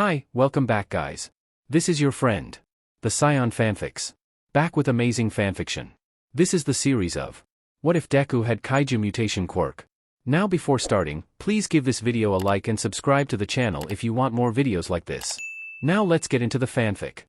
Hi, welcome back guys. This is your friend, the Scion Fanfics. Back with amazing fanfiction. This is the series of What If Deku Had Kaiju Mutation Quirk. Now before starting, please give this video a like and subscribe to the channel if you want more videos like this. Now let's get into the fanfic.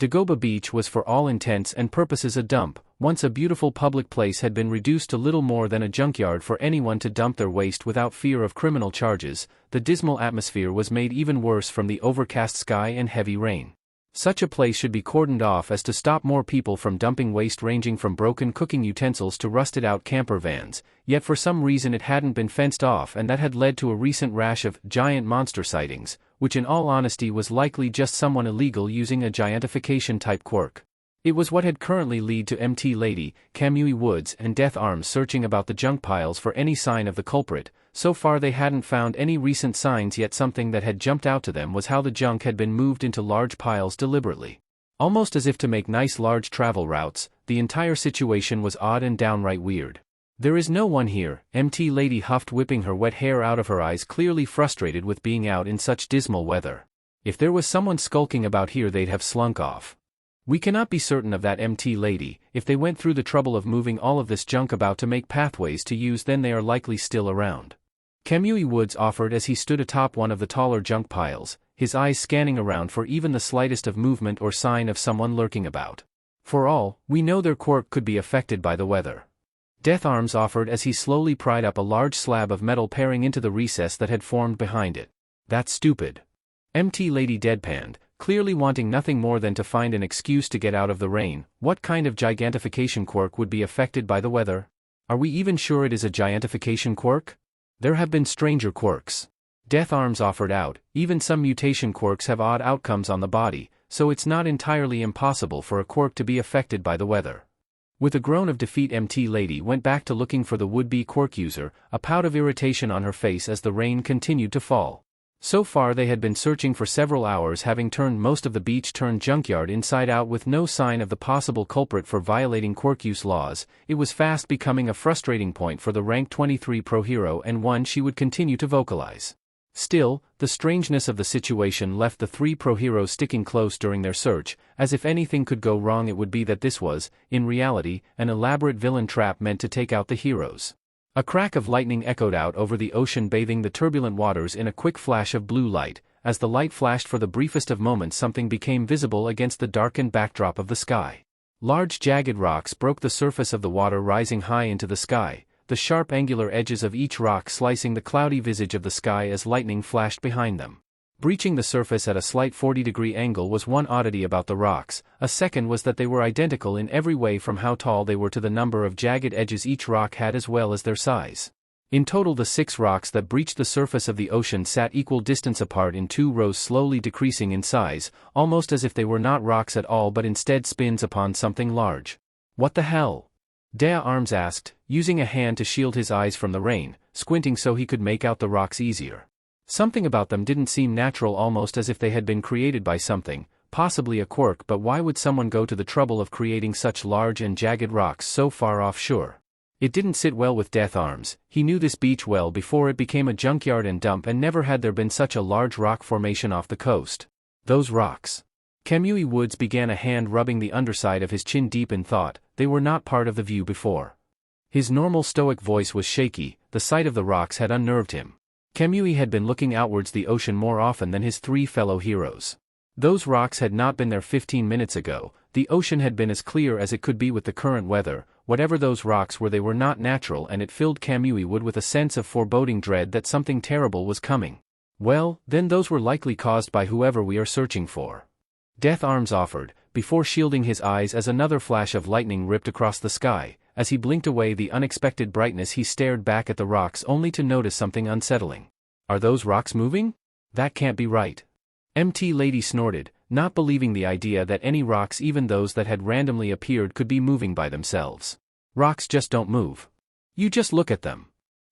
Dagobah Beach was for all intents and purposes a dump. Once a beautiful public place had been reduced to little more than a junkyard for anyone to dump their waste without fear of criminal charges. The dismal atmosphere was made even worse from the overcast sky and heavy rain. Such a place should be cordoned off as to stop more people from dumping waste ranging from broken cooking utensils to rusted-out camper vans, yet for some reason it hadn't been fenced off, and that had led to a recent rash of giant monster sightings, which in all honesty was likely just someone illegal using a giantification-type quirk. It was what had currently led to MT Lady, Kamui Woods and Death Arms searching about the junk piles for any sign of the culprit. So far they hadn't found any recent signs, yet something that had jumped out to them was how the junk had been moved into large piles deliberately. Almost as if to make nice large travel routes. The entire situation was odd and downright weird. "There is no one here," MT Lady huffed, whipping her wet hair out of her eyes, clearly frustrated with being out in such dismal weather. "If there was someone skulking about here they'd have slunk off. We cannot be certain of that, MT Lady. If they went through the trouble of moving all of this junk about to make pathways to use, then they are likely still around," Kamui Woods offered as he stood atop one of the taller junk piles, his eyes scanning around for even the slightest of movement or sign of someone lurking about. "For all we know, their quirk could be affected by the weather," Death Arms offered as he slowly pried up a large slab of metal peering into the recess that had formed behind it. "That's stupid," MT Lady deadpanned, clearly wanting nothing more than to find an excuse to get out of the rain. What kind of gigantification quirk would be affected by the weather? Are we even sure it is a giantification quirk? There have been stranger quirks, Death Arms offered out. Even some mutation quirks have odd outcomes on the body, so it's not entirely impossible for a quirk to be affected by the weather. With a groan of defeat, MT Lady went back to looking for the would-be quirk user, a pout of irritation on her face as the rain continued to fall. So far they had been searching for several hours, having turned most of the beach-turned-junkyard inside out with no sign of the possible culprit for violating quirk use laws. It was fast becoming a frustrating point for the rank 23 pro hero, and one she would continue to vocalize. Still, the strangeness of the situation left the three pro heroes sticking close during their search, as if anything could go wrong it would be that this was, in reality, an elaborate villain trap meant to take out the heroes. A crack of lightning echoed out over the ocean, bathing the turbulent waters in a quick flash of blue light. As the light flashed for the briefest of moments, something became visible against the darkened backdrop of the sky. Large jagged rocks broke the surface of the water, rising high into the sky, the sharp angular edges of each rock slicing the cloudy visage of the sky as lightning flashed behind them. Breaching the surface at a slight 40-degree angle was one oddity about the rocks. A second was that they were identical in every way, from how tall they were to the number of jagged edges each rock had, as well as their size. In total, the 6 rocks that breached the surface of the ocean sat equal distance apart in 2 rows, slowly decreasing in size, almost as if they were not rocks at all but instead spins upon something large. "What the hell?" Death Arms asked, using a hand to shield his eyes from the rain, squinting so he could make out the rocks easier. Something about them didn't seem natural, almost as if they had been created by something, possibly a quirk, but why would someone go to the trouble of creating such large and jagged rocks so far offshore? It didn't sit well with Death Arms. He knew this beach well before it became a junkyard and dump, and never had there been such a large rock formation off the coast. Those rocks. Kamui Woods began, a hand rubbing the underside of his chin, deep in thought. They were not part of the view before. His normal stoic voice was shaky. The sight of the rocks had unnerved him. Kamui had been looking outwards the ocean more often than his 3 fellow heroes. Those rocks had not been there 15 minutes ago. The ocean had been as clear as it could be with the current weather. Whatever those rocks were, they were not natural, and it filled Kamui Wood with a sense of foreboding dread that something terrible was coming. "Well, then those were likely caused by whoever we are searching for," Death Arms offered, before shielding his eyes as another flash of lightning ripped across the sky. As he blinked away the unexpected brightness, he stared back at the rocks, only to notice something unsettling. "Are those rocks moving? That can't be right," MT Lady snorted, not believing the idea that any rocks, even those that had randomly appeared, could be moving by themselves. "Rocks just don't move. You just look at them,"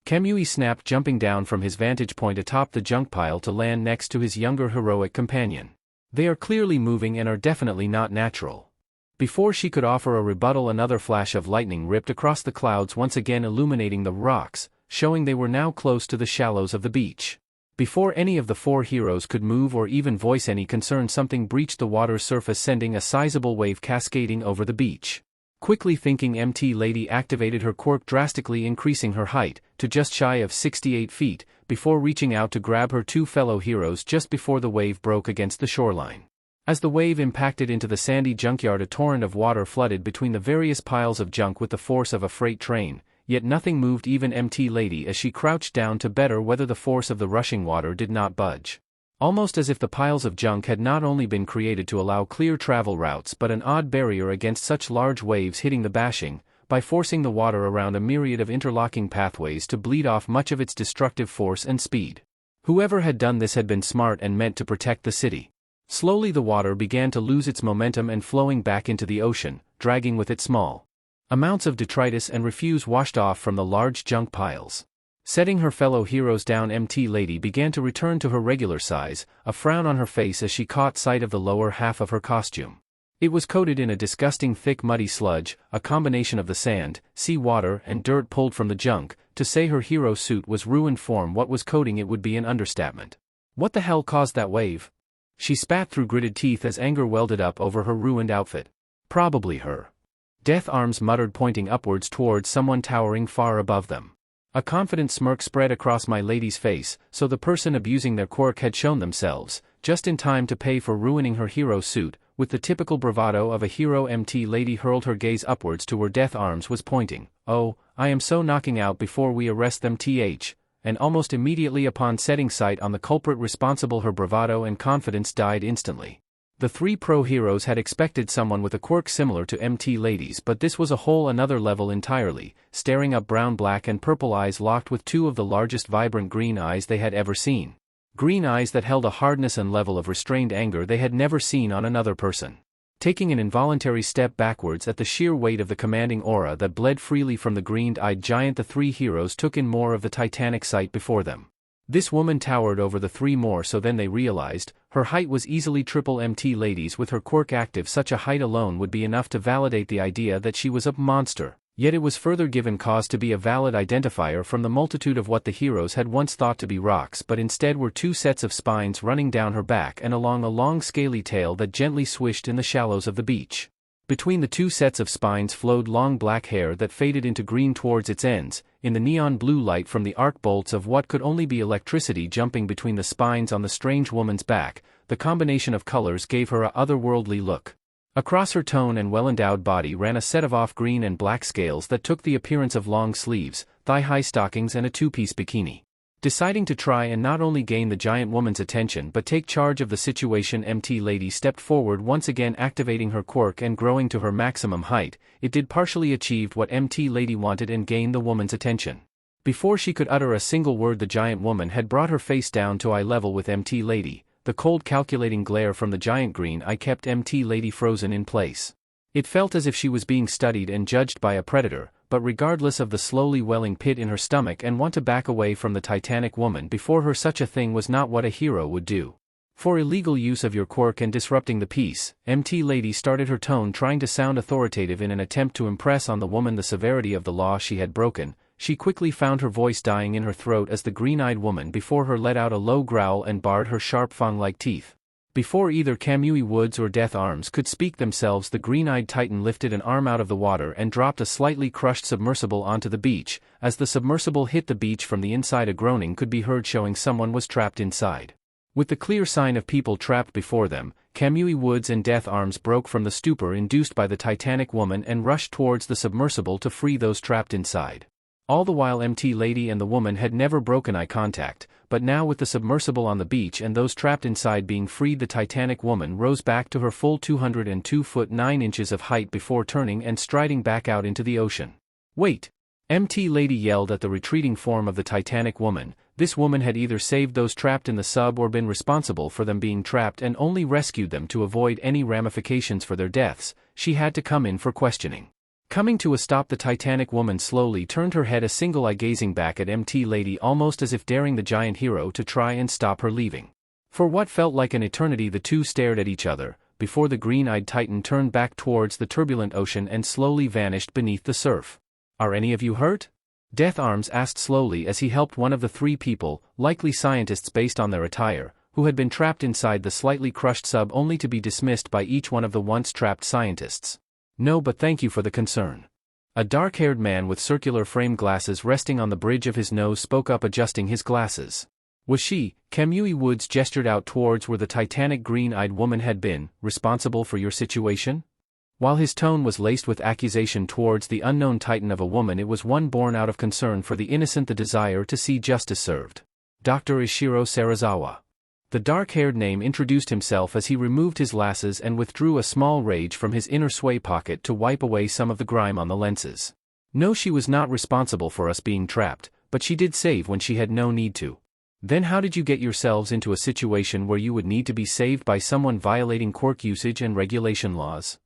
Kamui snapped, jumping down from his vantage point atop the junk pile to land next to his younger heroic companion. "They are clearly moving and are definitely not natural." Before she could offer a rebuttal, another flash of lightning ripped across the clouds, once again illuminating the rocks, showing they were now close to the shallows of the beach. Before any of the four heroes could move or even voice any concern, something breached the water's surface, sending a sizable wave cascading over the beach. Quickly thinking, MT Lady activated her quirk, drastically increasing her height to just shy of 68 feet, before reaching out to grab her two fellow heroes just before the wave broke against the shoreline. As the wave impacted into the sandy junkyard, a torrent of water flooded between the various piles of junk with the force of a freight train, yet nothing moved even MT Lady as she crouched down to better weather the force of the rushing water did not budge. Almost as if the piles of junk had not only been created to allow clear travel routes but an odd barrier against such large waves hitting the bashing, by forcing the water around a myriad of interlocking pathways to bleed off much of its destructive force and speed. Whoever had done this had been smart and meant to protect the city. Slowly the water began to lose its momentum and flowing back into the ocean, dragging with it small amounts of detritus and refuse washed off from the large junk piles. Setting her fellow heroes down, MT Lady began to return to her regular size, a frown on her face as she caught sight of the lower half of her costume. It was coated in a disgusting thick muddy sludge, a combination of the sand, sea water and dirt pulled from the junk. To say her hero suit was ruined from what was coating it would be an understatement. What the hell caused that wave? She spat through gritted teeth as anger welded up over her ruined outfit. Probably her. Death Arms muttered, pointing upwards towards someone towering far above them. A confident smirk spread across my lady's face, so the person abusing their quirk had shown themselves, just in time to pay for ruining her hero suit. With the typical bravado of a hero, MT Lady hurled her gaze upwards to where Death Arms was pointing. "Oh, I am so knocking out before we arrest them, th." And almost immediately upon setting sight on the culprit responsible, her bravado and confidence died instantly. The three pro heroes had expected someone with a quirk similar to MT Lady's, but this was a whole another level entirely, staring up, brown, black and purple eyes locked with two of the largest vibrant green eyes they had ever seen. Green eyes that held a hardness and level of restrained anger they had never seen on another person. Taking an involuntary step backwards at the sheer weight of the commanding aura that bled freely from the green-eyed giant, the three heroes took in more of the titanic sight before them. This woman towered over the three more, so then they realized, her height was easily triple MT Lady's. With her quirk active, such a height alone would be enough to validate the idea that she was a monster, yet it was further given cause to be a valid identifier from the multitude of what the heroes had once thought to be rocks, but instead were two sets of spines running down her back and along a long scaly tail that gently swished in the shallows of the beach. Between the two sets of spines flowed long black hair that faded into green towards its ends, in the neon blue light from the arc bolts of what could only be electricity jumping between the spines on the strange woman's back. The combination of colors gave her a otherworldly look. Across her toned and well-endowed body ran a set of off-green and black scales that took the appearance of long sleeves, thigh-high stockings and a two-piece bikini. Deciding to try and not only gain the giant woman's attention but take charge of the situation, MT Lady stepped forward, once again activating her quirk and growing to her maximum height. It did partially achieve what MT Lady wanted and gained the woman's attention. Before she could utter a single word, the giant woman had brought her face down to eye level with MT Lady. The cold calculating glare from the giant green eye kept MT Lady frozen in place. It felt as if she was being studied and judged by a predator, but regardless of the slowly welling pit in her stomach and want to back away from the titanic woman before her, such a thing was not what a hero would do. For illegal use of your quirk and disrupting the peace, MT Lady started her tone, trying to sound authoritative in an attempt to impress on the woman the severity of the law she had broken. She quickly found her voice dying in her throat as the green-eyed woman before her let out a low growl and bared her sharp fang-like teeth. Before either Kamui Woods or Death Arms could speak themselves, the green-eyed titan lifted an arm out of the water and dropped a slightly crushed submersible onto the beach. As the submersible hit the beach from the inside, a groaning could be heard, showing someone was trapped inside. With the clear sign of people trapped before them, Kamui Woods and Death Arms broke from the stupor induced by the titanic woman and rushed towards the submersible to free those trapped inside. All the while MT Lady and the woman had never broken eye contact, but now with the submersible on the beach and those trapped inside being freed, the titanic woman rose back to her full 202 foot 9 inches of height before turning and striding back out into the ocean. "Wait!" MT Lady yelled at the retreating form of the titanic woman. This woman had either saved those trapped in the sub or been responsible for them being trapped and only rescued them to avoid any ramifications for their deaths. She had to come in for questioning. Coming to a stop, the titanic woman slowly turned her head, a single eye gazing back at MT Lady, almost as if daring the giant hero to try and stop her leaving. For what felt like an eternity the two stared at each other, before the green-eyed titan turned back towards the turbulent ocean and slowly vanished beneath the surf. "Are any of you hurt?" Death Arms asked slowly as he helped one of the three people, likely scientists based on their attire, who had been trapped inside the slightly crushed sub only to be dismissed by each one of the once trapped scientists. No, but thank you for the concern. A dark-haired man with circular frame glasses resting on the bridge of his nose spoke up, adjusting his glasses. Was she, Kamui Woods gestured out towards where the titanic green-eyed woman had been, responsible for your situation? While his tone was laced with accusation towards the unknown titan of a woman, it was one born out of concern for the innocent, the desire to see justice served. Dr. Ishiro Serizawa. The dark-haired name introduced himself as he removed his glasses and withdrew a small rage from his inner sway pocket to wipe away some of the grime on the lenses. No, she was not responsible for us being trapped, but she did save when she had no need to. Then how did you get yourselves into a situation where you would need to be saved by someone violating quirk usage and regulation laws?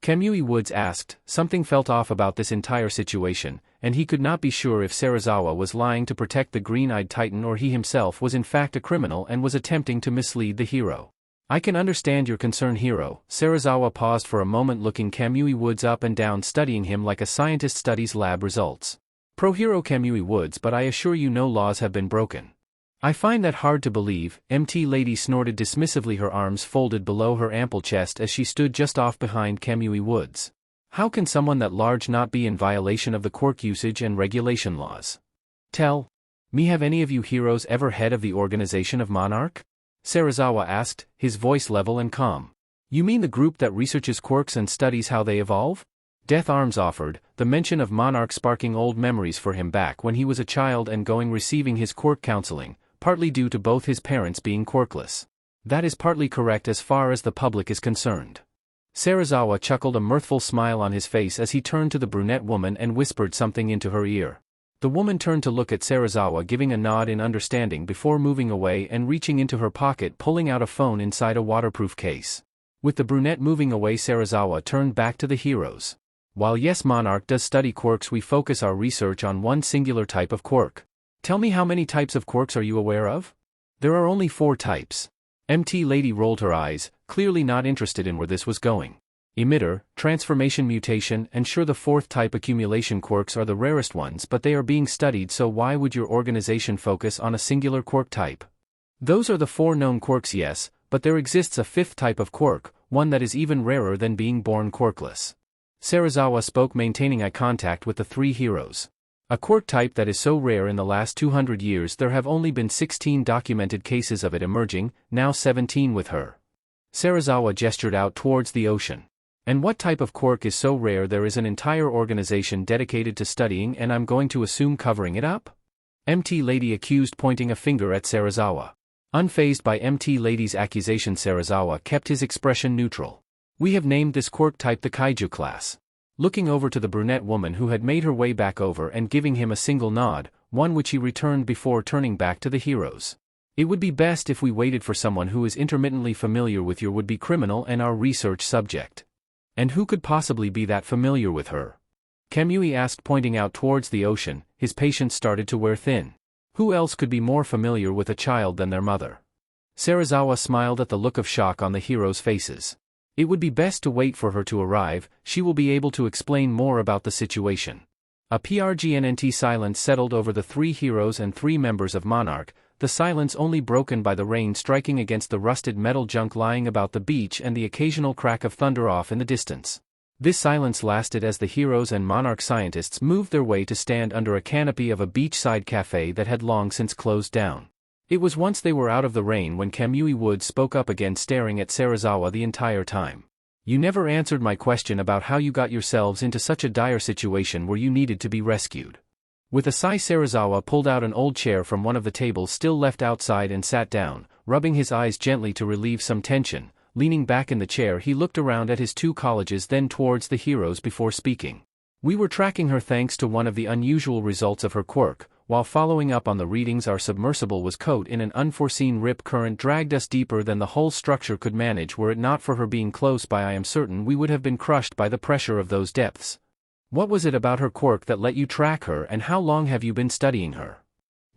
Kamui Woods asked. Something felt off about this entire situation, and he could not be sure if Serizawa was lying to protect the green-eyed titan or he himself was in fact a criminal and was attempting to mislead the hero. I can understand your concern, hero. Serizawa paused for a moment, looking Kamui Woods up and down, studying him like a scientist studies lab results. Pro-hero Kamui Woods, but I assure you no laws have been broken. I find that hard to believe, MT Lady snorted dismissively, her arms folded below her ample chest as she stood just off behind Kamui Woods. How can someone that large not be in violation of the quirk usage and regulation laws? Tell me, have any of you heroes ever heard of the organization of Monarch? Serizawa asked, his voice level and calm. You mean the group that researches quirks and studies how they evolve? Death Arms offered, the mention of Monarch sparking old memories for him back when he was a child and receiving his quirk counseling, partly due to both his parents being quirkless. That is partly correct as far as the public is concerned. Serizawa chuckled, a mirthful smile on his face as he turned to the brunette woman and whispered something into her ear. The woman turned to look at Serizawa, giving a nod in understanding before moving away and reaching into her pocket, pulling out a phone inside a waterproof case. With the brunette moving away, Serizawa turned back to the heroes. While yes, Monarch does study quirks, we focus our research on one singular type of quirk. Tell me, how many types of quirks are you aware of? There are only 4 types. MT Lady rolled her eyes, clearly not interested in where this was going. Emitter, transformation, mutation, and sure, the 4th type, accumulation quirks, are the rarest ones, but they are being studied, so why would your organization focus on a singular quirk type? Those are the 4 known quirks, yes, but there exists a 5th type of quirk, one that is even rarer than being born quirkless. Serizawa spoke, maintaining eye contact with the 3 heroes. A quirk type that is so rare, in the last 200 years there have only been 16 documented cases of it emerging, now 17 with her. Serizawa gestured out towards the ocean. And what type of quirk is so rare there is an entire organization dedicated to studying, and I'm going to assume covering it up? MT Lady accused, pointing a finger at Serizawa. Unfazed by MT Lady's accusation, Serizawa kept his expression neutral. We have named this quirk type the Kaiju class. Looking over to the brunette woman who had made her way back over and giving him a single nod, one which he returned before turning back to the heroes. It would be best if we waited for someone who is intermittently familiar with your would-be criminal and our research subject. And who could possibly be that familiar with her? Kamui asked, pointing out towards the ocean. His patience started to wear thin. Who else could be more familiar with a child than their mother? Serizawa smiled at the look of shock on the heroes' faces. It would be best to wait for her to arrive, she will be able to explain more about the situation. A PRGNNT silence settled over the 3 heroes and 3 members of Monarch, the silence only broken by the rain striking against the rusted metal junk lying about the beach and the occasional crack of thunder off in the distance. This silence lasted as the heroes and Monarch scientists moved their way to stand under a canopy of a beachside cafe that had long since closed down. It was once they were out of the rain when Kamui Woods spoke up again, staring at Serizawa the entire time. You never answered my question about how you got yourselves into such a dire situation where you needed to be rescued. With a sigh, Serizawa pulled out an old chair from one of the tables still left outside and sat down, rubbing his eyes gently to relieve some tension. Leaning back in the chair, he looked around at his 2 colleagues, then towards the heroes before speaking. We were tracking her thanks to one of the unusual results of her quirk. While following up on the readings, our submersible was caught in an unforeseen rip current, dragged us deeper than the whole structure could manage. Were it not for her being close by, I am certain we would have been crushed by the pressure of those depths. What was it about her quirk that let you track her, and how long have you been studying her?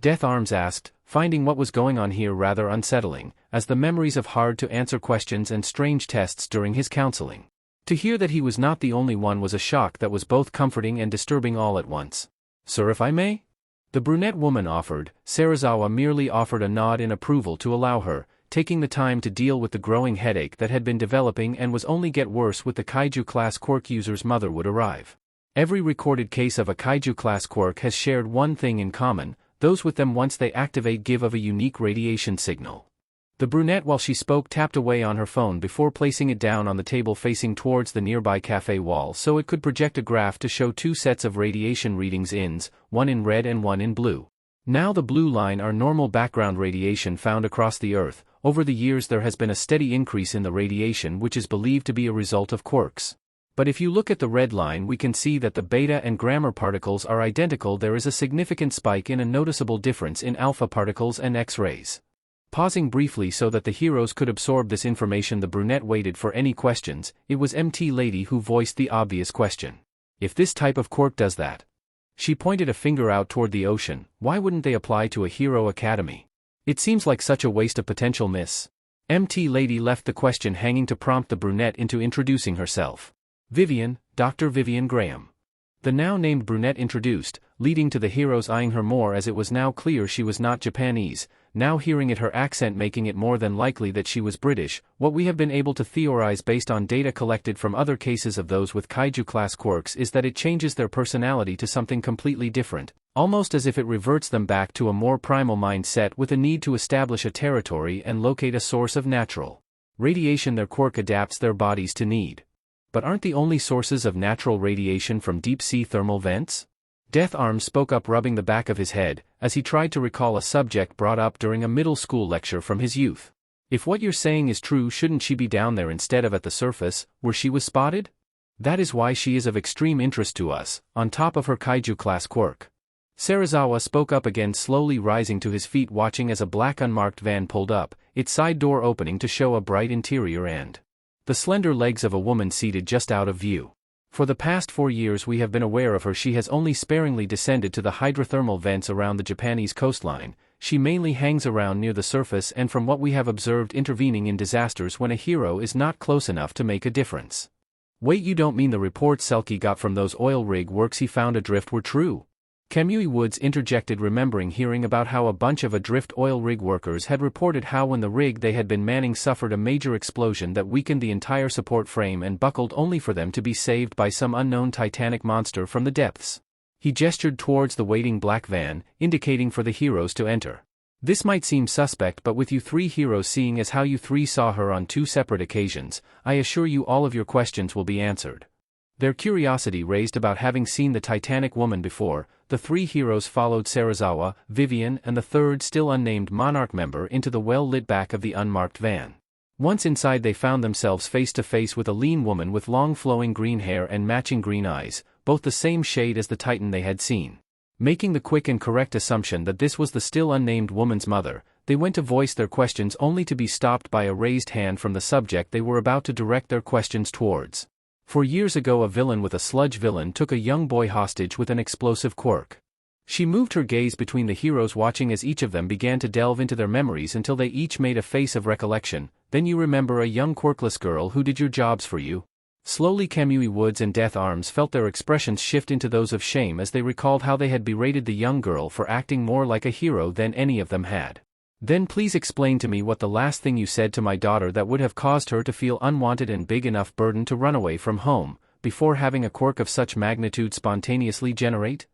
Death Arms asked, finding what was going on here rather unsettling, as the memories of hard-to-answer questions and strange tests during his counseling. To hear that he was not the only one was a shock that was both comforting and disturbing all at once. Sir, if I may? The brunette woman offered. Serizawa merely offered a nod in approval to allow her, taking the time to deal with the growing headache that had been developing and was only get worse with the Kaiju-class quirk user's mother would arrive. Every recorded case of a Kaiju-class quirk has shared one thing in common: those with them once they activate give of a unique radiation signal. The brunette, while she spoke, tapped away on her phone before placing it down on the table facing towards the nearby cafe wall so it could project a graph to show two sets of radiation readings, one in red and one in blue. Now the blue line are normal background radiation found across the Earth. Over the years there has been a steady increase in the radiation which is believed to be a result of quirks. But if you look at the red line, we can see that the beta and gamma particles are identical. There is a significant spike in a noticeable difference in alpha particles and X-rays. Pausing briefly so that the heroes could absorb this information, the brunette waited for any questions. It was MT Lady who voiced the obvious question. If this type of quirk does that? She pointed a finger out toward the ocean. Why wouldn't they apply to a hero academy? It seems like such a waste of potential, miss. MT Lady left the question hanging to prompt the brunette into introducing herself. Vivian, Dr. Vivian Graham. The now named brunette introduced, leading to the heroes eyeing her more as it was now clear she was not Japanese, now hearing it her accent making it more than likely that she was British. What we have been able to theorize based on data collected from other cases of those with Kaiju-class quirks is that it changes their personality to something completely different, almost as if it reverts them back to a more primal mindset with a need to establish a territory and locate a source of natural radiation. Their quirk adapts their bodies to need. But aren't the only sources of natural radiation from deep-sea thermal vents? Death Arms spoke up, rubbing the back of his head, as he tried to recall a subject brought up during a middle school lecture from his youth. If what you're saying is true, shouldn't she be down there instead of at the surface, where she was spotted? That is why she is of extreme interest to us, on top of her Kaiju-class quirk. Serizawa spoke up again, slowly rising to his feet, watching as a black unmarked van pulled up, its side door opening to show a bright interior and the slender legs of a woman seated just out of view. For the past 4 years we have been aware of her. She has only sparingly descended to the hydrothermal vents around the Japanese coastline. She mainly hangs around near the surface and, from what we have observed, intervening in disasters when a hero is not close enough to make a difference. Wait, you don't mean the reports Selkie got from those oil rig works he found adrift were true? Kamui Woods interjected, remembering hearing about how a bunch of adrift oil rig workers had reported how when the rig they had been manning suffered a major explosion that weakened the entire support frame and buckled, only for them to be saved by some unknown titanic monster from the depths. He gestured towards the waiting black van, indicating for the heroes to enter. This might seem suspect, but with you three heroes seeing as how you three saw her on 2 separate occasions, I assure you all of your questions will be answered. Their curiosity raised about having seen the Titanic woman before, the 3 heroes followed Serizawa, Vivian, and the third still unnamed Monarch member into the well-lit back of the unmarked van. Once inside they found themselves face to face with a lean woman with long flowing green hair and matching green eyes, both the same shade as the Titan they had seen. Making the quick and correct assumption that this was the still unnamed woman's mother, they went to voice their questions only to be stopped by a raised hand from the subject they were about to direct their questions towards. 4 years ago a villain with a sludge villain took a young boy hostage with an explosive quirk. She moved her gaze between the heroes, watching as each of them began to delve into their memories until they each made a face of recollection. Then you remember a young quirkless girl who did your jobs for you? Slowly Kamui Woods and Death Arms felt their expressions shift into those of shame as they recalled how they had berated the young girl for acting more like a hero than any of them had. Then please explain to me what the last thing you said to my daughter that would have caused her to feel unwanted and big enough burden to run away from home, before having a quirk of such magnitude spontaneously generate?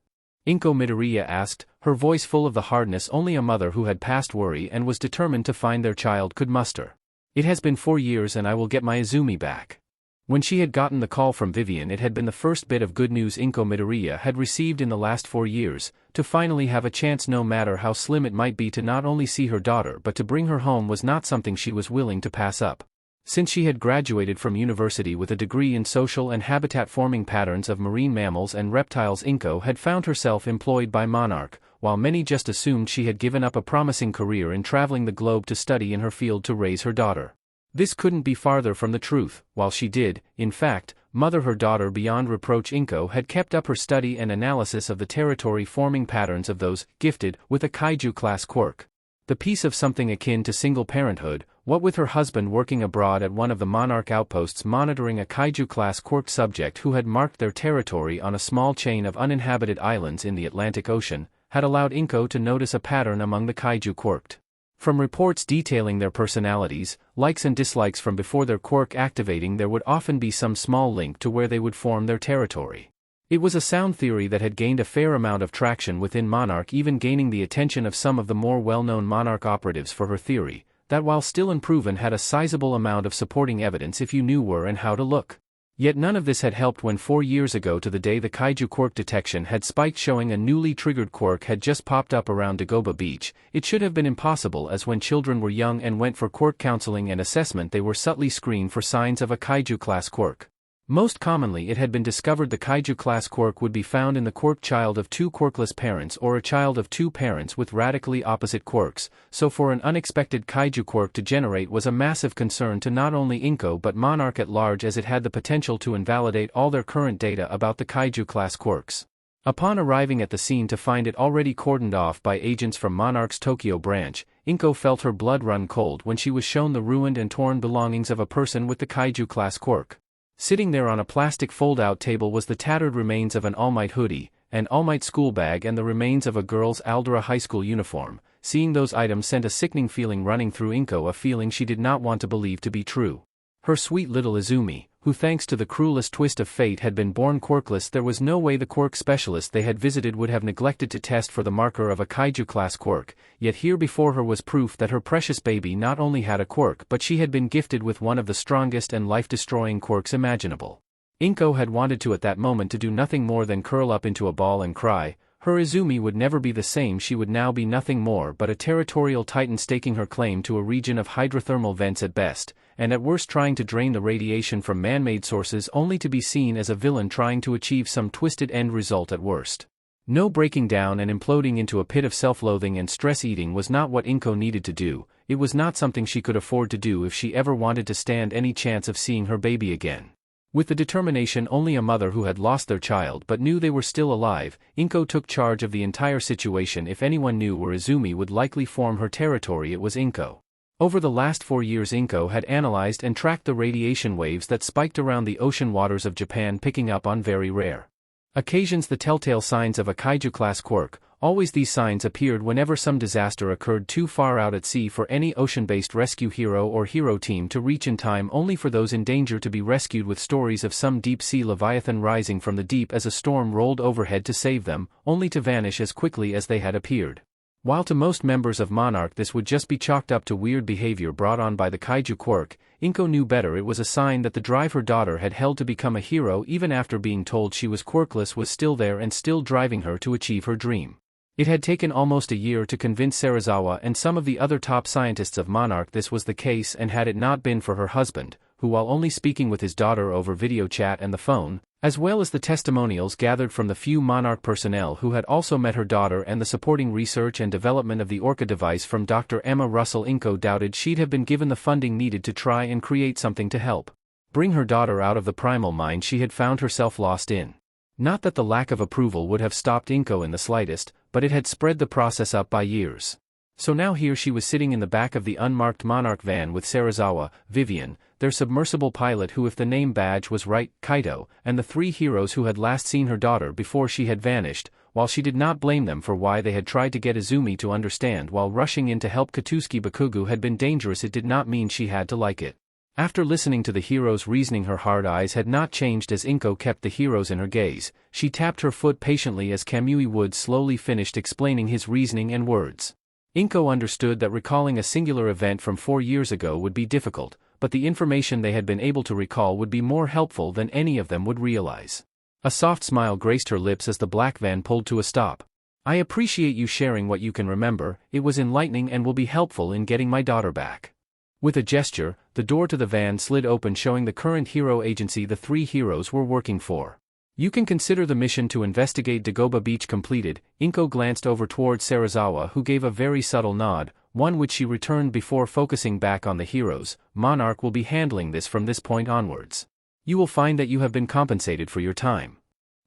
Inko Midoriya asked, her voice full of the hardness only a mother who had past worry and was determined to find their child could muster. It has been 4 years and I will get my Izumi back. When she had gotten the call from Vivian, it had been the first bit of good news Inko Midoriya had received in the last 4 years, to finally have a chance, no matter how slim it might be, to not only see her daughter but to bring her home was not something she was willing to pass up. Since she had graduated from university with a degree in social and habitat-forming patterns of marine mammals and reptiles, Inko had found herself employed by Monarch, while many just assumed she had given up a promising career in traveling the globe to study in her field to raise her daughter. This couldn't be farther from the truth. While she did, in fact, mother her daughter beyond reproach, Inko had kept up her study and analysis of the territory-forming patterns of those gifted with a Kaiju-class quirk. The piece of something akin to single parenthood, What with her husband working abroad at one of the Monarch outposts monitoring a Kaiju-class Quirk subject who had marked their territory on a small chain of uninhabited islands in the Atlantic Ocean, had allowed Inko to notice a pattern among the Kaiju Quirked. From reports detailing their personalities, likes and dislikes from before their quirk activating, there would often be some small link to where they would form their territory. It was a sound theory that had gained a fair amount of traction within Monarch, even gaining the attention of some of the more well-known Monarch operatives for her theory, that while still unproven had a sizable amount of supporting evidence if you knew where and how to look. Yet none of this had helped when 4 years ago to the day the Kaiju Quirk detection had spiked, showing a newly triggered quirk had just popped up around Dagobah Beach. It should have been impossible, as when children were young and went for quirk counseling and assessment they were subtly screened for signs of a Kaiju-class quirk. Most commonly it had been discovered the Kaiju-class quirk would be found in the quirk child of 2 quirkless parents or a child of 2 parents with radically opposite quirks, so for an unexpected Kaiju quirk to generate was a massive concern to not only Inko but Monarch at large, as it had the potential to invalidate all their current data about the Kaiju-class quirks. Upon arriving at the scene to find it already cordoned off by agents from Monarch's Tokyo branch, Inko felt her blood run cold when she was shown the ruined and torn belongings of a person with the Kaiju-class quirk. Sitting there on a plastic fold-out table was the tattered remains of an All Might hoodie, an All Might school bag, and the remains of a girl's Aldera high school uniform. Seeing those items sent a sickening feeling running through Inko, a feeling she did not want to believe to be true. Her sweet little Izumi, who thanks to the cruelest twist of fate had been born quirkless, there was no way the quirk specialist they had visited would have neglected to test for the marker of a Kaiju-class quirk, yet here before her was proof that her precious baby not only had a quirk but she had been gifted with one of the strongest and life-destroying quirks imaginable. Inko had wanted to at that moment to do nothing more than curl up into a ball and cry. Her Izumi would never be the same. She would now be nothing more but a territorial titan staking her claim to a region of hydrothermal vents at best, and at worst trying to drain the radiation from man-made sources, only to be seen as a villain trying to achieve some twisted end result at worst. No, breaking down and imploding into a pit of self-loathing and stress-eating was not what Inko needed to do. It was not something she could afford to do if she ever wanted to stand any chance of seeing her baby again. With the determination only a mother who had lost their child but knew they were still alive, Inko took charge of the entire situation. If anyone knew where Izumi would likely form her territory, it was Inko. Over the last 4 years, Inko had analyzed and tracked the radiation waves that spiked around the ocean waters of Japan, picking up on very rare occasions the telltale signs of a Kaiju-class quirk. Always these signs appeared whenever some disaster occurred too far out at sea for any ocean-based rescue hero or hero team to reach in time, only for those in danger to be rescued, with stories of some deep-sea leviathan rising from the deep as a storm rolled overhead to save them, only to vanish as quickly as they had appeared. While to most members of Monarch this would just be chalked up to weird behavior brought on by the Kaiju quirk, Inko knew better. It was a sign that the drive her daughter had held to become a hero even after being told she was quirkless was still there and still driving her to achieve her dream. It had taken almost a year to convince Serizawa and some of the other top scientists of Monarch this was the case, and had it not been for her husband, who while only speaking with his daughter over video chat and the phone, as well as the testimonials gathered from the few Monarch personnel who had also met her daughter and the supporting research and development of the Orca device from Dr. Emma Russell, Inko doubted she'd have been given the funding needed to try and create something to help bring her daughter out of the primal mind she had found herself lost in. Not that the lack of approval would have stopped Inko in the slightest, but it had sped the process up by years. So now here she was sitting in the back of the unmarked Monarch van with Serizawa, Vivian, their submersible pilot who, if the name badge was right, Kaito, and the 3 heroes who had last seen her daughter before she had vanished. While she did not blame them for why they had tried to get Izumi to understand while rushing in to help Katsuki Bakugo had been dangerous, it did not mean she had to like it. After listening to the hero's reasoning, her hard eyes had not changed as Inko kept the heroes in her gaze. She tapped her foot patiently as Kamui Wood slowly finished explaining his reasoning and words. Inko understood that recalling a singular event from 4 years ago would be difficult, but the information they had been able to recall would be more helpful than any of them would realize. A soft smile graced her lips as the black van pulled to a stop. "I appreciate you sharing what you can remember. It was enlightening and will be helpful in getting my daughter back." With a gesture, the door to the van slid open, showing the current hero agency the 3 heroes were working for. "You can consider the mission to investigate Dagobah Beach completed." Inko glanced over toward Serizawa, who gave a very subtle nod, one which she returned before focusing back on the heroes. "Monarch will be handling this from this point onwards. You will find that you have been compensated for your time."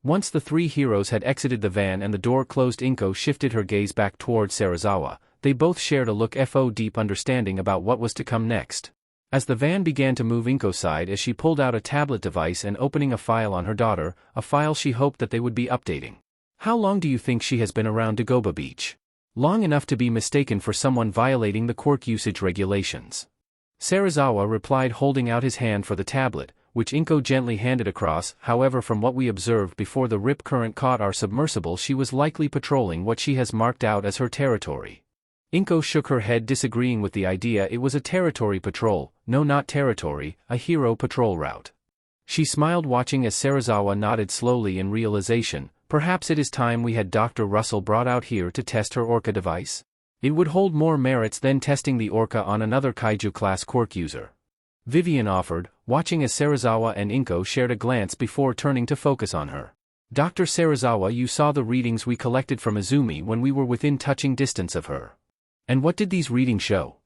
Once the 3 heroes had exited the van and the door closed, Inko shifted her gaze back toward Serizawa. they both shared a look of deep understanding about what was to come next. As the van began to move, Inko sighed as she pulled out a tablet device and opening a file on her daughter, a file she hoped that they would be updating. How long do you think she has been around Dagobah Beach? Long enough to be mistaken for someone violating the quirk usage regulations. Serizawa replied, holding out his hand for the tablet, which Inko gently handed across. However, from what we observed before the rip current caught our submersible, she was likely patrolling what she has marked out as her territory. Inko shook her head, disagreeing with the idea. It was a territory patrol, no, not territory, a hero patrol route. She smiled, watching as Serizawa nodded slowly in realization. Perhaps it is time we had Dr. Russell brought out here to test her Orca device. It would hold more merits than testing the Orca on another Kaiju-class quirk user. Vivian offered, watching as Serizawa and Inko shared a glance before turning to focus on her. Dr. Serizawa, you saw the readings we collected from Izumi when we were within touching distance of her. And what did these readings show?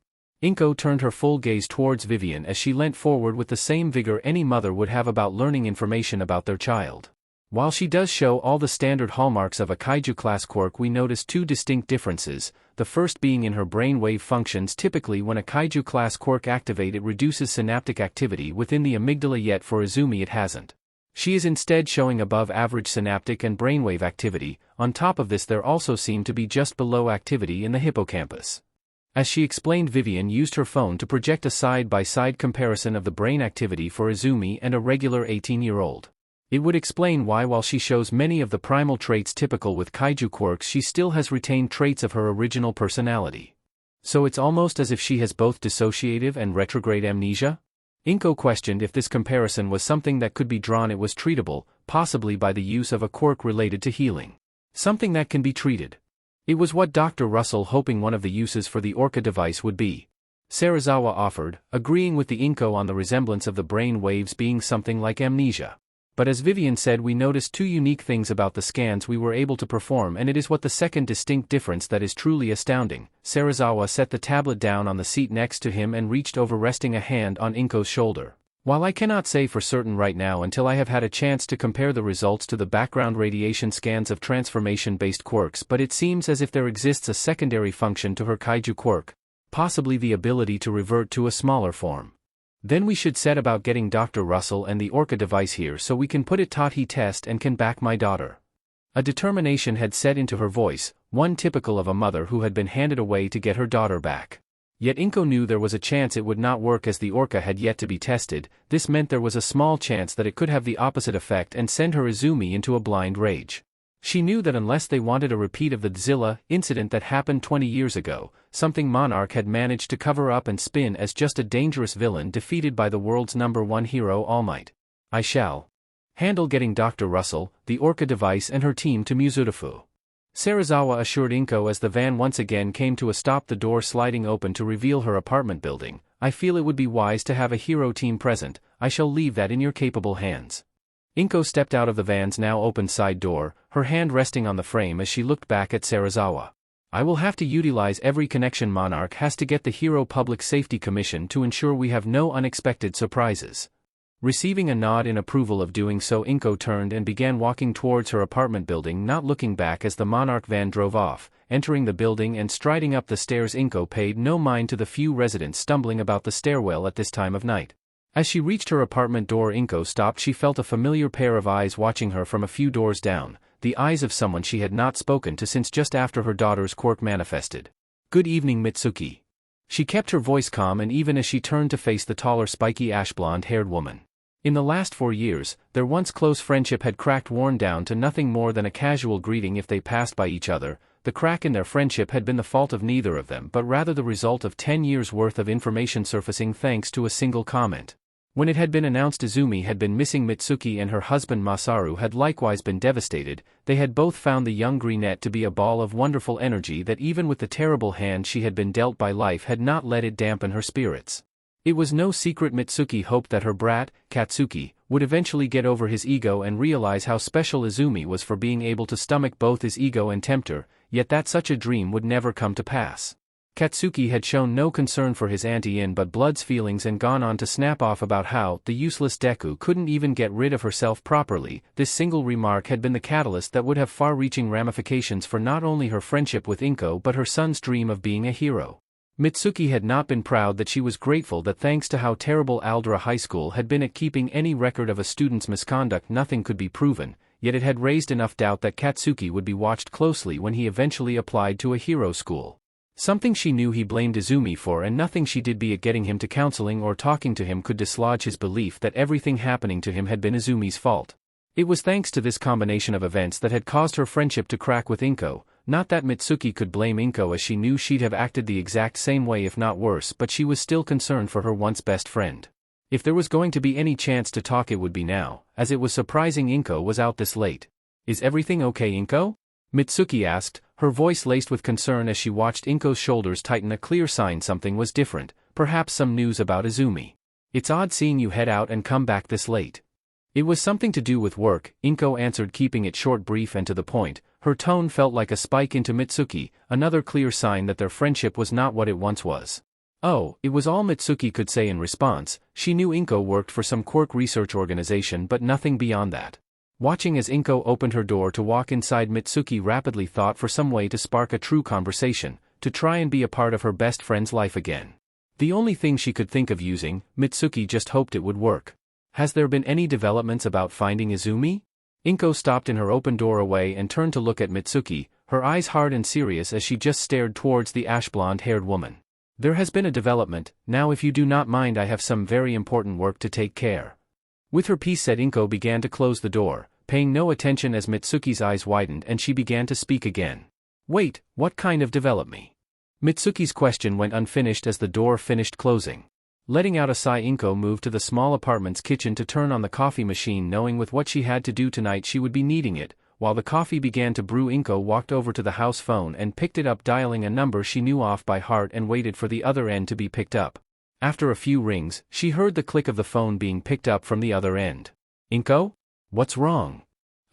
Inko turned her full gaze towards Vivian as she leant forward with the same vigor any mother would have about learning information about their child. While she does show all the standard hallmarks of a Kaiju-class quirk, we notice two distinct differences, the first being in her brainwave functions. Typically when a Kaiju-class quirk activates, it reduces synaptic activity within the amygdala, yet for Izumi it hasn't. She is instead showing above-average synaptic and brainwave activity. On top of this, there also seem to be just below activity in the hippocampus. As she explained, Vivian used her phone to project a side-by-side comparison of the brain activity for Izumi and a regular 18-year-old. It would explain why, while she shows many of the primal traits typical with Kaiju quirks, she still has retained traits of her original personality. So it's almost as if she has both dissociative and retrograde amnesia? Inko questioned if this comparison was something that could be drawn. It was treatable, possibly by the use of a quirk related to healing. Something that can be treated. It was what Dr. Russell hoping one of the uses for the Orca device would be. Serizawa offered, agreeing with the Inko on the resemblance of the brain waves being something like amnesia. But as Vivian said, we noticed two unique things about the scans we were able to perform, and it is what the second distinct difference that is truly astounding. Serizawa set the tablet down on the seat next to him and reached over, resting a hand on Inko's shoulder. While I cannot say for certain right now until I have had a chance to compare the results to the background radiation scans of transformation-based quirks, but it seems as if there exists a secondary function to her Kaiju quirk, possibly the ability to revert to a smaller form. Then we should set about getting Dr. Russell and the Orca device here so we can put it Tahi test and can back my daughter. A determination had set into her voice, one typical of a mother who had been handed away to get her daughter back. Yet Inko knew there was a chance it would not work, as the Orca had yet to be tested. This meant there was a small chance that it could have the opposite effect and send her Izumi into a blind rage. She knew that unless they wanted a repeat of the Zilla incident that happened 20 years ago, something Monarch had managed to cover up and spin as just a dangerous villain defeated by the world's #1 hero, All Might. I shall handle getting Dr. Russell, the Orca device and her team to Mizudafu. Serizawa assured Inko as the van once again came to a stop, the door sliding open to reveal her apartment building. I feel it would be wise to have a hero team present. I shall leave that in your capable hands. Inko stepped out of the van's now open side door, her hand resting on the frame as she looked back at Serizawa. I will have to utilize every connection Monarch has to get the Hero Public Safety Commission to ensure we have no unexpected surprises. Receiving a nod in approval of doing so, Inko turned and began walking towards her apartment building, not looking back as the Monarch van drove off. Entering the building and striding up the stairs, Inko paid no mind to the few residents stumbling about the stairwell at this time of night. As she reached her apartment door, Inko stopped. She felt a familiar pair of eyes watching her from a few doors down, the eyes of someone she had not spoken to since just after her daughter's quirk manifested. Good evening, Mitsuki. She kept her voice calm, and even as she turned to face the taller, spiky, ash-blonde-haired woman. In the last 4 years, their once close friendship had cracked, worn down to nothing more than a casual greeting if they passed by each other. The crack in their friendship had been the fault of neither of them, but rather the result of 10 years' worth of information surfacing thanks to a single comment. When it had been announced Izumi had been missing, Mitsuki and her husband Masaru had likewise been devastated. They had both found the young brunette to be a ball of wonderful energy that, even with the terrible hand she had been dealt by life, had not let it dampen her spirits. It was no secret Mitsuki hoped that her brat, Katsuki, would eventually get over his ego and realize how special Izumi was for being able to stomach both his ego and tempt her, yet that such a dream would never come to pass. Katsuki had shown no concern for his auntie but Blood's feelings and gone on to snap off about how the useless Deku couldn't even get rid of herself properly. This single remark had been the catalyst that would have far-reaching ramifications for not only her friendship with Inko but her son's dream of being a hero. Mitsuki had not been proud that she was grateful that thanks to how terrible Aldera High School had been at keeping any record of a student's misconduct nothing could be proven, yet it had raised enough doubt that Katsuki would be watched closely when he eventually applied to a hero school. Something she knew he blamed Izumi for and nothing she did be at getting him to counseling or talking to him could dislodge his belief that everything happening to him had been Izumi's fault. It was thanks to this combination of events that had caused her friendship to crack with Inko, not that Mitsuki could blame Inko as she knew she'd have acted the exact same way if not worse but she was still concerned for her once best friend. If there was going to be any chance to talk it would be now, as it was surprising Inko was out this late. "Is everything okay, Inko?" Mitsuki asked, her voice laced with concern as she watched Inko's shoulders tighten, a clear sign something was different, perhaps some news about Izumi. "It's odd seeing you head out and come back this late." "It was something to do with work," Inko answered, keeping it short, brief and to the point. Her tone felt like a spike into Mitsuki, another clear sign that their friendship was not what it once was. "Oh," it was all Mitsuki could say in response. She knew Inko worked for some Quirk research organization but nothing beyond that. Watching as Inko opened her door to walk inside, Mitsuki rapidly thought for some way to spark a true conversation, to try and be a part of her best friend's life again. The only thing she could think of using, Mitsuki just hoped it would work. "Has there been any developments about finding Izumi?" Inko stopped in her open doorway and turned to look at Mitsuki, her eyes hard and serious as she just stared towards the ash-blonde-haired woman. "There has been a development. Now if you do not mind, I have some very important work to take care." With her piece said, Inko began to close the door, paying no attention as Mitsuki's eyes widened and she began to speak again. "Wait, what kind of development?" Mitsuki's question went unfinished as the door finished closing. Letting out a sigh, Inko moved to the small apartment's kitchen to turn on the coffee machine, knowing with what she had to do tonight she would be needing it. While the coffee began to brew, Inko walked over to the house phone and picked it up, dialing a number she knew off by heart and waited for the other end to be picked up. After a few rings, she heard the click of the phone being picked up from the other end. "Inko? What's wrong?"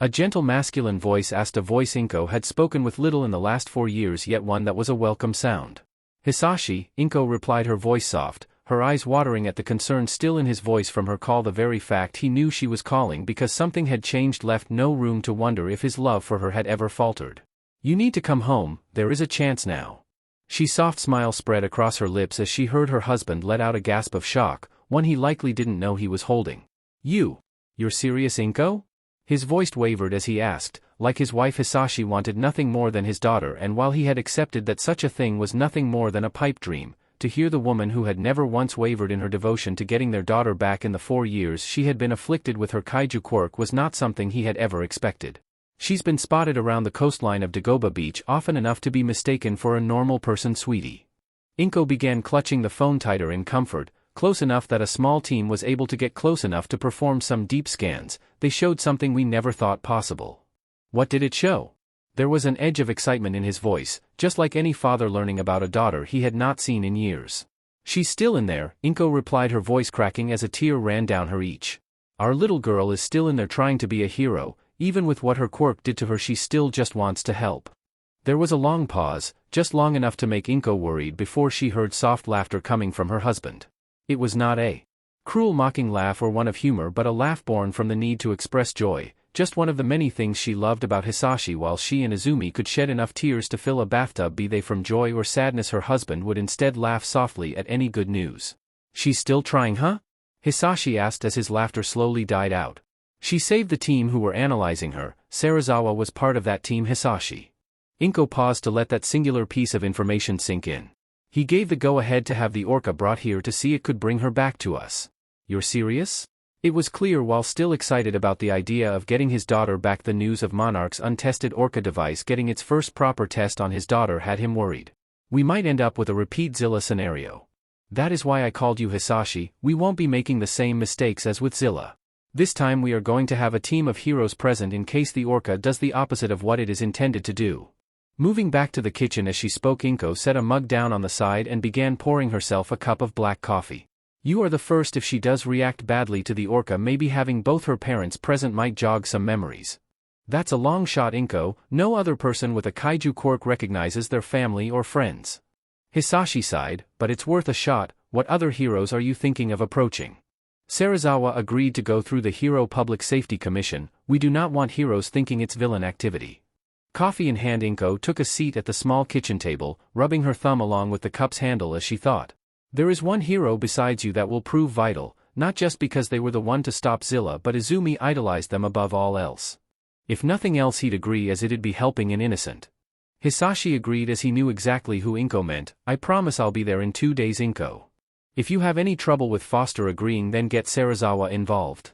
A gentle masculine voice asked, a voice Inko had spoken with little in the last 4 years, yet one that was a welcome sound. "Hizashi," Inko replied, her voice soft, her eyes watering at the concern still in his voice from her call. The very fact he knew she was calling because something had changed left no room to wonder if his love for her had ever faltered. "You need to come home, there is a chance now." She soft smile spread across her lips as she heard her husband let out a gasp of shock, one he likely didn't know he was holding. You're serious, Inko?" His voice wavered as he asked. Like his wife, Hizashi wanted nothing more than his daughter, and while he had accepted that such a thing was nothing more than a pipe dream, to hear the woman who had never once wavered in her devotion to getting their daughter back in the 4 years she had been afflicted with her Kaiju quirk was not something he had ever expected. "She's been spotted around the coastline of Dagobah Beach often enough to be mistaken for a normal person, sweetie." Inko began clutching the phone tighter in comfort, close enough that a small team was able to get close enough to perform some deep scans. "They showed something we never thought possible." "What did it show?" There was an edge of excitement in his voice, just like any father learning about a daughter he had not seen in years. "She's still in there," Inko replied, her voice cracking as a tear ran down her cheek. "Our little girl is still in there trying to be a hero. Even with what her quirk did to her, she still just wants to help." There was a long pause, just long enough to make Inko worried before she heard soft laughter coming from her husband. It was not a cruel mocking laugh or one of humor, but a laugh born from the need to express joy, just one of the many things she loved about Hizashi. While she and Izumi could shed enough tears to fill a bathtub, be they from joy or sadness, her husband would instead laugh softly at any good news. "She's still trying, huh?" Hizashi asked as his laughter slowly died out. "She saved the team who were analyzing her. Serizawa was part of that team, Hizashi." Inko paused to let that singular piece of information sink in. "He gave the go-ahead to have the orca brought here to see it could bring her back to us." "You're serious?" It was clear, while still excited about the idea of getting his daughter back, the news of Monarch's untested orca device getting its first proper test on his daughter had him worried. "We might end up with a repeat Zilla scenario. That is why I called you, Hizashi. We won't be making the same mistakes as with Zilla. This time we are going to have a team of heroes present in case the orca does the opposite of what it is intended to do." Moving back to the kitchen as she spoke, Inko set a mug down on the side and began pouring herself a cup of black coffee. "You are the first. If she does react badly to the orca, maybe having both her parents present might jog some memories." "That's a long shot, Inko. No other person with a Kaiju quirk recognizes their family or friends." Hizashi sighed, but it's worth a shot. What other heroes are you thinking of approaching? Serizawa agreed to go through the Hero Public Safety Commission. We do not want heroes thinking it's villain activity. Coffee in hand, Inko took a seat at the small kitchen table, rubbing her thumb along with the cup's handle as she thought. There is one hero besides you that will prove vital, not just because they were the one to stop Zilla, but Izumi idolized them above all else. If nothing else, he'd agree, as it'd be helping an innocent. Hizashi agreed, as he knew exactly who Inko meant. I promise I'll be there in 2 days, Inko. If you have any trouble with Foster agreeing, then get Serizawa involved.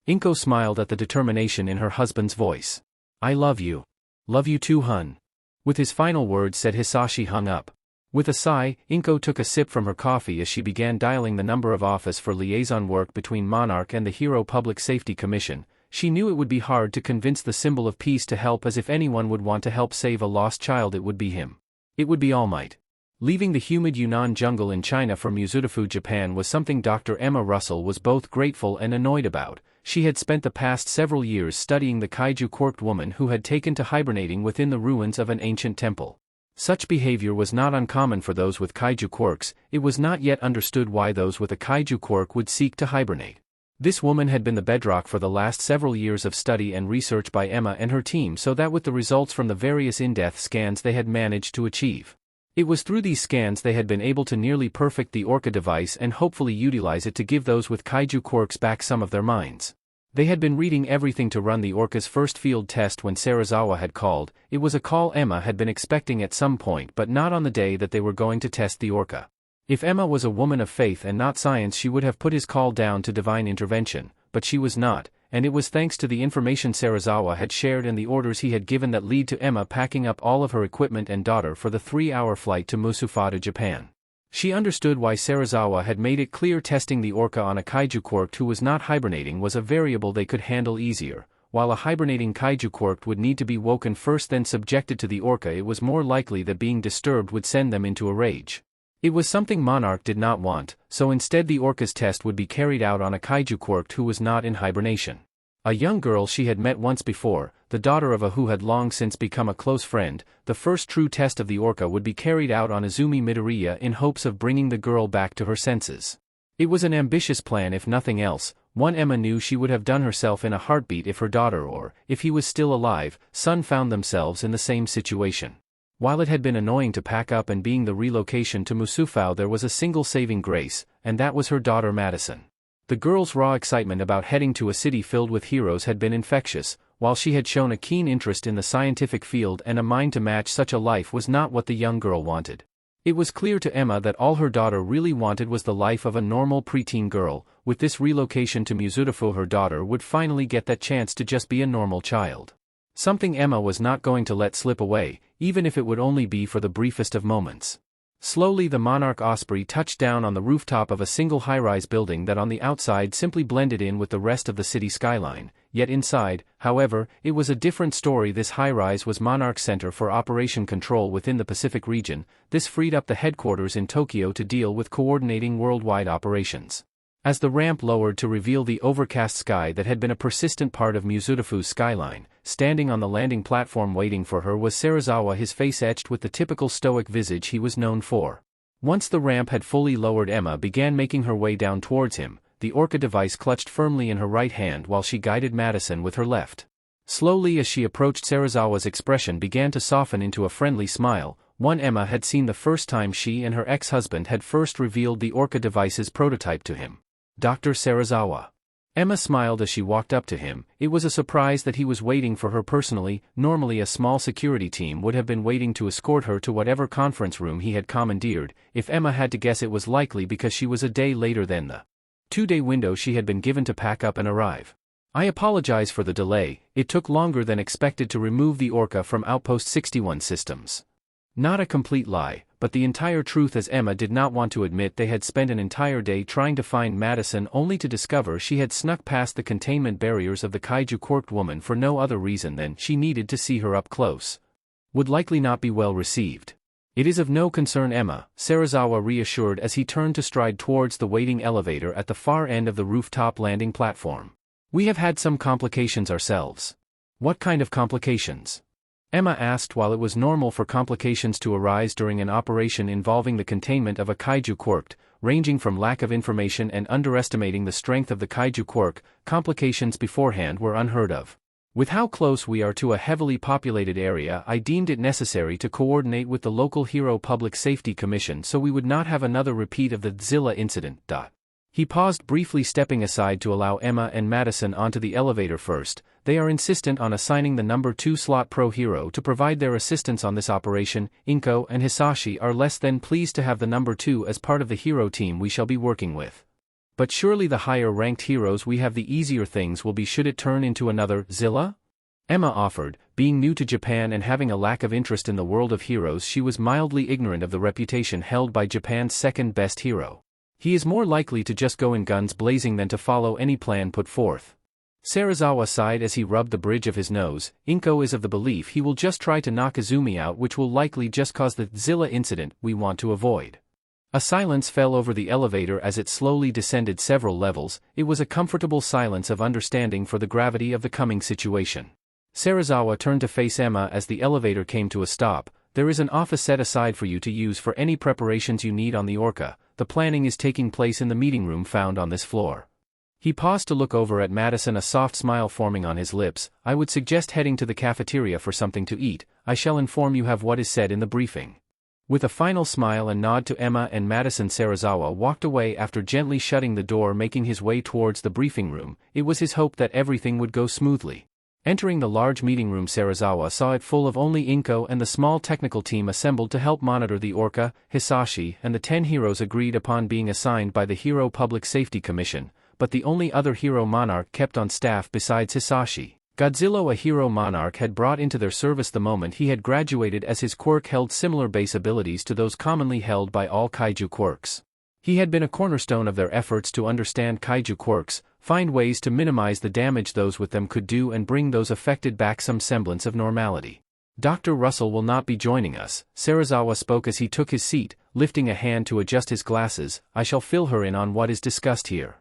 Inko smiled at the determination in her husband's voice. I love you. Love you too, hun. With his final words said, Hizashi hung up. With a sigh, Inko took a sip from her coffee as she began dialing the number of office for liaison work between Monarch and the Hero Public Safety Commission. She knew it would be hard to convince the symbol of peace to help, as if anyone would want to help save a lost child, it would be him. It would be All Might. Leaving the humid Yunnan jungle in China for Mizutofu, Japan was something Dr. Emma Russell was both grateful and annoyed about. She had spent the past several years studying the Kaiju Quirk woman who had taken to hibernating within the ruins of an ancient temple. Such behavior was not uncommon for those with Kaiju Quirks. It was not yet understood why those with a Kaiju Quirk would seek to hibernate. This woman had been the bedrock for the last several years of study and research by Emma and her team, so that with the results from the various in-depth scans they had managed to achieve. It was through these scans they had been able to nearly perfect the Orca device and hopefully utilize it to give those with Kaiju Quirks back some of their minds. They had been reading everything to run the Orca's first field test when Serizawa had called. It was a call Emma had been expecting at some point, but not on the day that they were going to test the Orca. If Emma was a woman of faith and not science, she would have put his call down to divine intervention, but she was not, and it was thanks to the information Serizawa had shared and the orders he had given that lead to Emma packing up all of her equipment and daughter for the 3-hour flight to Musufada, Japan. She understood why Serizawa had made it clear testing the Orca on a Kaiju Quirk who was not hibernating was a variable they could handle easier. While a hibernating Kaiju Quirk would need to be woken first, then subjected to the Orca, it was more likely that being disturbed would send them into a rage. It was something Monarch did not want, so instead the Orca's test would be carried out on a Kaiju Quirk who was not in hibernation. A young girl she had met once before, the daughter of a who had long since become a close friend. The first true test of the Orca would be carried out on Izumi Midoriya in hopes of bringing the girl back to her senses. It was an ambitious plan, if nothing else, one Emma knew she would have done herself in a heartbeat if her daughter, or, if he was still alive, son, found themselves in the same situation. While it had been annoying to pack up and being the relocation to Musufao, there was a single saving grace, and that was her daughter Madison. The girl's raw excitement about heading to a city filled with heroes had been infectious. While she had shown a keen interest in the scientific field and a mind to match such a life was not what the young girl wanted. It was clear to Emma that all her daughter really wanted was the life of a normal preteen girl. With this relocation to Mizutofu, her daughter would finally get that chance to just be a normal child. Something Emma was not going to let slip away, even if it would only be for the briefest of moments. Slowly the Monarch Osprey touched down on the rooftop of a single high-rise building that on the outside simply blended in with the rest of the city skyline, yet inside, however, it was a different story. This high-rise was Monarch's center for operation control within the Pacific region. This freed up the headquarters in Tokyo to deal with coordinating worldwide operations. As the ramp lowered to reveal the overcast sky that had been a persistent part of Mizutofu's skyline, standing on the landing platform waiting for her was Serizawa, his face etched with the typical stoic visage he was known for. Once the ramp had fully lowered, Emma began making her way down towards him, the Orca device clutched firmly in her right hand while she guided Madison with her left. Slowly as she approached, Serizawa's expression began to soften into a friendly smile, one Emma had seen the first time she and her ex-husband had first revealed the Orca device's prototype to him. Dr. Serizawa. Emma smiled as she walked up to him. It was a surprise that he was waiting for her personally. Normally a small security team would have been waiting to escort her to whatever conference room he had commandeered. If Emma had to guess, it was likely because she was a day later than the 2-day window she had been given to pack up and arrive. I apologize for the delay. It took longer than expected to remove the Orca from Outpost 61 systems. Not a complete lie, but the entire truth, as Emma did not want to admit they had spent an entire day trying to find Madison only to discover she had snuck past the containment barriers of the Kaiju Quirk woman for no other reason than she needed to see her up close. Would likely not be well received. It is of no concern, Emma, Serizawa reassured as he turned to stride towards the waiting elevator at the far end of the rooftop landing platform. We have had some complications ourselves. What kind of complications? Emma asked. While it was normal for complications to arise during an operation involving the containment of a kaiju quirk, ranging from lack of information and underestimating the strength of the kaiju quirk, complications beforehand were unheard of. With how close we are to a heavily populated area, I deemed it necessary to coordinate with the local Hero Public Safety Commission so we would not have another repeat of the Zilla incident. He paused briefly, stepping aside to allow Emma and Madison onto the elevator first. They are insistent on assigning the number 2 slot pro hero to provide their assistance on this operation. Inko and Hizashi are less than pleased to have the number 2 as part of the hero team we shall be working with. But surely the higher-ranked heroes we have, the easier things will be should it turn into another Zilla? Emma offered. Being new to Japan and having a lack of interest in the world of heroes, she was mildly ignorant of the reputation held by Japan's second-best hero. He is more likely to just go in guns blazing than to follow any plan put forth. Serizawa sighed as he rubbed the bridge of his nose. Inko is of the belief he will just try to knock Izumi out, which will likely just cause the Zilla incident we want to avoid. A silence fell over the elevator as it slowly descended several levels. It was a comfortable silence of understanding for the gravity of the coming situation. Serizawa turned to face Emma as the elevator came to a stop. There is an office set aside for you to use for any preparations you need on the Orca. The planning is taking place in the meeting room found on this floor. He paused to look over at Madison, a soft smile forming on his lips. I would suggest heading to the cafeteria for something to eat. I shall inform you of what is said in the briefing. With a final smile and nod to Emma and Madison, Serizawa walked away after gently shutting the door, making his way towards the briefing room. It was his hope that everything would go smoothly. Entering the large meeting room, Serizawa saw it full of only Inko and the small technical team assembled to help monitor the Orca. Hizashi and the 10 heroes agreed upon being assigned by the Hero Public Safety Commission, but the only other hero Monarch kept on staff besides Hizashi. Godzilla, a hero Monarch had brought into their service the moment he had graduated, as his quirk held similar base abilities to those commonly held by all kaiju quirks. He had been a cornerstone of their efforts to understand kaiju quirks, find ways to minimize the damage those with them could do, and bring those affected back some semblance of normality. Dr. Russell will not be joining us, Serizawa spoke as he took his seat, lifting a hand to adjust his glasses. I shall fill her in on what is discussed here.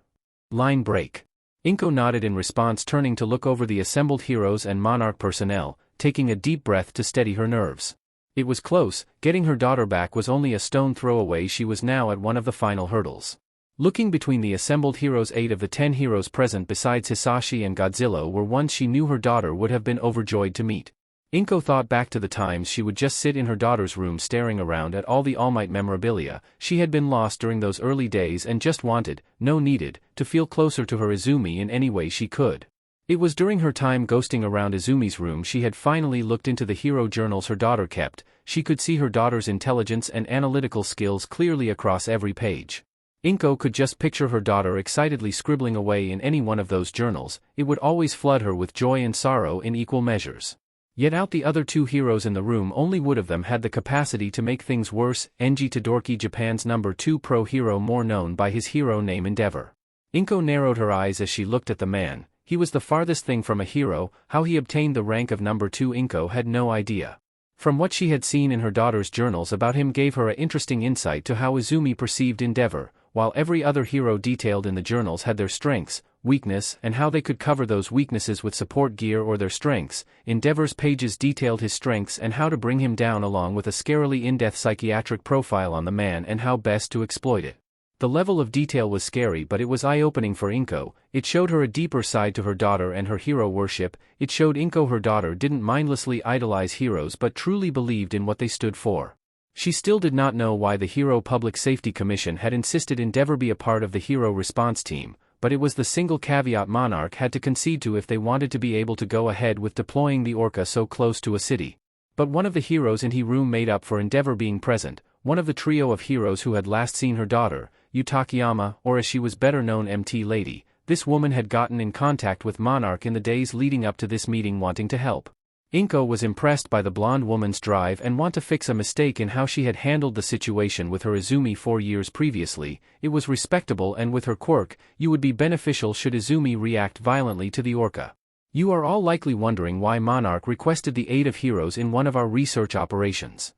Line break. Inko nodded in response, turning to look over the assembled heroes and Monarch personnel, taking a deep breath to steady her nerves. It was close. Getting her daughter back was only a stone throw away. She was now at one of the final hurdles. Looking between the assembled heroes, 8 of the 10 heroes present besides Hizashi and Godzilla were ones she knew her daughter would have been overjoyed to meet. Inko thought back to the times she would just sit in her daughter's room staring around at all the All Might memorabilia. She had been lost during those early days and just wanted, needed, to feel closer to her Izumi in any way she could. It was during her time ghosting around Izumi's room she had finally looked into the hero journals her daughter kept. She could see her daughter's intelligence and analytical skills clearly across every page. Inko could just picture her daughter excitedly scribbling away in any one of those journals. It would always flood her with joy and sorrow in equal measures. Yet out the other 2 heroes in the room, only one of them had the capacity to make things worse. Enji Todoroki, Japan's number 2 pro hero, more known by his hero name Endeavor. Inko narrowed her eyes as she looked at the man. He was the farthest thing from a hero. How he obtained the rank of number 2 Inko had no idea. From what she had seen in her daughter's journals about him gave her an interesting insight to how Izumi perceived Endeavor. While every other hero detailed in the journals had their strengths, weakness, and how they could cover those weaknesses with support gear or their strengths, Endeavor's pages detailed his strengths and how to bring him down, along with a scarily in-depth psychiatric profile on the man and how best to exploit it. The level of detail was scary, but it was eye-opening for Inko. It showed her a deeper side to her daughter and her hero worship. It showed Inko her daughter didn't mindlessly idolize heroes but truly believed in what they stood for. She still did not know why the Hero Public Safety Commission had insisted Endeavor be a part of the hero response team, but it was the single caveat Monarch had to concede to if they wanted to be able to go ahead with deploying the Orca so close to a city. But one of the heroes in his room made up for Endeavor being present, one of the trio of heroes who had last seen her daughter, Yutakiyama, or as she was better known, MT Lady. This woman had gotten in contact with Monarch in the days leading up to this meeting, wanting to help. Inko was impressed by the blonde woman's drive and want to fix a mistake in how she had handled the situation with her Izumi 4 years previously. It was respectable, and with her quirk, you would be beneficial should Izumi react violently to the Orca. You are all likely wondering why Monarch requested the aid of heroes in one of our research operations.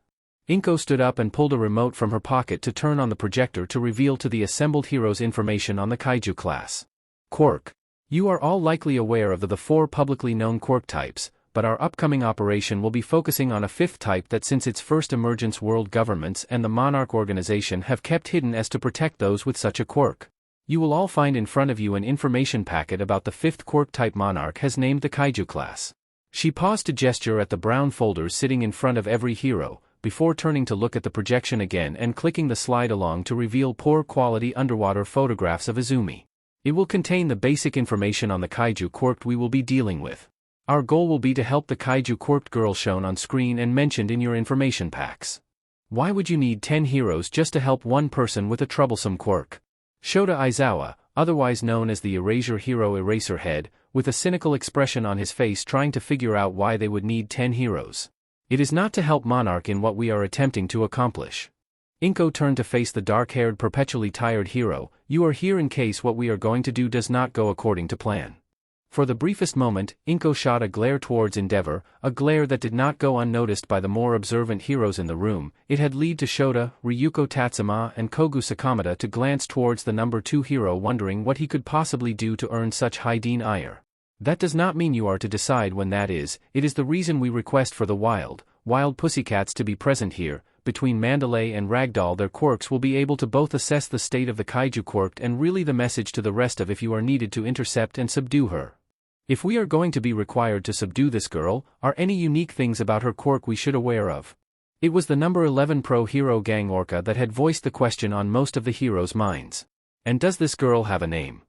Inko stood up and pulled a remote from her pocket to turn on the projector to reveal to the assembled heroes information on the Kaiju class. Quirk. You are all likely aware of the 4 publicly known quirk types, but our upcoming operation will be focusing on a fifth type that since its first emergence world governments and the Monarch organization have kept hidden as to protect those with such a quirk. You will all find in front of you an information packet about the fifth quirk type Monarch has named the Kaiju class. She paused to gesture at the brown folders sitting in front of every hero, before turning to look at the projection again and clicking the slide along to reveal poor quality underwater photographs of Izumi. It will contain the basic information on the Kaiju quirk we will be dealing with. Our goal will be to help the Kaiju quirked girl shown on screen and mentioned in your information packs. Why would you need 10 heroes just to help one person with a troublesome quirk? Shota Aizawa, otherwise known as the Erasure Hero Eraserhead, with a cynical expression on his face trying to figure out why they would need 10 heroes. It is not to help Monarch in what we are attempting to accomplish. Inko turned to face the dark-haired perpetually tired hero. You are here in case what we are going to do does not go according to plan. For the briefest moment, Inko shot a glare towards Endeavor, a glare that did not go unnoticed by the more observant heroes in the room. It had led to Shota, Ryuko Tatsuma and Kogu Sakamata to glance towards the number 2 hero wondering what he could possibly do to earn such high ire. That does not mean you are to decide when that is, it is the reason we request for the wild pussycats to be present here. Between Mandalay and Ragdoll their quirks will be able to both assess the state of the Kaiju quirked and relay the message to the rest of if you are needed to intercept and subdue her. If we are going to be required to subdue this girl, are any unique things about her quirk we should aware of? It was the number 11 pro hero gang Orca that had voiced the question on most of the heroes' minds. And does this girl have a name?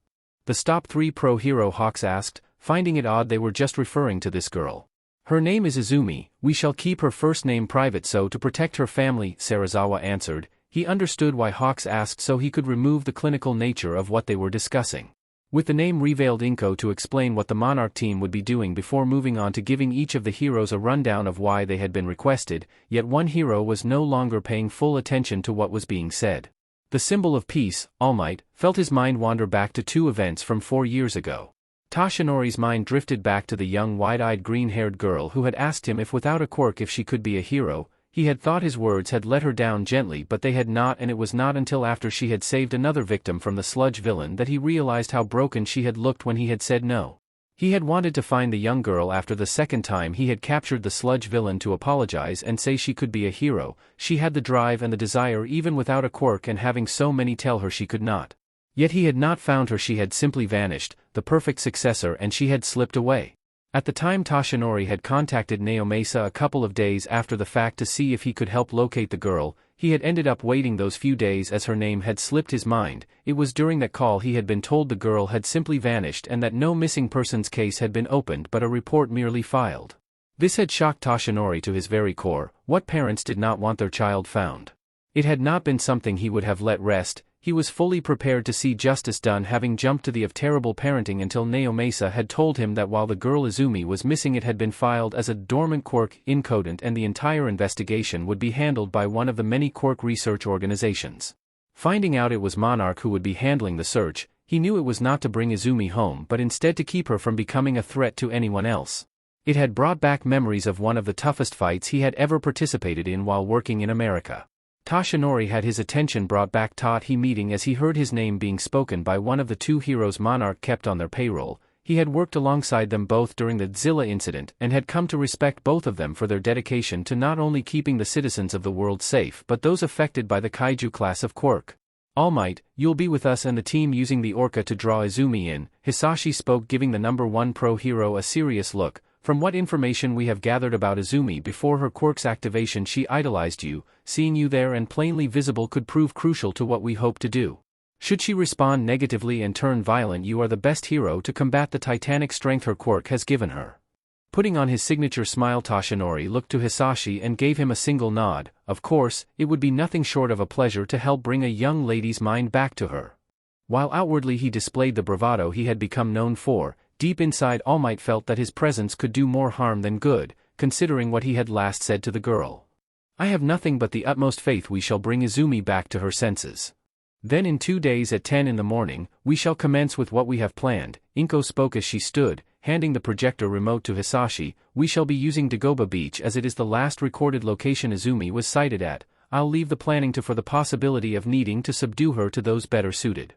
The Stop 3 pro hero Hawks asked, finding it odd they were just referring to this girl. Her name is Izumi, we shall keep her first name private so to protect her family, Sarazawa answered. He understood why Hawks asked so he could remove the clinical nature of what they were discussing. With the name revealed Inko to explain what the Monarch team would be doing before moving on to giving each of the heroes a rundown of why they had been requested, yet one hero was no longer paying full attention to what was being said. The symbol of peace, All Might, felt his mind wander back to 2 events from 4 years ago. Tashinori's mind drifted back to the young wide-eyed green-haired girl who had asked him if without a quirk if she could be a hero. He had thought his words had let her down gently but they had not, and it was not until after she had saved another victim from the sludge villain that he realized how broken she had looked when he had said no. He had wanted to find the young girl after the second time he had captured the sludge villain to apologize and say she could be a hero. She had the drive and the desire even without a quirk and having so many tell her she could not. Yet he had not found her, she had simply vanished, the perfect successor, and she had slipped away. At the time Tashinori had contacted Naomasa a couple of days after the fact to see if he could help locate the girl. He had ended up waiting those few days as her name had slipped his mind. It was during that call he had been told the girl had simply vanished and that no missing persons case had been opened but a report merely filed. This had shocked Tashinori to his very core. What parents did not want their child found? It had not been something he would have let rest. He was fully prepared to see justice done, having jumped to the of terrible parenting until Naomasa had told him that while the girl Izumi was missing it had been filed as a dormant quirk incodent and the entire investigation would be handled by one of the many quirk research organizations. Finding out it was Monarch who would be handling the search, he knew it was not to bring Izumi home but instead to keep her from becoming a threat to anyone else. It had brought back memories of one of the toughest fights he had ever participated in while working in America. Tashinori had his attention brought back to meeting as he heard his name being spoken by one of the 2 heroes Monarch kept on their payroll. He had worked alongside them both during the Zilla incident and had come to respect both of them for their dedication to not only keeping the citizens of the world safe but those affected by the Kaiju class of quirk. All Might, you'll be with us and the team using the Orca to draw Izumi in, Hizashi spoke, giving the number 1 pro hero a serious look. From what information we have gathered about Izumi before her quirk's activation, she idolized you. Seeing you there and plainly visible could prove crucial to what we hope to do. Should she respond negatively and turn violent, you are the best hero to combat the titanic strength her quirk has given her. Putting on his signature smile, Tashinori looked to Hizashi and gave him a single nod. Of course, it would be nothing short of a pleasure to help bring a young lady's mind back to her. While outwardly he displayed the bravado he had become known for, deep inside All Might felt that his presence could do more harm than good, considering what he had last said to the girl. I have nothing but the utmost faith we shall bring Izumi back to her senses. Then in 2 days at 10 in the morning, we shall commence with what we have planned. Inko spoke as she stood, handing the projector remote to Hizashi. We shall be using Dagobah Beach as it is the last recorded location Izumi was sighted at. I'll leave the planning to for the possibility of needing to subdue her to those better suited.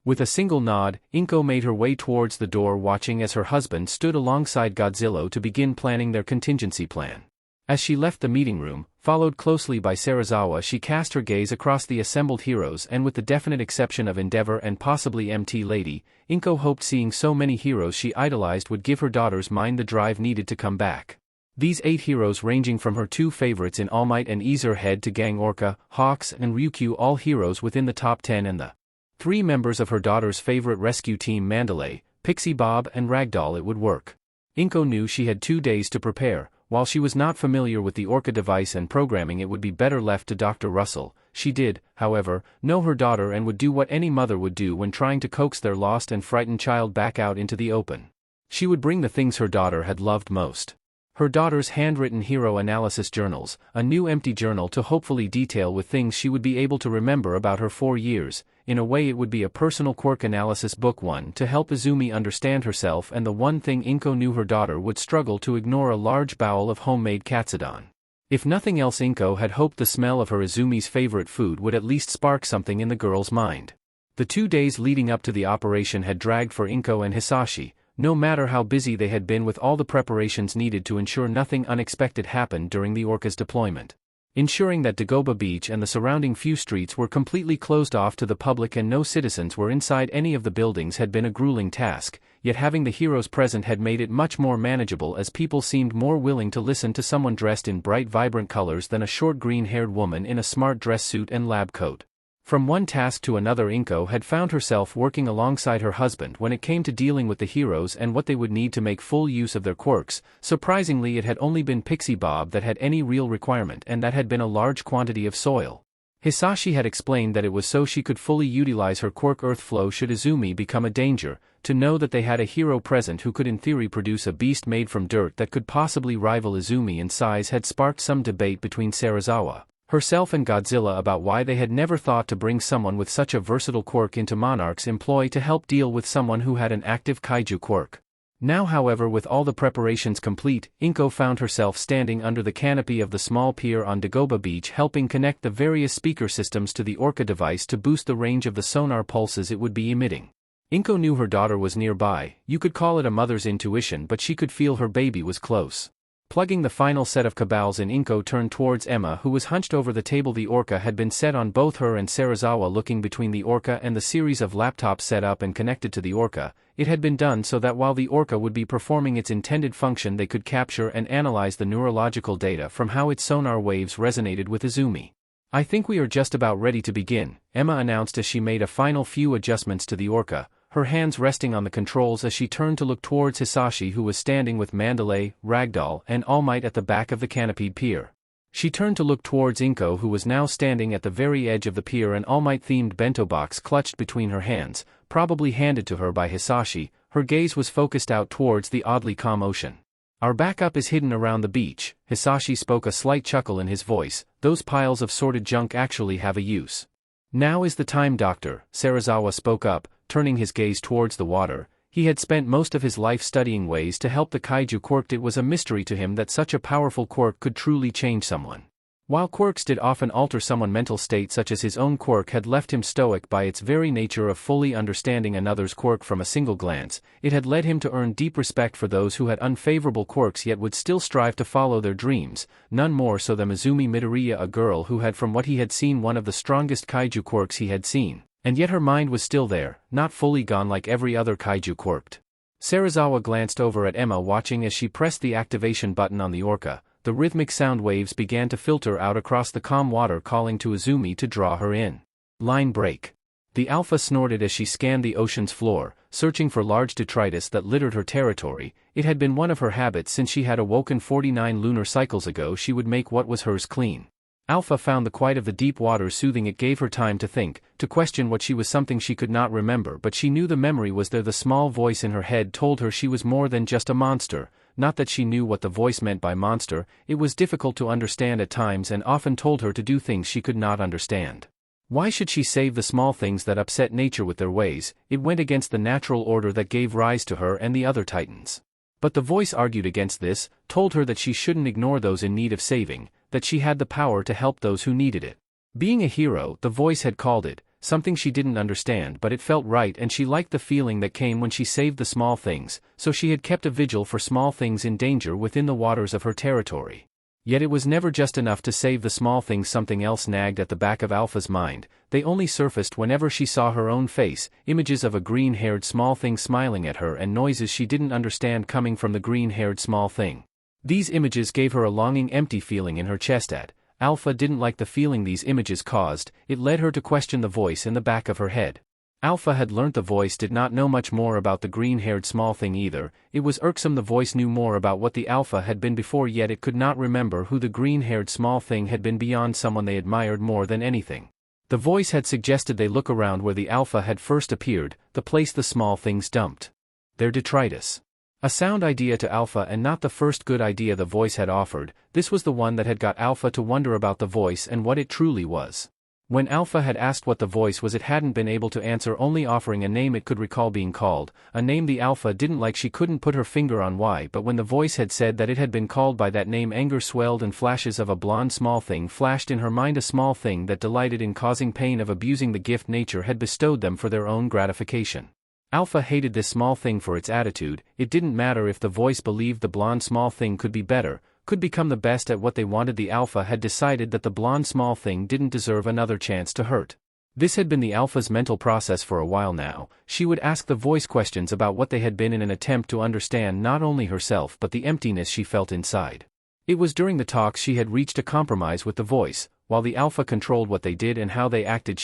With a single nod, Inko made her way towards the door, watching as her husband stood alongside Godzilla to begin planning their contingency plan. As she left the meeting room, followed closely by Serizawa, she cast her gaze across the assembled heroes, and with the definite exception of Endeavor and possibly MT Lady, Inko hoped seeing so many heroes she idolized would give her daughter's mind the drive needed to come back. These 8 heroes, ranging from her 2 favorites in All Might and Ezrehead to Gang Orca, Hawks and Ryukyu, all heroes within the top 10, and the 3 members of her daughter's favorite rescue team, Mandalay, Pixie Bob and Ragdoll. It would work. Inko knew she had 2 days to prepare. While she was not familiar with the Orca device and programming, it would be better left to Dr. Russell. She did, however, know her daughter and would do what any mother would do when trying to coax their lost and frightened child back out into the open. She would bring the things her daughter had loved most. Her daughter's handwritten hero analysis journals, a new empty journal to hopefully detail with things she would be able to remember about her 4 years. In a way, it would be a personal quirk analysis book, one to help Izumi understand herself, and the one thing Inko knew her daughter would struggle to ignore: a large bowl of homemade katsudon. If nothing else, Inko had hoped the smell of her Izumi's favorite food would at least spark something in the girl's mind. The 2 days leading up to the operation had dragged for Inko and Hizashi. No matter how busy they had been with all the preparations needed to ensure nothing unexpected happened during the Orca's deployment. Ensuring that Dagobah Beach and the surrounding few streets were completely closed off to the public and no citizens were inside any of the buildings had been a grueling task, yet having the heroes present had made it much more manageable, as people seemed more willing to listen to someone dressed in bright vibrant colors than a short green-haired woman in a smart dress suit and lab coat. From one task to another, Inko had found herself working alongside her husband when it came to dealing with the heroes and what they would need to make full use of their quirks. Surprisingly, it had only been Pixie Bob that had any real requirement, and that had been a large quantity of soil. Hizashi had explained that it was so she could fully utilize her quirk Earth Flow should Izumi become a danger. To know that they had a hero present who could in theory produce a beast made from dirt that could possibly rival Izumi in size had sparked some debate between Serizawa herself and Godzilla about why they had never thought to bring someone with such a versatile quirk into Monarch's employ to help deal with someone who had an active kaiju quirk. Now, however, with all the preparations complete, Inko found herself standing under the canopy of the small pier on Dagobah Beach, helping connect the various speaker systems to the Orca device to boost the range of the sonar pulses it would be emitting. Inko knew her daughter was nearby. You could call it a mother's intuition, but she could feel her baby was close. Plugging the final set of cabals in, Inko turned towards Emma, who was hunched over the table. The Orca had been set on both her and Serizawa. Looking between the Orca and the series of laptops set up and connected to the Orca, it had been done so that while the Orca would be performing its intended function, they could capture and analyze the neurological data from how its sonar waves resonated with Izumi. "I think we are just about ready to begin," Emma announced as she made a final few adjustments to the Orca, her hands resting on the controls as she turned to look towards Hizashi, who was standing with Mandalay, Ragdoll, and All Might at the back of the canopied pier. She turned to look towards Inko, who was now standing at the very edge of the pier, an All Might-themed bento box clutched between her hands, probably handed to her by Hizashi. Her gaze was focused out towards the oddly calm ocean. "Our backup is hidden around the beach," Hizashi spoke, a slight chuckle in his voice. "Those piles of sorted junk actually have a use." "Now is the time, Doctor," Serizawa spoke up, turning his gaze towards the water. He had spent most of his life studying ways to help the kaiju quirk. It was a mystery to him that such a powerful quirk could truly change someone. While quirks did often alter someone's mental state, such as his own quirk had left him stoic by its very nature of fully understanding another's quirk from a single glance, it had led him to earn deep respect for those who had unfavorable quirks yet would still strive to follow their dreams, none more so than Izumi Midoriya, a girl who had, from what he had seen, one of the strongest kaiju quirks he had seen. And yet her mind was still there, not fully gone like every other kaiju quirked. Serizawa glanced over at Emma, watching as she pressed the activation button on the Orca. The rhythmic sound waves began to filter out across the calm water, calling to Izumi to draw her in. Line break. The Alpha snorted as she scanned the ocean's floor, searching for large detritus that littered her territory. It had been one of her habits since she had awoken 49 lunar cycles ago. She would make what was hers clean. Alpha found the quiet of the deep waters soothing. It gave her time to think, to question what she was, something she could not remember, but she knew the memory was there. The small voice in her head told her she was more than just a monster. Not that she knew what the voice meant by monster, it was difficult to understand at times and often told her to do things she could not understand. Why should she save the small things that upset nature with their ways? It went against the natural order that gave rise to her and the other titans. But the voice argued against this, told her that she shouldn't ignore those in need of saving, that she had the power to help those who needed it. Being a hero, the voice had called it, something she didn't understand, but it felt right and she liked the feeling that came when she saved the small things, so she had kept a vigil for small things in danger within the waters of her territory. Yet it was never just enough to save the small things. Something else nagged at the back of Alpha's mind. They only surfaced whenever she saw her own face, images of a green-haired small thing smiling at her and noises she didn't understand coming from the green-haired small thing. These images gave her a longing, empty feeling in her chest. Alpha didn't like the feeling these images caused. It led her to question the voice in the back of her head. Alpha had learnt the voice did not know much more about the green-haired small thing either. It was irksome. The voice knew more about what the Alpha had been before, yet it could not remember who the green-haired small thing had been beyond someone they admired more than anything. The voice had suggested they look around where the Alpha had first appeared, the place the small things dumped their detritus. A sound idea to Alpha and not the first good idea the voice had offered. This was the one that had got Alpha to wonder about the voice and what it truly was. When Alpha had asked what the voice was, it hadn't been able to answer, only offering a name it could recall being called, a name the Alpha didn't like. She couldn't put her finger on why, but when the voice had said that it had been called by that name, anger swelled and flashes of a blonde small thing flashed in her mind, a small thing that delighted in causing pain, of abusing the gift nature had bestowed them for their own gratification. Alpha hated this small thing for its attitude. It didn't matter if the voice believed the blonde small thing could be better, could become the best at what they wanted. The Alpha had decided that the blonde small thing didn't deserve another chance to hurt. This had been the Alpha's mental process for a while now. She would ask the voice questions about what they had been in an attempt to understand not only herself but the emptiness she felt inside. It was during the talks she had reached a compromise with the voice. While the Alpha controlled what they did and how they acted,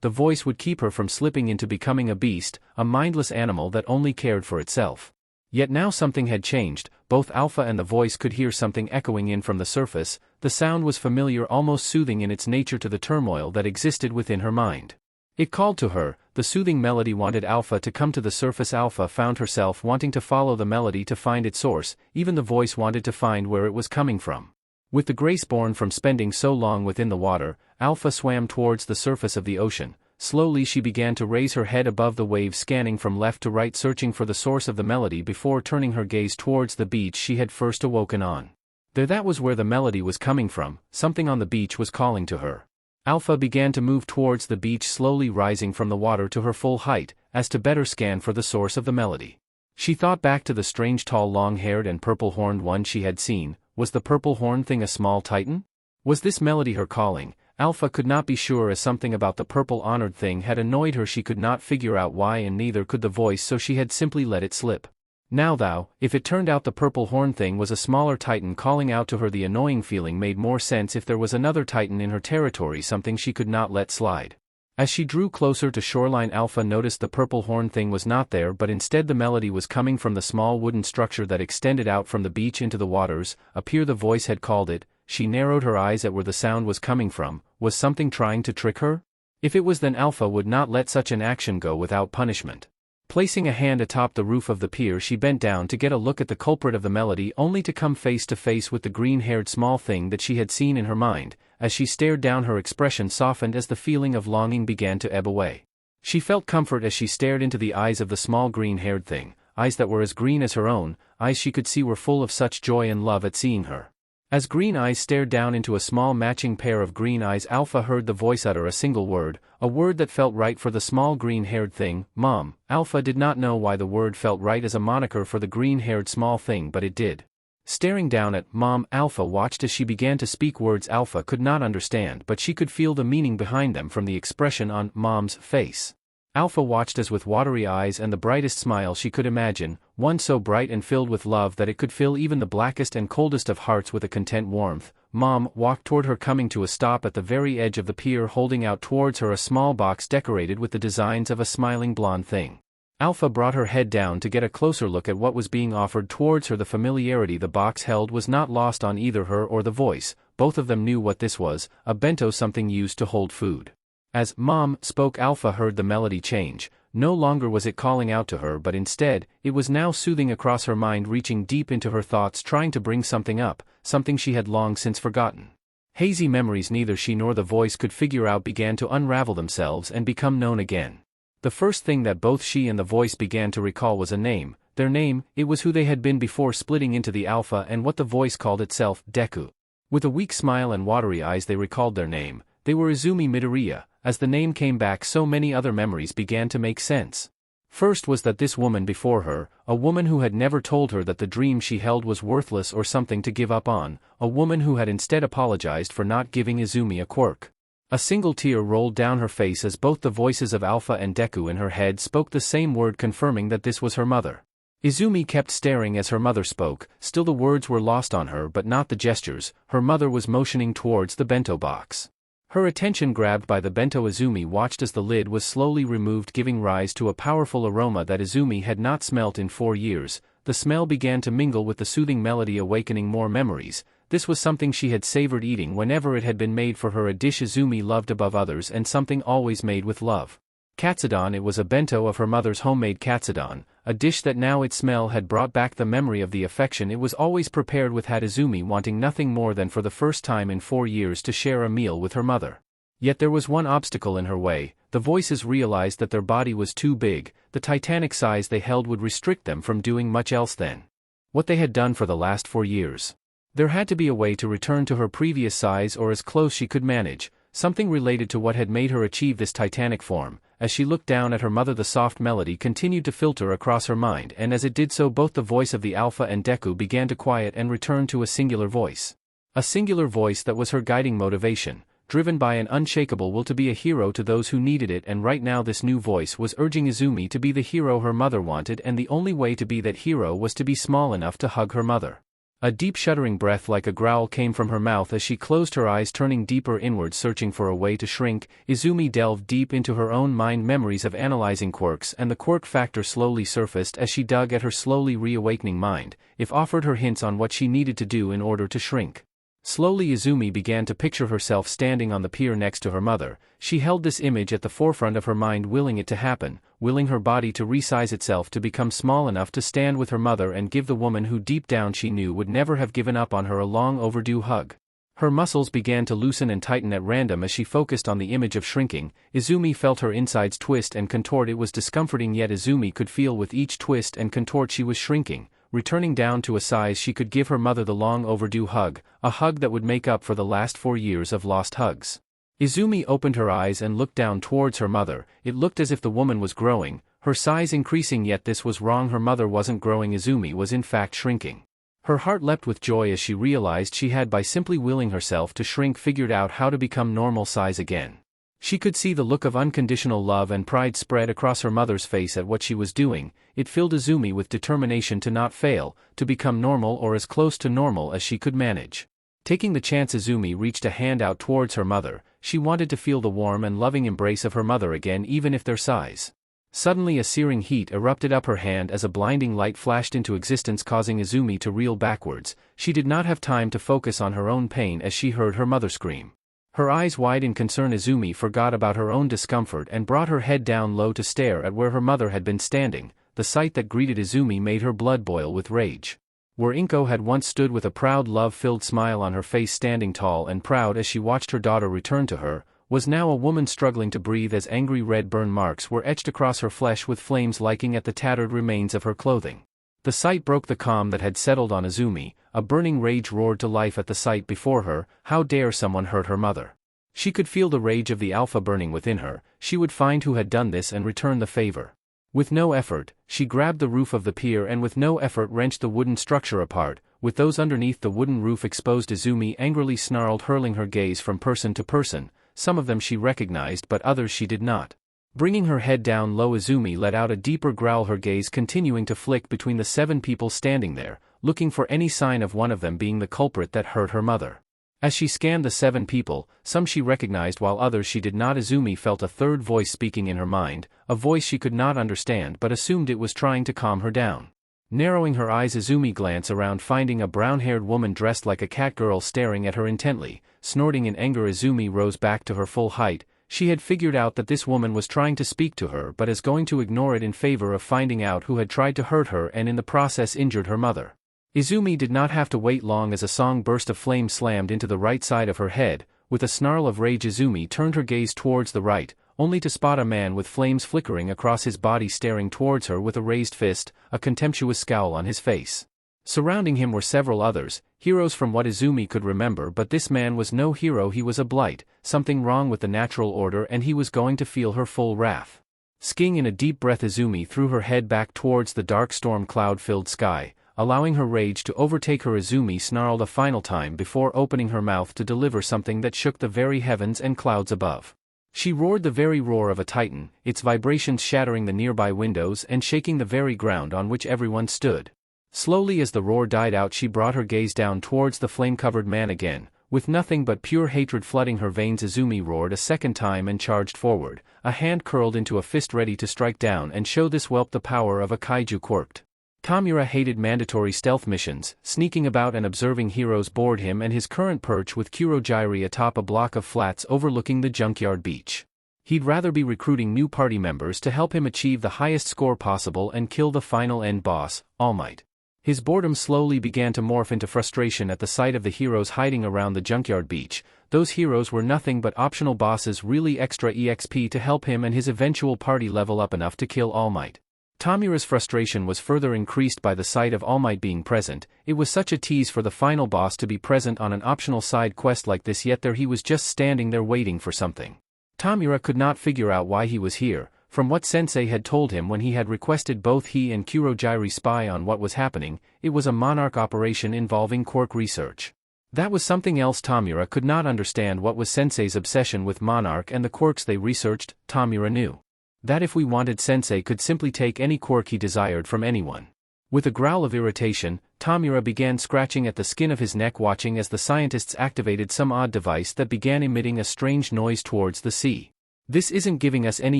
the voice would keep her from slipping into becoming a beast, a mindless animal that only cared for itself. Yet now something had changed. Both Alpha and the voice could hear something echoing in from the surface. The sound was familiar, almost soothing in its nature to the turmoil that existed within her mind. It called to her. The soothing melody wanted Alpha to come to the surface. Alpha found herself wanting to follow the melody to find its source. Even the voice wanted to find where it was coming from. With the grace born from spending so long within the water, Alpha swam towards the surface of the ocean. Slowly she began to raise her head above the waves, scanning from left to right, searching for the source of the melody before turning her gaze towards the beach she had first awoken on. That was where the melody was coming from. Something on the beach was calling to her. Alpha began to move towards the beach, slowly rising from the water to her full height, as to better scan for the source of the melody. She thought back to the strange tall long-haired and purple-horned one she had seen. Was the purple-horned thing a small titan? Was this melody her calling? Alpha could not be sure, as something about the purple-honored thing had annoyed her. She could not figure out why, and neither could the voice, so she had simply let it slip. Now though, if it turned out the purple-horned thing was a smaller titan calling out to her, the annoying feeling made more sense. If there was another titan in her territory, something she could not let slide. As she drew closer to shoreline, Alpha noticed the purple-horned thing was not there, but instead the melody was coming from the small wooden structure that extended out from the beach into the waters. A pier, the voice had called it. She narrowed her eyes at where the sound was coming from. Was something trying to trick her? If it was, then Alpha would not let such an action go without punishment. Placing a hand atop the roof of the pier, she bent down to get a look at the culprit of the melody, only to come face to face with the green-haired small thing that she had seen in her mind. As she stared down, her expression softened as the feeling of longing began to ebb away. She felt comfort as she stared into the eyes of the small green-haired thing, eyes that were as green as her own. Eyes she could see were full of such joy and love at seeing her. As green eyes stared down into a small matching pair of green eyes, Alpha heard the voice utter a single word, a word that felt right for the small green-haired thing: Mom. Alpha did not know why the word felt right as a moniker for the green-haired small thing, but it did. Staring down at Mom, Alpha watched as she began to speak words Alpha could not understand, but she could feel the meaning behind them from the expression on Mom's face. Alpha watched as, with watery eyes and the brightest smile she could imagine, one so bright and filled with love that it could fill even the blackest and coldest of hearts with a content warmth, Mom walked toward her, coming to a stop at the very edge of the pier, holding out towards her a small box decorated with the designs of a smiling blonde thing. Alpha brought her head down to get a closer look at what was being offered towards her. The familiarity the box held was not lost on either her or the voice. Both of them knew what this was: a bento, something used to hold food. As Mom spoke, Alpha heard the melody change. No longer was it calling out to her, but instead, it was now soothing across her mind, reaching deep into her thoughts, trying to bring something up, something she had long since forgotten. Hazy memories neither she nor the voice could figure out began to unravel themselves and become known again. The first thing that both she and the voice began to recall was a name. Their name. It was who they had been before splitting into the Alpha, and what the voice called itself: Deku. With a weak smile and watery eyes they recalled their name. They were Izumi Midoriya. as the name came back so many other memories began to make sense. First was that this woman before her, a woman who had never told her that the dream she held was worthless or something to give up on, a woman who had instead apologized for not giving Izumi a quirk. A single tear rolled down her face as both the voices of Alpha and Deku in her head spoke the same word, confirming that this was her mother. Izumi kept staring as her mother spoke, still the words were lost on her but not the gestures. Her mother was motioning towards the bento box. Her attention grabbed by the bento. Izumi watched as the lid was slowly removed, giving rise to a powerful aroma that Izumi had not smelt in 4 years. The smell began to mingle with the soothing melody, awakening more memories. This was something she had savored eating whenever it had been made for her, a dish Izumi loved above others and something always made with love. Katsudon. It was a bento of her mother's homemade katsudon, a dish that now its smell had brought back the memory of the affection it was always prepared with, had Izumi wanting nothing more than for the first time in 4 years to share a meal with her mother. Yet there was one obstacle in her way. The voices realized that their body was too big. The titanic size they held would restrict them from doing much else than what they had done for the last 4 years. There had to be a way to return to her previous size, or as close she could manage, something related to what had made her achieve this titanic form. As she looked down at her mother, the soft melody continued to filter across her mind, and as it did so, both the voice of the Alpha and Deku began to quiet and return to a singular voice. A singular voice that was her guiding motivation, driven by an unshakable will to be a hero to those who needed it, and right now this new voice was urging Izumi to be the hero her mother wanted, and the only way to be that hero was to be small enough to hug her mother. A deep shuddering breath like a growl came from her mouth as she closed her eyes, turning deeper inward, searching for a way to shrink. Izumi delved deep into her own mind, memories of analyzing quirks, and the quirk factor slowly surfaced as she dug at her slowly reawakening mind. If offered her hints on what she needed to do in order to shrink. Slowly Izumi began to picture herself standing on the pier next to her mother. She held this image at the forefront of her mind, willing it to happen, willing her body to resize itself to become small enough to stand with her mother and give the woman who deep down she knew would never have given up on her a long overdue hug. Her muscles began to loosen and tighten at random as she focused on the image of shrinking. Izumi felt her insides twist and contort. It was discomforting, yet Izumi could feel with each twist and contort she was shrinking, returning down to a size she could give her mother the long overdue hug, a hug that would make up for the last 4 years of lost hugs. Izumi opened her eyes and looked down towards her mother. It looked as if the woman was growing, her size increasing, yet this was wrong. Her mother wasn't growing, Izumi was in fact shrinking. Her heart leapt with joy as she realized she had, by simply willing herself to shrink, figured out how to become normal size again. She could see the look of unconditional love and pride spread across her mother's face at what she was doing. It filled Izumi with determination to not fail, to become normal or as close to normal as she could manage. Taking the chance, Izumi reached a hand out towards her mother. She wanted to feel the warm and loving embrace of her mother again, even if their size. Suddenly a searing heat erupted up her hand as a blinding light flashed into existence, causing Izumi to reel backwards. She did not have time to focus on her own pain as she heard her mother scream. Her eyes wide in concern, Izumi forgot about her own discomfort and brought her head down low to stare at where her mother had been standing. The sight that greeted Izumi made her blood boil with rage. Where Inko had once stood with a proud, love-filled smile on her face, standing tall and proud as she watched her daughter return to her, was now a woman struggling to breathe as angry red burn marks were etched across her flesh, with flames liking at the tattered remains of her clothing. The sight broke the calm that had settled on Izumi. A burning rage roared to life at the sight before her. How dare someone hurt her mother? She could feel the rage of the Alpha burning within her. She would find who had done this and return the favor. With no effort, she grabbed the roof of the pier and with no effort wrenched the wooden structure apart. With those underneath the wooden roof exposed, Izumi angrily snarled, hurling her gaze from person to person. Some of them she recognized but others she did not. Bringing her head down low, Izumi let out a deeper growl, her gaze continuing to flick between the 7 people standing there, looking for any sign of one of them being the culprit that hurt her mother. As she scanned the 7 people, some she recognized while others she did not. Izumi felt a third voice speaking in her mind, a voice she could not understand but assumed it was trying to calm her down. Narrowing her eyes, Izumi glanced around, finding a brown-haired woman dressed like a cat girl staring at her intently. Snorting in anger, Izumi rose back to her full height. She had figured out that this woman was trying to speak to her but is going to ignore it in favor of finding out who had tried to hurt her and in the process injured her mother. Izumi did not have to wait long as a song burst of flame slammed into the right side of her head. With a snarl of rage, Izumi turned her gaze towards the right, only to spot a man with flames flickering across his body staring towards her with a raised fist, a contemptuous scowl on his face. Surrounding him were several others, heroes from what Izumi could remember, but this man was no hero, he was a blight, something wrong with the natural order, and he was going to feel her full wrath. Skiing in a deep breath, Izumi threw her head back towards the dark storm cloud-filled sky, allowing her rage to overtake her. Izumi snarled a final time before opening her mouth to deliver something that shook the very heavens and clouds above. She roared the very roar of a titan, its vibrations shattering the nearby windows and shaking the very ground on which everyone stood. Slowly as the roar died out, she brought her gaze down towards the flame-covered man again, with nothing but pure hatred flooding her veins. Izumi roared a second time and charged forward, a hand curled into a fist ready to strike down and show this whelp the power of a kaiju quirked. Tamura hated mandatory stealth missions, sneaking about and observing heroes bored him, and his current perch with Kurojairi atop a block of flats overlooking the junkyard beach. He'd rather be recruiting new party members to help him achieve the highest score possible and kill the final end boss, All Might. His boredom slowly began to morph into frustration at the sight of the heroes hiding around the junkyard beach. Those heroes were nothing but optional bosses, really extra EXP to help him and his eventual party level up enough to kill All Might. Tamura's frustration was further increased by the sight of All Might being present. It was such a tease for the final boss to be present on an optional side quest like this, yet there he was just standing there waiting for something. Tamura could not figure out why he was here. From what Sensei had told him when he had requested both he and Kurojairi spy on what was happening, it was a Monarch operation involving quirk research. That was something else. Tamura could not understand what was Sensei's obsession with Monarch and the quirks they researched. Tamura knew that if we wanted, Sensei could simply take any quirk he desired from anyone. With a growl of irritation, Tamura began scratching at the skin of his neck, watching as the scientists activated some odd device that began emitting a strange noise towards the sea. "This isn't giving us any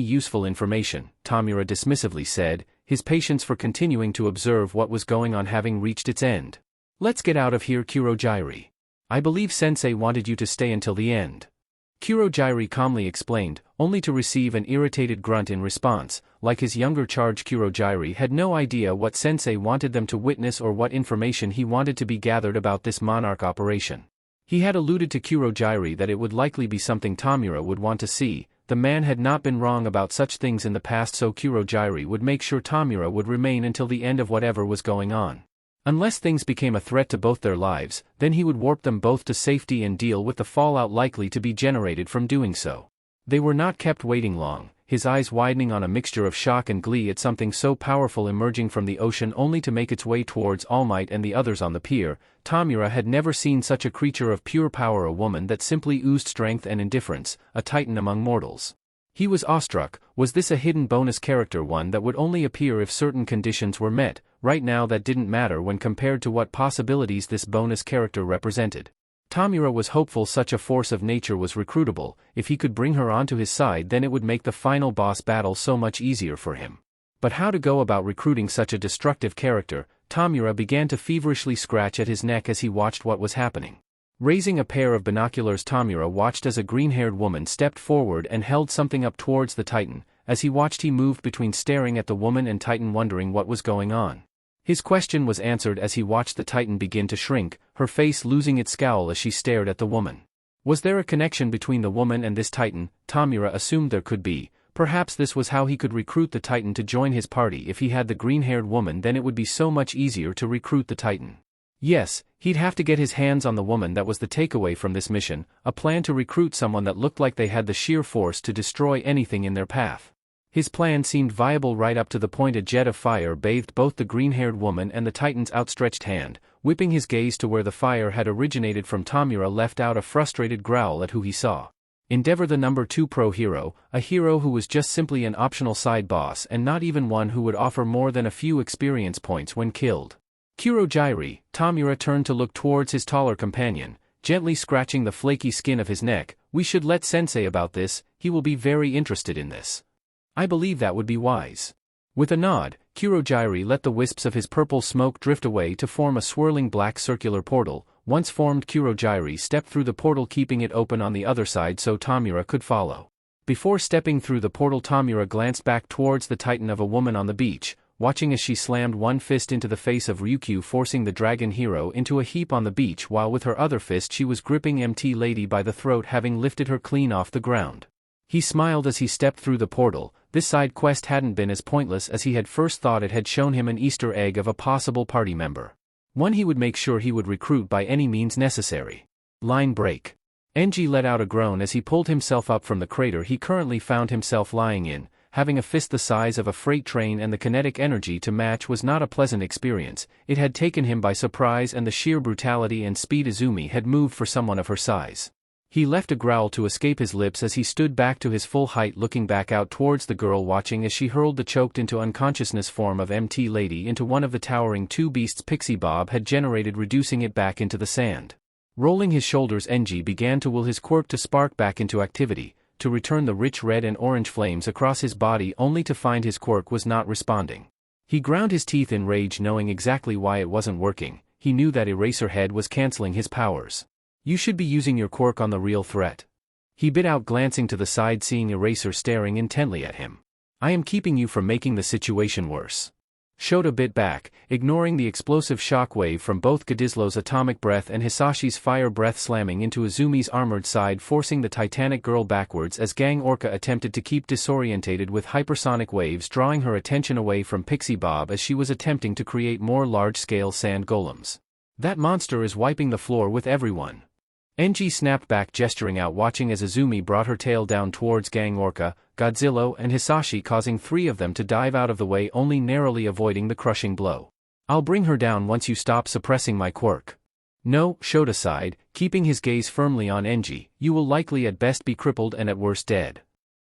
useful information," Tamura dismissively said, his patience for continuing to observe what was going on having reached its end. "Let's get out of here, Kurojairi. I believe Sensei wanted you to stay until the end." Kurojairi calmly explained, only to receive an irritated grunt in response. Like his younger charge, Kurojairi had no idea what Sensei wanted them to witness or what information he wanted to be gathered about this Monarch operation. He had alluded to Kurojairi that it would likely be something Tamura would want to see. The man had not been wrong about such things in the past, so Kurojairi would make sure Tamura would remain until the end of whatever was going on. Unless things became a threat to both their lives, then he would warp them both to safety and deal with the fallout likely to be generated from doing so. They were not kept waiting long, his eyes widening on a mixture of shock and glee at something so powerful emerging from the ocean only to make its way towards All Might and the others on the pier. Tamura had never seen such a creature of pure power, a woman that simply oozed strength and indifference, a titan among mortals. He was awestruck. Was this a hidden bonus character, one that would only appear if certain conditions were met? Right now that didn't matter when compared to what possibilities this bonus character represented. Tamura was hopeful such a force of nature was recruitable. If he could bring her onto his side, then it would make the final boss battle so much easier for him. But how to go about recruiting such a destructive character? Tamura began to feverishly scratch at his neck as he watched what was happening. Raising a pair of binoculars, Tamura watched as a green-haired woman stepped forward and held something up towards the Titan. As he watched, he moved between staring at the woman and Titan, wondering what was going on. His question was answered as he watched the Titan begin to shrink, her face losing its scowl as she stared at the woman. Was there a connection between the woman and this Titan? Tamura assumed there could be. Perhaps this was how he could recruit the Titan to join his party. If he had the green-haired woman, then it would be so much easier to recruit the Titan. Yes, he'd have to get his hands on the woman. That was the takeaway from this mission, a plan to recruit someone that looked like they had the sheer force to destroy anything in their path. His plan seemed viable right up to the point a jet of fire bathed both the green-haired woman and the Titan's outstretched hand. Whipping his gaze to where the fire had originated from, Tamura left out a frustrated growl at who he saw. Endeavor, the number 2 pro hero, a hero who was just simply an optional side boss and not even one who would offer more than a few experience points when killed. Kurojairi. Tamura turned to look towards his taller companion, gently scratching the flaky skin of his neck. "We should let Sensei about this, he will be very interested in this." "I believe that would be wise." With a nod, Kurojairi let the wisps of his purple smoke drift away to form a swirling black circular portal. Once formed, Kurojairi stepped through the portal, keeping it open on the other side so Tamura could follow. Before stepping through the portal, Tamura glanced back towards the Titan of a woman on the beach, watching as she slammed one fist into the face of Ryukyu, forcing the dragon hero into a heap on the beach, while with her other fist she was gripping MT Lady by the throat, having lifted her clean off the ground. He smiled as he stepped through the portal. This side quest hadn't been as pointless as he had first thought. It had shown him an Easter egg of a possible party member. One he would make sure he would recruit by any means necessary. Line break. Enji let out a groan as he pulled himself up from the crater he currently found himself lying in. Having a fist the size of a freight train and the kinetic energy to match was not a pleasant experience. It had taken him by surprise, and the sheer brutality and speed Izumi had moved for someone of her size. He left a growl to escape his lips as he stood back to his full height, looking back out towards the girl watching as she hurled the choked into unconsciousness form of MT Lady into one of the towering two beasts Pixie Bob had generated, reducing it back into the sand. Rolling his shoulders, Enji began to will his quirk to spark back into activity, to return the rich red and orange flames across his body, only to find his quirk was not responding. He ground his teeth in rage, knowing exactly why it wasn't working. He knew that Eraserhead was canceling his powers. You should be using your quirk on the real threat. He bit out, glancing to the side, seeing Eraser staring intently at him. I am keeping you from making the situation worse. Shota bit back, ignoring the explosive shock wave from both Gadizlo's atomic breath and Hisashi's fire breath slamming into Izumi's armored side, forcing the Titanic girl backwards as Gang Orca attempted to keep disorientated with hypersonic waves, drawing her attention away from Pixie Bob as she was attempting to create more large-scale sand golems. That monster is wiping the floor with everyone. Enji snapped back, gesturing out, watching as Izumi brought her tail down towards Gang Orca, Godzilla and Hizashi, causing three of them to dive out of the way, only narrowly avoiding the crushing blow. I'll bring her down once you stop suppressing my quirk. No, Shota sighed, keeping his gaze firmly on Enji. You will likely at best be crippled and at worst dead.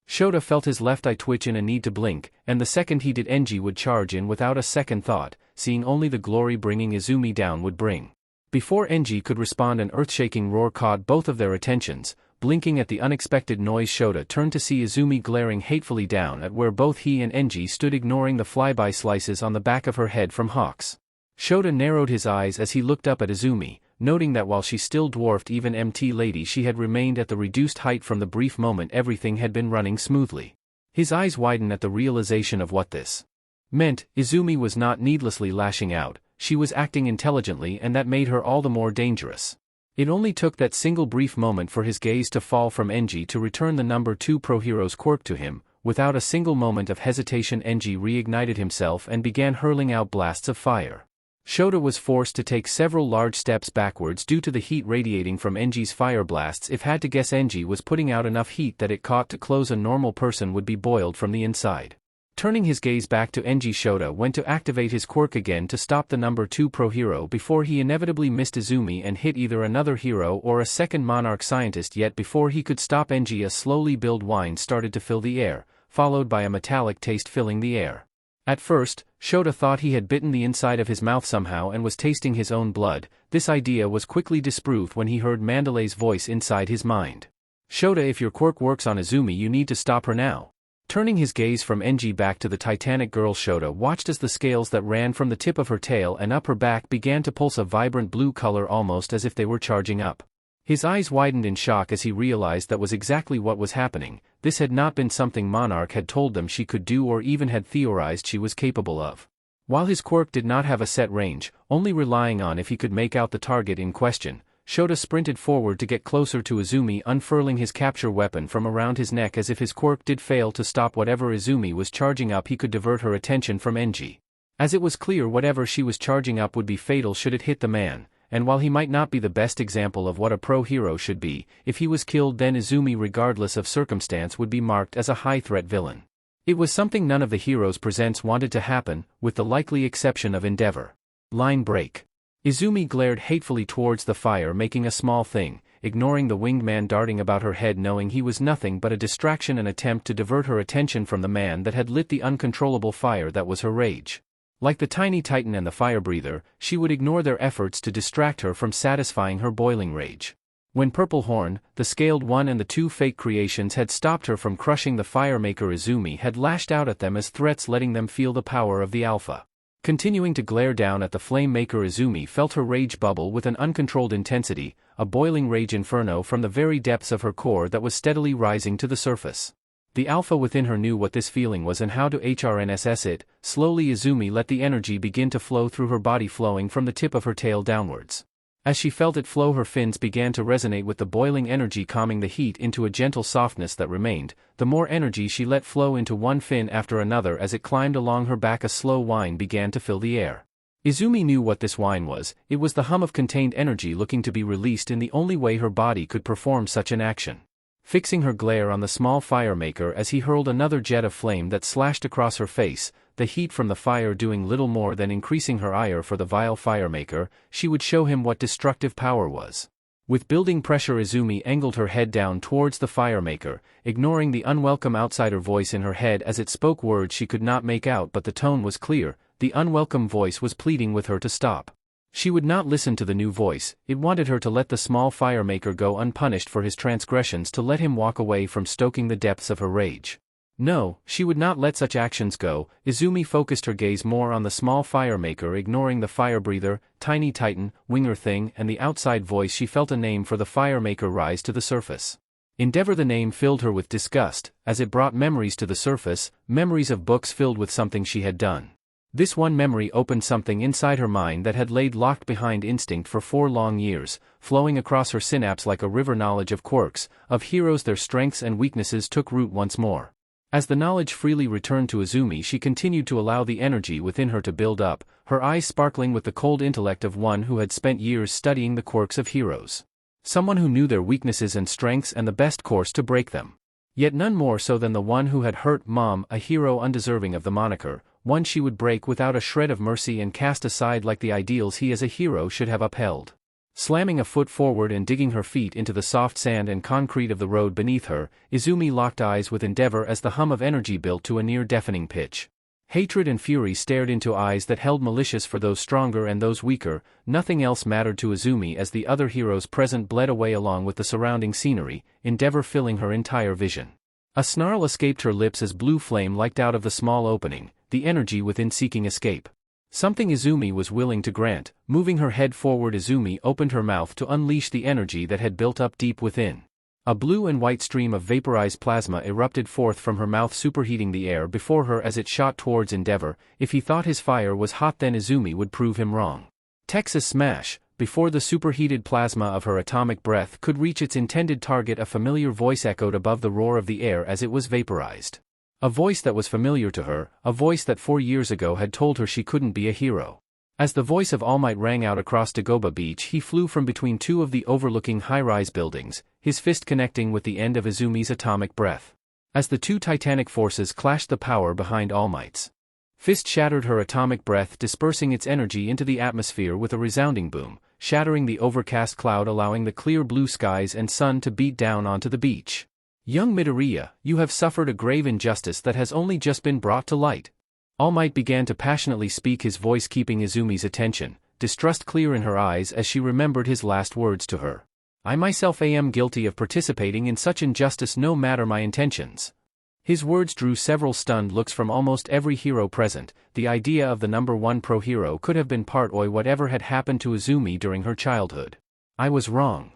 Shota felt his left eye twitch in a need to blink, and the second he did, Enji would charge in without a second thought, seeing only the glory bringing Izumi down would bring. Before Enji could respond, an earth-shaking roar caught both of their attentions. Blinking at the unexpected noise, Shota turned to see Izumi glaring hatefully down at where both he and Enji stood, ignoring the flyby slices on the back of her head from hawks. Shota narrowed his eyes as he looked up at Izumi, noting that while she still dwarfed even MT Lady, she had remained at the reduced height from the brief moment everything had been running smoothly. His eyes widened at the realization of what this meant. Izumi was not needlessly lashing out. She was acting intelligently, and that made her all the more dangerous. It only took that single brief moment for his gaze to fall from Enji to return the number 2 Pro Hero's quirk to him. Without a single moment of hesitation, Enji reignited himself and began hurling out blasts of fire. Shota was forced to take several large steps backwards due to the heat radiating from Enji's fire blasts. If had to guess, Enji was putting out enough heat that it caught to clothes a normal person would be boiled from the inside. Turning his gaze back to Enji, Shota went to activate his quirk again to stop the number 2 Pro Hero before he inevitably missed Izumi and hit either another hero or a second Monarch scientist. Yet before he could stop Enji, a slowly build whine started to fill the air, followed by a metallic taste filling the air. At first, Shota thought he had bitten the inside of his mouth somehow and was tasting his own blood. This idea was quickly disproved when he heard Mandalay's voice inside his mind. Shota, if your quirk works on Izumi, you need to stop her now. Turning his gaze from Enji back to the Titanic girl, Shota watched as the scales that ran from the tip of her tail and up her back began to pulse a vibrant blue color, almost as if they were charging up. His eyes widened in shock as he realized that was exactly what was happening. This had not been something Monarch had told them she could do or even had theorized she was capable of. While his quirk did not have a set range, only relying on if he could make out the target in question, Shota sprinted forward to get closer to Izumi, unfurling his capture weapon from around his neck as if his quirk did fail to stop whatever Izumi was charging up, he could divert her attention from Enji. As it was clear whatever she was charging up would be fatal should it hit the man, and while he might not be the best example of what a pro hero should be, if he was killed then Izumi, regardless of circumstance, would be marked as a high-threat villain. It was something none of the heroes presents wanted to happen, with the likely exception of Endeavor. Line break. Izumi glared hatefully towards the fire, making a small thing, ignoring the winged man darting about her head, knowing he was nothing but a distraction, an attempt to divert her attention from the man that had lit the uncontrollable fire that was her rage. Like the tiny Titan and the fire breather, she would ignore their efforts to distract her from satisfying her boiling rage. When Purple Horn, the Scaled One and the two fake creations had stopped her from crushing the Firemaker, Izumi had lashed out at them as threats, letting them feel the power of the Alpha. Continuing to glare down at the Flame Maker, Izumi felt her rage bubble with an uncontrolled intensity, a boiling rage inferno from the very depths of her core that was steadily rising to the surface. The Alpha within her knew what this feeling was and how to HRNSS it. Slowly Izumi let the energy begin to flow through her body, flowing from the tip of her tail downwards. As she felt it flow, her fins began to resonate with the boiling energy, calming the heat into a gentle softness that remained. The more energy she let flow into one fin after another as it climbed along her back, a slow whine began to fill the air. Izumi knew what this whine was. It was the hum of contained energy looking to be released in the only way her body could perform such an action. Fixing her glare on the small fire maker as he hurled another jet of flame that slashed across her face, the heat from the fire doing little more than increasing her ire for the vile fire maker, she would show him what destructive power was. With building pressure, Izumi angled her head down towards the fire maker, ignoring the unwelcome outsider voice in her head as it spoke words she could not make out, but the tone was clear. The unwelcome voice was pleading with her to stop. She would not listen to the new voice. It wanted her to let the small fire maker go unpunished for his transgressions, to let him walk away from stoking the depths of her rage. No, she would not let such actions go. Izumi focused her gaze more on the small fire maker, ignoring the fire breather, tiny titan, winger thing, and the outside voice. She felt a name for the fire maker rise to the surface. Endeavor. The name filled her with disgust, as it brought memories to the surface, memories of books filled with something she had done. This one memory opened something inside her mind that had laid locked behind instinct for 4 long years, flowing across her synapse like a river. Knowledge of quirks, of heroes, their strengths and weaknesses took root once more. As the knowledge freely returned to Izumi, she continued to allow the energy within her to build up, her eyes sparkling with the cold intellect of one who had spent years studying the quirks of heroes. Someone who knew their weaknesses and strengths and the best course to break them. Yet none more so than the one who had hurt Mom, a hero undeserving of the moniker, one she would break without a shred of mercy and cast aside like the ideals he as a hero should have upheld. Slamming a foot forward and digging her feet into the soft sand and concrete of the road beneath her, Izumi locked eyes with Endeavor as the hum of energy built to a near-deafening pitch. Hatred and fury stared into eyes that held malicious for those stronger and those weaker. Nothing else mattered to Izumi as the other heroes present bled away along with the surrounding scenery, Endeavor filling her entire vision. A snarl escaped her lips as blue flame leaked out of the small opening, the energy within seeking escape. Something Izumi was willing to grant. Moving her head forward, Izumi opened her mouth to unleash the energy that had built up deep within. A blue and white stream of vaporized plasma erupted forth from her mouth, superheating the air before her as it shot towards Endeavor. If he thought his fire was hot, then Izumi would prove him wrong. Texas smash! Before the superheated plasma of her atomic breath could reach its intended target, a familiar voice echoed above the roar of the air as it was vaporized. A voice that was familiar to her, a voice that 4 years ago had told her she couldn't be a hero. As the voice of All Might rang out across Dagobah Beach, he flew from between 2 of the overlooking high-rise buildings, his fist connecting with the end of Izumi's atomic breath. As the 2 titanic forces clashed, the power behind All Might's fist shattered her atomic breath, dispersing its energy into the atmosphere with a resounding boom, shattering the overcast cloud, allowing the clear blue skies and sun to beat down onto the beach. Young Midoriya, you have suffered a grave injustice that has only just been brought to light. All Might began to passionately speak, his voice keeping Izumi's attention, distrust clear in her eyes as she remembered his last words to her. I myself am guilty of participating in such injustice, no matter my intentions. His words drew several stunned looks from almost every hero present. The idea of the #1 pro hero could have been part of whatever had happened to Izumi during her childhood. I was wrong.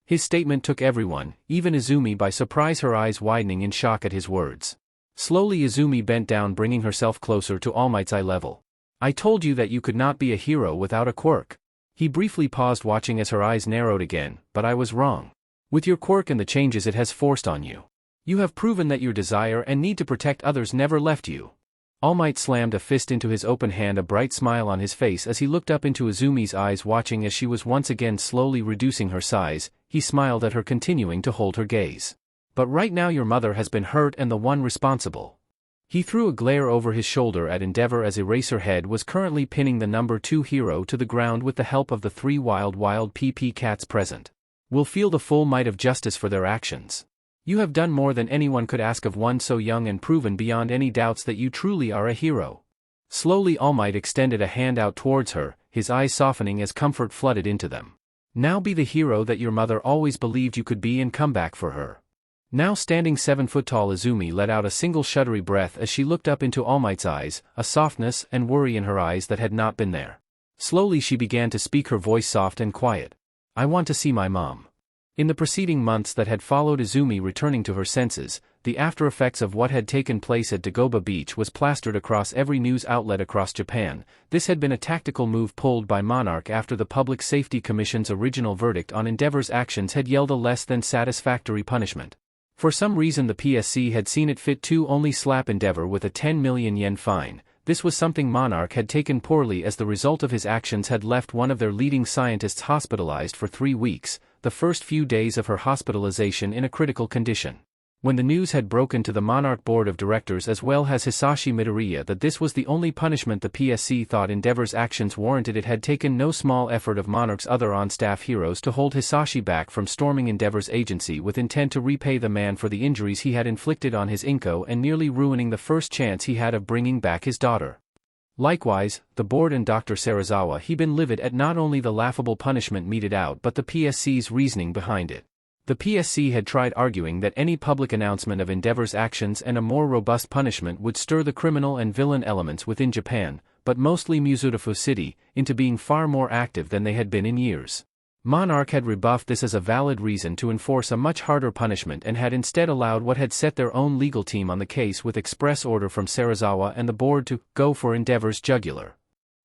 His statement took everyone, even Izumi, by surprise, her eyes widening in shock at his words. Slowly Izumi bent down, bringing herself closer to All Might's eye level. I told you that you could not be a hero without a quirk. He briefly paused, watching as her eyes narrowed again, but I was wrong. With your quirk and the changes it has forced on you, you have proven that your desire and need to protect others never left you. All Might slammed a fist into his open hand, a bright smile on his face as he looked up into Izumi's eyes, watching as she was once again slowly reducing her size. He smiled at her, continuing to hold her gaze. But right now your mother has been hurt, and the one responsible. He threw a glare over his shoulder at Endeavor as Eraserhead was currently pinning the #2 hero to the ground with the help of the 3 wild PP cats present. Will feel the full might of justice for their actions. You have done more than anyone could ask of one so young, and proven beyond any doubts that you truly are a hero. Slowly All Might extended a hand out towards her, his eyes softening as comfort flooded into them. Now be the hero that your mother always believed you could be and come back for her. Now standing 7 foot tall, Izumi let out a single shuddery breath as she looked up into All Might's eyes, a softness and worry in her eyes that had not been there. Slowly she began to speak, her voice soft and quiet. I want to see my mom. In the preceding months that had followed Izumi returning to her senses, the after effects of what had taken place at Dagobah Beach was plastered across every news outlet across Japan. This had been a tactical move pulled by Monarch after the Public Safety Commission's original verdict on Endeavor's actions had yielded a less than satisfactory punishment. For some reason the PSC had seen it fit to only slap Endeavor with a 10 million yen fine. this was something Monarch had taken poorly as the result of his actions had left one of their leading scientists hospitalized for 3 weeks, the first few days of her hospitalization in a critical condition. When the news had broken to the Monarch board of directors as well as Hizashi Midoriya that this was the only punishment the PSC thought Endeavor's actions warranted, it had taken no small effort of Monarch's other on-staff heroes to hold Hizashi back from storming Endeavor's agency with intent to repay the man for the injuries he had inflicted on his Inko and nearly ruining the first chance he had of bringing back his daughter. Likewise, the board and Dr. Serizawa had been livid at not only the laughable punishment meted out but the PSC's reasoning behind it. The PSC had tried arguing that any public announcement of Endeavor's actions and a more robust punishment would stir the criminal and villain elements within Japan, but mostly Mizurufu City, into being far more active than they had been in years. Monarch had rebuffed this as a valid reason to enforce a much harder punishment and had instead allowed what had set their own legal team on the case with express order from Serizawa and the board to go for Endeavor's jugular.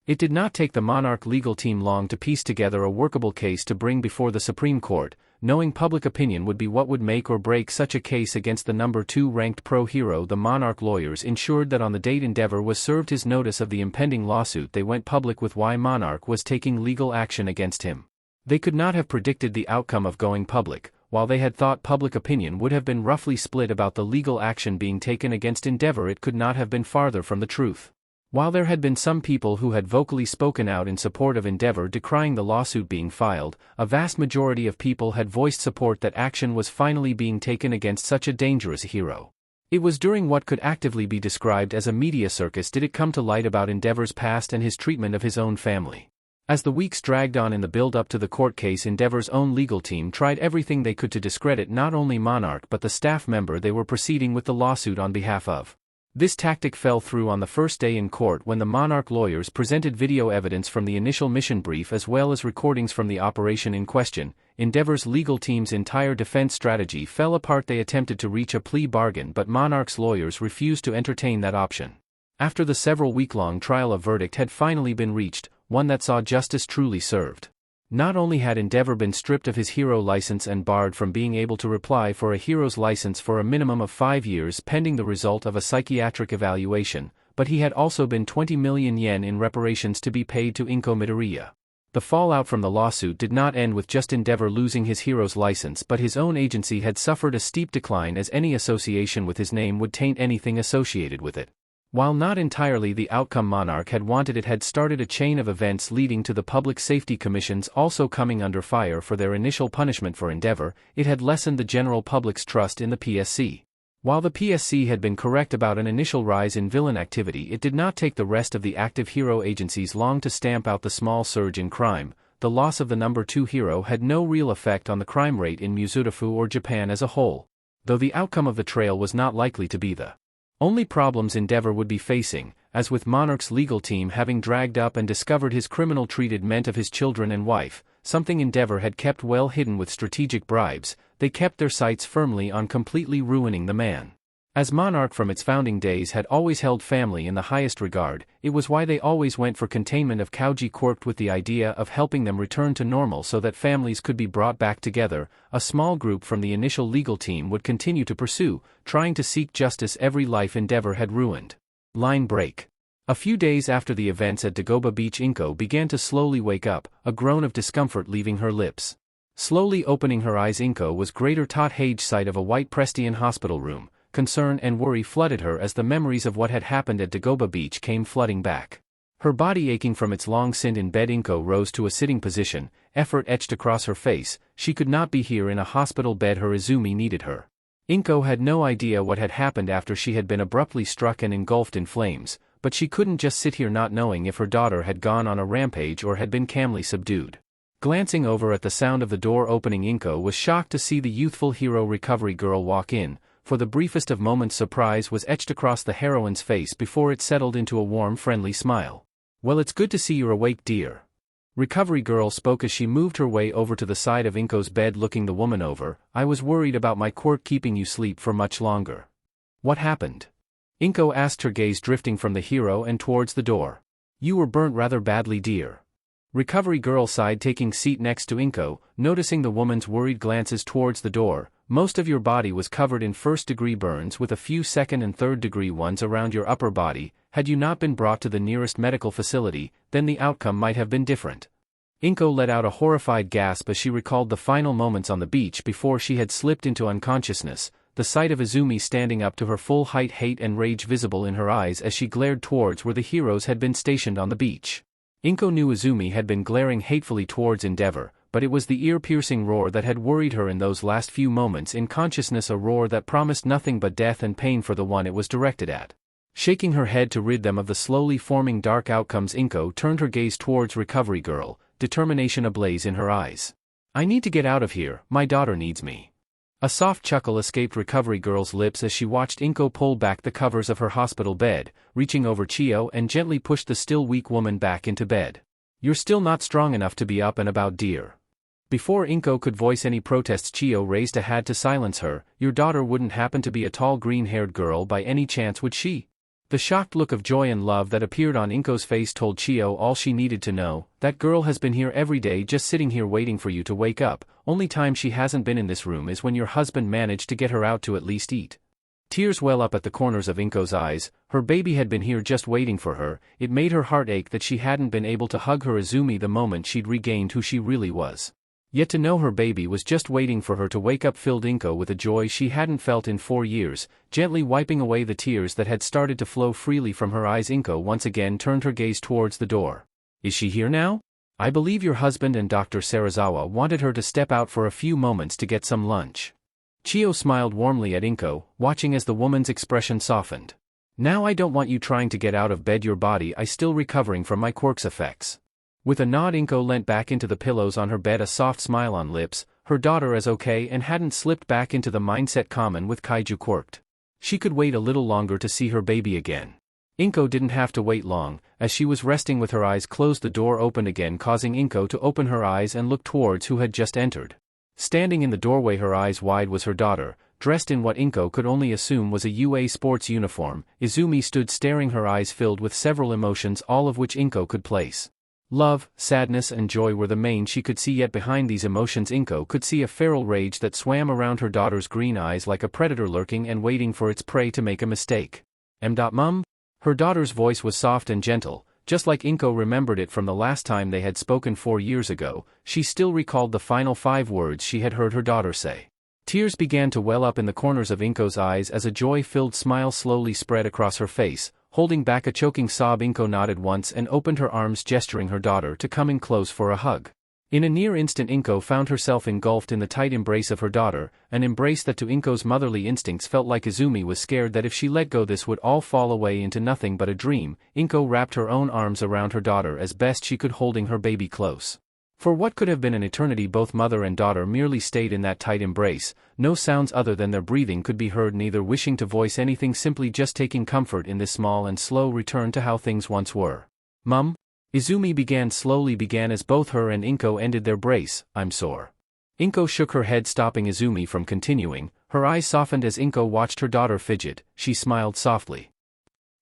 It did not take the Monarch legal team long to piece together a workable case to bring before the Supreme Court, knowing public opinion would be what would make or break such a case against the number 2 ranked pro-hero. The Monarch lawyers ensured that on the date Endeavor was served his notice of the impending lawsuit they went public with why Monarch was taking legal action against him. They could not have predicted the outcome of going public, while they had thought public opinion would have been roughly split about the legal action being taken against Endeavor. It could not have been farther from the truth. While there had been some people who had vocally spoken out in support of Endeavor decrying the lawsuit being filed, a vast majority of people had voiced support that action was finally being taken against such a dangerous hero. It was during what could actively be described as a media circus did it come to light about Endeavor's past and his treatment of his own family. As the weeks dragged on in the build-up to the court case, Endeavor's own legal team tried everything they could to discredit not only Monarch but the staff member they were proceeding with the lawsuit on behalf of. This tactic fell through on the first day in court when the Monarch lawyers presented video evidence from the initial mission brief as well as recordings from the operation in question. Endeavor's legal team's entire defense strategy fell apart. They attempted to reach a plea bargain, but Monarch's lawyers refused to entertain that option. After the several week-long trial, a verdict had finally been reached, one that saw justice truly served. Not only had Endeavor been stripped of his hero license and barred from being able to apply for a hero's license for a minimum of 5 years pending the result of a psychiatric evaluation, but he had also been 20 million yen in reparations to be paid to Inko Midoriya. The fallout from the lawsuit did not end with just Endeavor losing his hero's license, but his own agency had suffered a steep decline as any association with his name would taint anything associated with it. While not entirely the outcome Monarch had wanted, it had started a chain of events leading to the Public Safety Commissions also coming under fire for their initial punishment for Endeavor. It had lessened the general public's trust in the PSC. While the PSC had been correct about an initial rise in villain activity, it did not take the rest of the active hero agencies long to stamp out the small surge in crime. The loss of the number 2 hero had no real effect on the crime rate in Mizurufu or Japan as a whole, though the outcome of the trial was not likely to be the only problems Endeavor would be facing, as with Monarch's legal team having dragged up and discovered his criminal treatment of his children and wife, something Endeavor had kept well hidden with strategic bribes. They kept their sights firmly on completely ruining the man. As Monarch from its founding days had always held family in the highest regard, it was why they always went for containment of Kaiju Quirk, with the idea of helping them return to normal so that families could be brought back together. A small group from the initial legal team would continue to pursue, trying to seek justice every life Endeavor had ruined. Line break. A few days after the events at Dagobah Beach, Inko began to slowly wake up, a groan of discomfort leaving her lips. Slowly opening her eyes, Inko was greater tot Hage sight of a white Prestian hospital room. Concern and worry flooded her as the memories of what had happened at Dagobah Beach came flooding back. Her body aching from its long sit in bed, Inko rose to a sitting position, effort etched across her face. She could not be here in a hospital bed. Her Izumi needed her. Inko had no idea what had happened after she had been abruptly struck and engulfed in flames, but she couldn't just sit here not knowing if her daughter had gone on a rampage or had been calmly subdued. Glancing over at the sound of the door opening, Inko was shocked to see the youthful hero recovery girl walk in. For the briefest of moments, surprise was etched across the heroine's face before it settled into a warm, friendly smile. "Well, it's good to see you're awake, dear." Recovery girl spoke as she moved her way over to the side of Inko's bed, looking the woman over. "I was worried about my quirk keeping you sleep for much longer." "What happened?" Inko asked, her gaze drifting from the hero and towards the door. "You were burnt rather badly, dear." Recovery girl sighed, taking seat next to Inko, noticing the woman's worried glances towards the door. "Most of your body was covered in first-degree burns with a few second and third-degree ones around your upper body. Had you not been brought to the nearest medical facility, then the outcome might have been different. Inko let out a horrified gasp as she recalled the final moments on the beach before she had slipped into unconsciousness, the sight of Izumi standing up to her full height, hate and rage visible in her eyes as she glared towards where the heroes had been stationed on the beach. Inko knew Izumi had been glaring hatefully towards Endeavor, but it was the ear-piercing roar that had worried her in those last few moments in consciousness, a roar that promised nothing but death and pain for the one it was directed at. Shaking her head to rid them of the slowly forming dark outcomes, Inko turned her gaze towards Recovery Girl, determination ablaze in her eyes. "I need to get out of here, my daughter needs me." A soft chuckle escaped Recovery Girl's lips as she watched Inko pull back the covers of her hospital bed, reaching over Chio and gently pushed the still weak woman back into bed. "You're still not strong enough to be up and about, dear." Before Inko could voice any protests, Chio raised a hand to silence her. "Your daughter wouldn't happen to be a tall green-haired girl by any chance, would she?" The shocked look of joy and love that appeared on Inko's face told Chio all she needed to know. "That girl has been here every day, just sitting here waiting for you to wake up. Only time she hasn't been in this room is when your husband managed to get her out to at least eat." Tears well up at the corners of Inko's eyes. Her baby had been here just waiting for her. It made her heart ache that she hadn't been able to hug her Izumi the moment she'd regained who she really was. Yet to know her baby was just waiting for her to wake up filled Inko with a joy she hadn't felt in 4 years. Gently wiping away the tears that had started to flow freely from her eyes, Inko once again turned her gaze towards the door. "Is she here now? I believe your husband and Dr. Sarazawa wanted her to step out for a few moments to get some lunch." Chio smiled warmly at Inko, watching as the woman's expression softened. "Now I don't want you trying to get out of bed, your body is still recovering from my quirks effects." With a nod, Inko leant back into the pillows on her bed, a soft smile on lips. Her daughter is okay and hadn't slipped back into the mindset common with Kaiju Quirked. She could wait a little longer to see her baby again. Inko didn't have to wait long. As she was resting with her eyes closed, the door opened again, causing Inko to open her eyes and look towards who had just entered. Standing in the doorway, her eyes wide, was her daughter, dressed in what Inko could only assume was a UA sports uniform. Izumi stood staring, her eyes filled with several emotions, all of which Inko could place. Love, sadness and joy were the main she could see, yet behind these emotions Inko could see a feral rage that swam around her daughter's green eyes like a predator lurking and waiting for its prey to make a mistake. Mum? Her daughter's voice was soft and gentle, just like Inko remembered it from the last time they had spoken 4 years ago. She still recalled the final 5 words she had heard her daughter say. Tears began to well up in the corners of Inko's eyes as a joy-filled smile slowly spread across her face. Holding back a choking sob, Inko nodded once and opened her arms, gesturing her daughter to come in close for a hug. In a near instant, Inko found herself engulfed in the tight embrace of her daughter, an embrace that to Inko's motherly instincts felt like Izumi was scared that if she let go this would all fall away into nothing but a dream. Inko wrapped her own arms around her daughter as best she could, holding her baby close. For what could have been an eternity, both mother and daughter merely stayed in that tight embrace. No sounds other than their breathing could be heard, neither wishing to voice anything, simply just taking comfort in this small and slow return to how things once were. "Mum?" Izumi began as both her and Inko ended their brace. "I'm sore." Inko shook her head, stopping Izumi from continuing. Her eyes softened as Inko watched her daughter fidget. She smiled softly.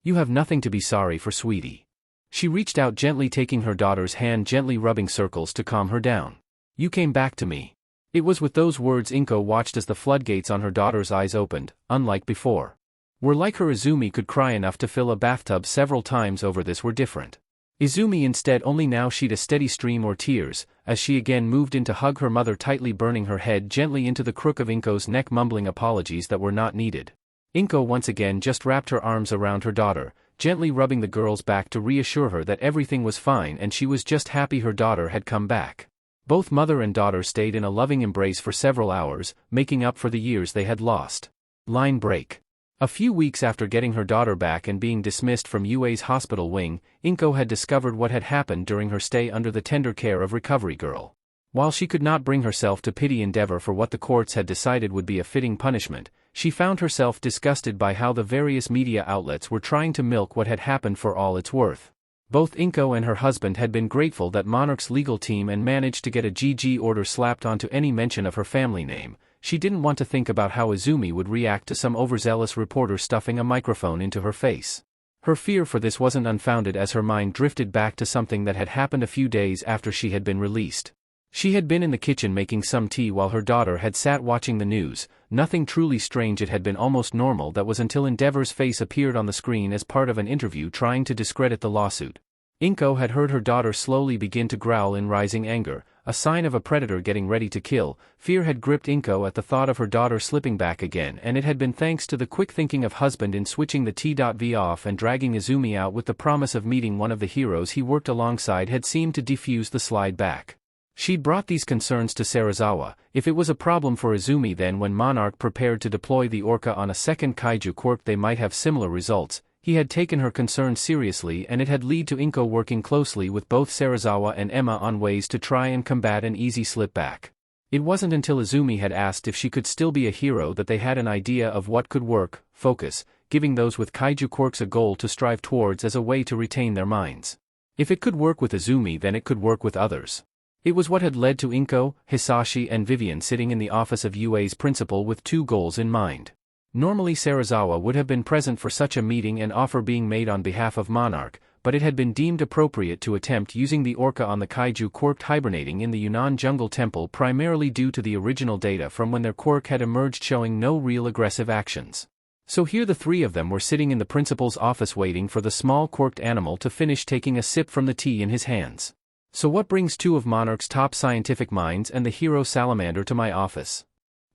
"You have nothing to be sorry for, sweetie." She reached out, gently taking her daughter's hand, gently rubbing circles to calm her down. "You came back to me." It was with those words Inko watched as the floodgates on her daughter's eyes opened, unlike before. Were like her, Izumi could cry enough to fill a bathtub several times over. This were different. Izumi instead only now shed a steady stream or tears, as she again moved in to hug her mother tightly, burning her head gently into the crook of Inko's neck, mumbling apologies that were not needed. Inko once again just wrapped her arms around her daughter, gently rubbing the girl's back to reassure her that everything was fine and she was just happy her daughter had come back. Both mother and daughter stayed in a loving embrace for several hours, making up for the years they had lost. Line break. A few weeks after getting her daughter back and being dismissed from UA's hospital wing, Inko had discovered what had happened during her stay under the tender care of Recovery Girl. While she could not bring herself to pity Endeavor for what the courts had decided would be a fitting punishment, she found herself disgusted by how the various media outlets were trying to milk what had happened for all it's worth. Both Inko and her husband had been grateful that Monarch's legal team and managed to get a GG order slapped onto any mention of her family name. She didn't want to think about how Izumi would react to some overzealous reporter stuffing a microphone into her face. Her fear for this wasn't unfounded, as her mind drifted back to something that had happened a few days after she had been released. She had been in the kitchen making some tea while her daughter had sat watching the news. Nothing truly strange, it had been almost normal. That was until Endeavor's face appeared on the screen as part of an interview trying to discredit the lawsuit. Inko had heard her daughter slowly begin to growl in rising anger, a sign of a predator getting ready to kill. Fear had gripped Inko at the thought of her daughter slipping back again, and it had been thanks to the quick thinking of husband in switching the T.V off and dragging Izumi out with the promise of meeting one of the heroes he worked alongside had seemed to defuse the slide back. She'd brought these concerns to Serizawa. If it was a problem for Izumi, then when Monarch prepared to deploy the Orca on a second Kaiju Quirk they might have similar results. He had taken her concerns seriously, and it had led to Inko working closely with both Serizawa and Emma on ways to try and combat an easy slip back. It wasn't until Izumi had asked if she could still be a hero that they had an idea of what could work: focus, giving those with Kaiju Quirks a goal to strive towards as a way to retain their minds. If it could work with Izumi, then it could work with others. It was what had led to Inko, Hizashi and Vivian sitting in the office of UA's principal with two goals in mind. Normally Serizawa would have been present for such a meeting and offer being made on behalf of Monarch, but it had been deemed appropriate to attempt using the Orca on the Kaiju Quirk hibernating in the Yunnan Jungle Temple primarily due to the original data from when their Quirk had emerged showing no real aggressive actions. So here the three of them were sitting in the principal's office waiting for the small quirked animal to finish taking a sip from the tea in his hands. So what brings two of Monarch's top scientific minds and the hero salamander to my office?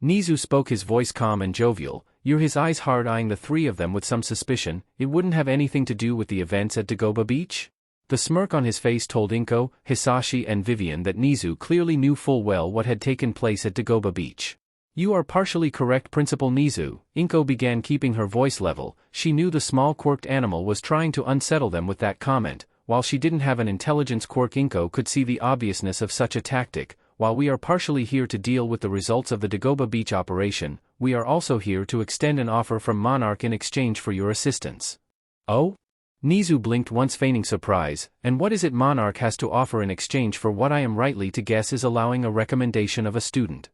Nizu spoke, his voice calm and jovial. You're his eyes hard, eyeing the three of them with some suspicion. It wouldn't have anything to do with the events at Dagobah Beach? The smirk on his face told Inko, Hizashi and Vivian that Nizu clearly knew full well what had taken place at Dagobah Beach. You are partially correct, Principal Nizu. Inko began, keeping her voice level. She knew the small quirked animal was trying to unsettle them with that comment. While she didn't have an intelligence quirk, Inko could see the obviousness of such a tactic. While we are partially here to deal with the results of the Dagobah Beach operation, we are also here to extend an offer from Monarch in exchange for your assistance. Oh? Nizu blinked once, feigning surprise. And what is it Monarch has to offer in exchange for what I am rightly to guess is allowing a recommendation of a student?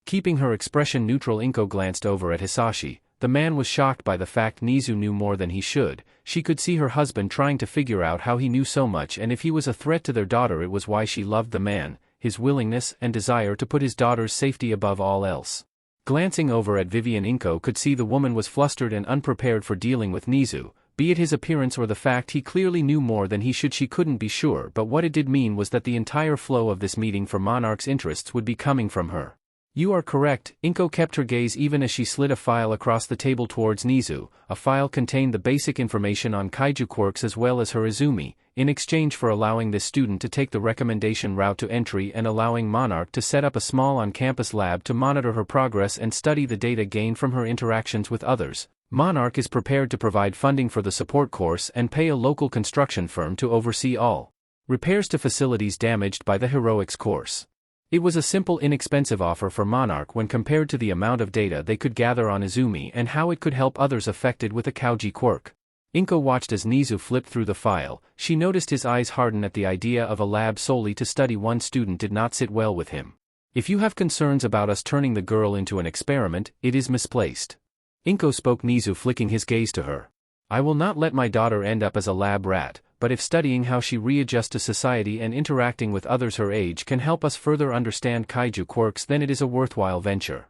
Keeping her expression neutral, Inko glanced over at Hizashi. The man was shocked by the fact Nizu knew more than he should. She could see her husband trying to figure out how he knew so much, and if he was a threat to their daughter, it was why she loved the man, his willingness and desire to put his daughter's safety above all else. Glancing over at Vivian, Inko could see the woman was flustered and unprepared for dealing with Nizu. Be it his appearance or the fact he clearly knew more than he should, she couldn't be sure, but what it did mean was that the entire flow of this meeting for Monarch's interests would be coming from her. You are correct. Inko kept her gaze even as she slid a file across the table towards Nizu. A file contained the basic information on Kaiju Quirks as well as her Izumi, in exchange for allowing this student to take the recommendation route to entry and allowing Monarch to set up a small on-campus lab to monitor her progress and study the data gained from her interactions with others. Monarch is prepared to provide funding for the support course and pay a local construction firm to oversee all repairs to facilities damaged by the heroics course. It was a simple, inexpensive offer for Monarch when compared to the amount of data they could gather on Izumi and how it could help others affected with a Kaiju Quirk. Inko watched as Nizu flipped through the file. She noticed his eyes harden at the idea of a lab solely to study one student did not sit well with him. If you have concerns about us turning the girl into an experiment, it is misplaced. Inko spoke, Nizu flicking his gaze to her. I will not let my daughter end up as a lab rat, but if studying how she readjusts to society and interacting with others her age can help us further understand Kaiju Quirks, then it is a worthwhile venture.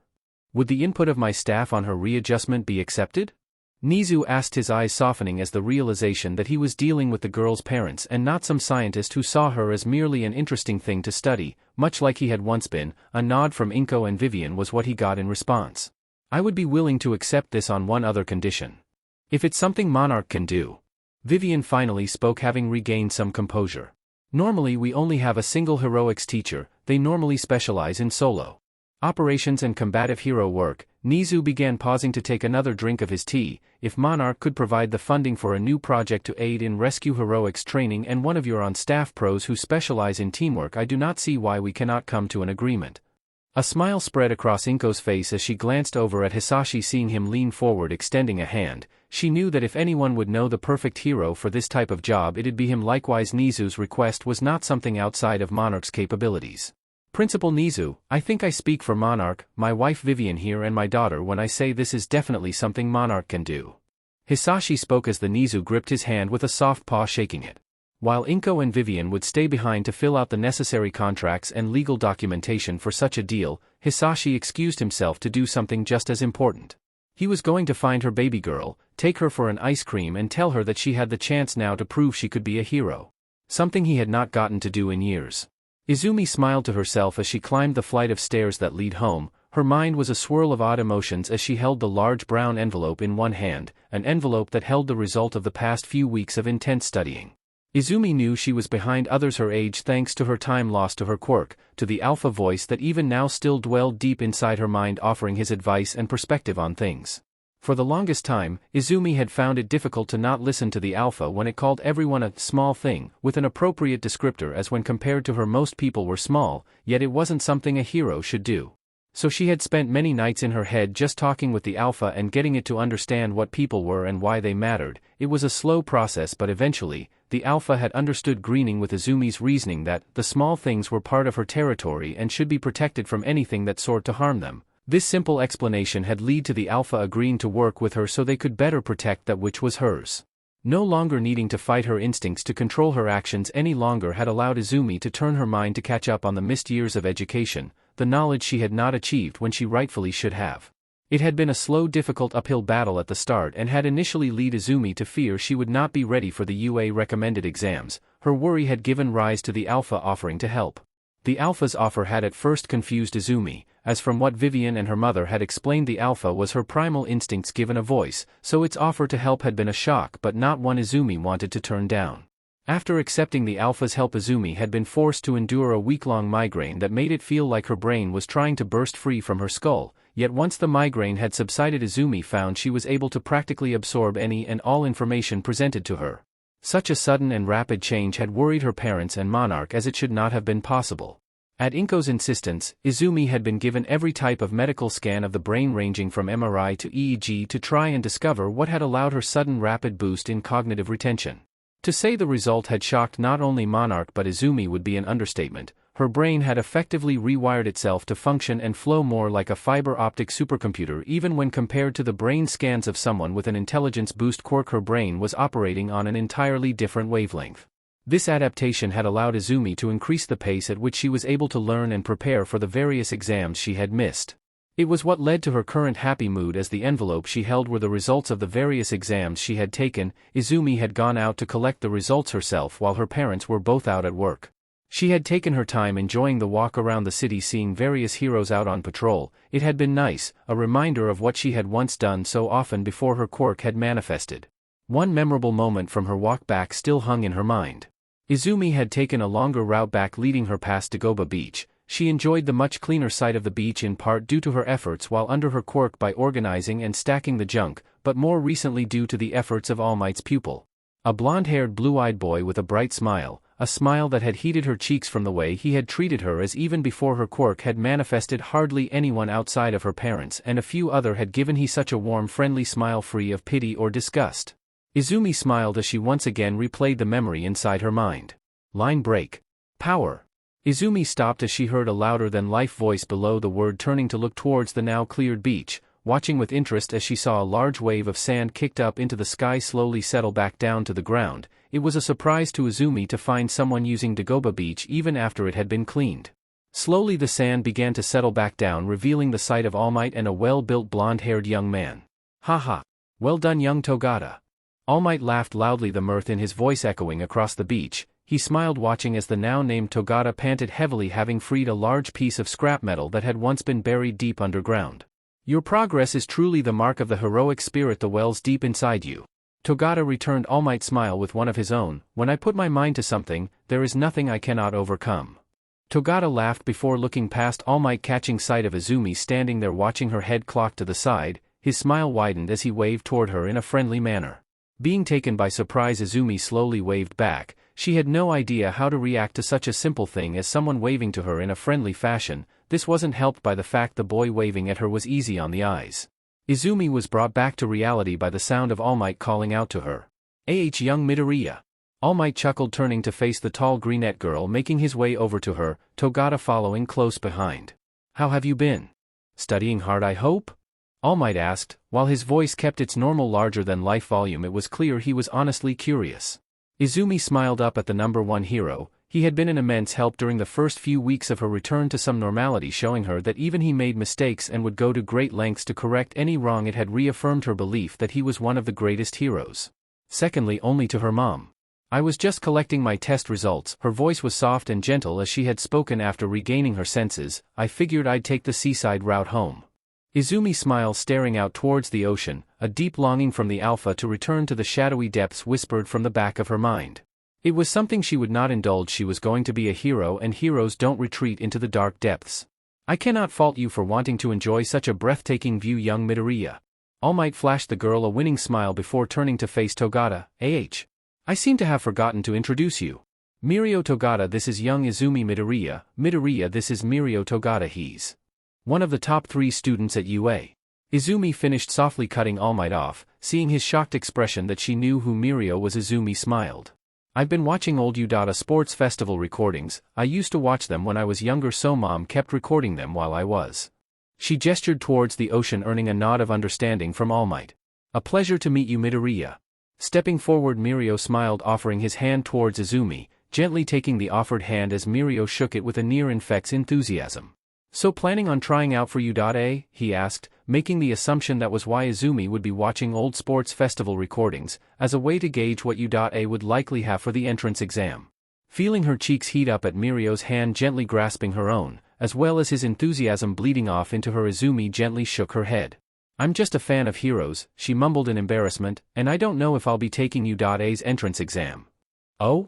Would the input of my staff on her readjustment be accepted? Nizu asked, his eyes softening as the realization that he was dealing with the girl's parents and not some scientist who saw her as merely an interesting thing to study, much like he had once been. A nod from Inko and Vivian was what he got in response. I would be willing to accept this on one other condition. If it's something Monarch can do. Vivian finally spoke, having regained some composure. Normally we only have a single heroics teacher. They normally specialize in solo operations and combative hero work. Nizu began, pausing to take another drink of his tea. If Monarch could provide the funding for a new project to aid in rescue heroics training and one of your on-staff pros who specialize in teamwork, I do not see why we cannot come to an agreement. A smile spread across Inko's face as she glanced over at Hizashi, seeing him lean forward extending a hand. She knew that if anyone would know the perfect hero for this type of job, it'd be him. Likewise, Nizu's request was not something outside of Monarch's capabilities. Principal Nizu, I think I speak for Monarch, my wife Vivian here and my daughter when I say this is definitely something Monarch can do. Hizashi spoke as the Nizu gripped his hand with a soft paw, shaking it. While Inko and Vivian would stay behind to fill out the necessary contracts and legal documentation for such a deal, Hizashi excused himself to do something just as important. He was going to find her baby girl, take her for an ice cream and tell her that she had the chance now to prove she could be a hero. Something he had not gotten to do in years. Izumi smiled to herself as she climbed the flight of stairs that lead home. Her mind was a swirl of odd emotions as she held the large brown envelope in one hand, an envelope that held the result of the past few weeks of intense studying. Izumi knew she was behind others her age thanks to her time lost to her quirk, to the alpha voice that even now still dwelled deep inside her mind offering his advice and perspective on things. For the longest time, Izumi had found it difficult to not listen to the alpha when it called everyone a small thing, with an appropriate descriptor as when compared to her most people were small, yet it wasn't something a hero should do. So she had spent many nights in her head just talking with the alpha and getting it to understand what people were and why they mattered. It was a slow process but eventually, the alpha had understood greening with Izumi's reasoning that the small things were part of her territory and should be protected from anything that sought to harm them. This simple explanation had led to the alpha agreeing to work with her so they could better protect that which was hers. No longer needing to fight her instincts to control her actions any longer had allowed Izumi to turn her mind to catch up on the missed years of education, the knowledge she had not achieved when she rightfully should have. It had been a slow difficult uphill battle at the start and had initially led Izumi to fear she would not be ready for the UA recommended exams. Her worry had given rise to the alpha offering to help. The alpha's offer had at first confused Izumi, as from what Vivian and her mother had explained the alpha was her primal instincts given a voice, so its offer to help had been a shock but not one Izumi wanted to turn down. After accepting the alpha's help, Izumi had been forced to endure a week-long migraine that made it feel like her brain was trying to burst free from her skull, yet once the migraine had subsided Izumi found she was able to practically absorb any and all information presented to her. Such a sudden and rapid change had worried her parents and Monarch as it should not have been possible. At Inko's insistence, Izumi had been given every type of medical scan of the brain ranging from MRI to EEG to try and discover what had allowed her sudden rapid boost in cognitive retention. To say the result had shocked not only Monarch but Izumi would be an understatement. Her brain had effectively rewired itself to function and flow more like a fiber optic supercomputer even when compared to the brain scans of someone with an intelligence boost quirk. Her brain was operating on an entirely different wavelength. This adaptation had allowed Izumi to increase the pace at which she was able to learn and prepare for the various exams she had missed. It was what led to her current happy mood as the envelope she held were the results of the various exams she had taken. Izumi had gone out to collect the results herself while her parents were both out at work. She had taken her time enjoying the walk around the city seeing various heroes out on patrol. It had been nice, a reminder of what she had once done so often before her quirk had manifested. One memorable moment from her walk back still hung in her mind. Izumi had taken a longer route back leading her past Dagobah Beach. She enjoyed the much cleaner side of the beach in part due to her efforts while under her quirk by organizing and stacking the junk, but more recently due to the efforts of All Might's pupil. A blonde-haired blue-eyed boy with a bright smile, a smile that had heated her cheeks from the way he had treated her as even before her quirk had manifested hardly anyone outside of her parents and a few other had given he such a warm friendly smile free of pity or disgust. Izumi smiled as she once again replayed the memory inside her mind. Line break. Power. Izumi stopped as she heard a louder-than-life voice below the word turning to look towards the now cleared beach, watching with interest as she saw a large wave of sand kicked up into the sky slowly settle back down to the ground. It was a surprise to Izumi to find someone using Dagobah Beach even after it had been cleaned. Slowly the sand began to settle back down revealing the sight of All Might and a well-built blonde-haired young man. "Haha. Well done, young Togata." All Might laughed loudly, the mirth in his voice echoing across the beach. He smiled watching as the now-named Togata panted heavily having freed a large piece of scrap metal that had once been buried deep underground. "Your progress is truly the mark of the heroic spirit that wells deep inside you." Togata returned All Might's smile with one of his own. "When I put my mind to something, there is nothing I cannot overcome." Togata laughed before looking past All Might catching sight of Izumi standing there watching her head clock to the side. His smile widened as he waved toward her in a friendly manner. Being taken by surprise, Izumi slowly waved back. She had no idea how to react to such a simple thing as someone waving to her in a friendly fashion. This wasn't helped by the fact the boy waving at her was easy on the eyes. Izumi was brought back to reality by the sound of All Might calling out to her. Young Midoriya." All Might chuckled turning to face the tall brunette girl making his way over to her, Togata following close behind. "How have you been? Studying hard, I hope?" All Might asked. While his voice kept its normal larger-than-life volume, it was clear he was honestly curious. Izumi smiled up at the number one hero. He had been an immense help during the first few weeks of her return to some normality, showing her that even he made mistakes and would go to great lengths to correct any wrong. It had reaffirmed her belief that he was one of the greatest heroes. Secondly, only to her mom. I was just collecting my test results. Her voice was soft and gentle as she had spoken after regaining her senses. I figured I'd take the seaside route home. Izumi smiled, staring out towards the ocean. A deep longing from the alpha to return to the shadowy depths whispered from the back of her mind. It was something she would not indulge. She was going to be a hero, and heroes don't retreat into the dark depths. I cannot fault you for wanting to enjoy such a breathtaking view, young Midoriya. All Might flashed the girl a winning smile before turning to face Togata. I seem to have forgotten to introduce you. Mirio Togata, this is young Izumi Midoriya. Midoriya, this is Mirio Togata. He's one of the top 3 students at UA. Izumi finished softly, cutting All Might off. Seeing his shocked expression that she knew who Mirio was, Izumi smiled. I've been watching old Udata Sports Festival recordings. I used to watch them when I was younger, so mom kept recording them while I was. She gestured towards the ocean, earning a nod of understanding from All Might. A pleasure to meet you, Midoriya. Stepping forward, Mirio smiled, offering his hand towards Izumi, gently taking the offered hand as Mirio shook it with a near-infect's enthusiasm. So planning on trying out for Udata? He asked, making the assumption that was why Izumi would be watching old sports festival recordings, as a way to gauge what Udata would likely have for the entrance exam. Feeling her cheeks heat up at Mirio's hand gently grasping her own, as well as his enthusiasm bleeding off into her, Izumi gently shook her head. I'm just a fan of heroes, she mumbled in embarrassment, and I don't know if I'll be taking Udata's entrance exam. Oh?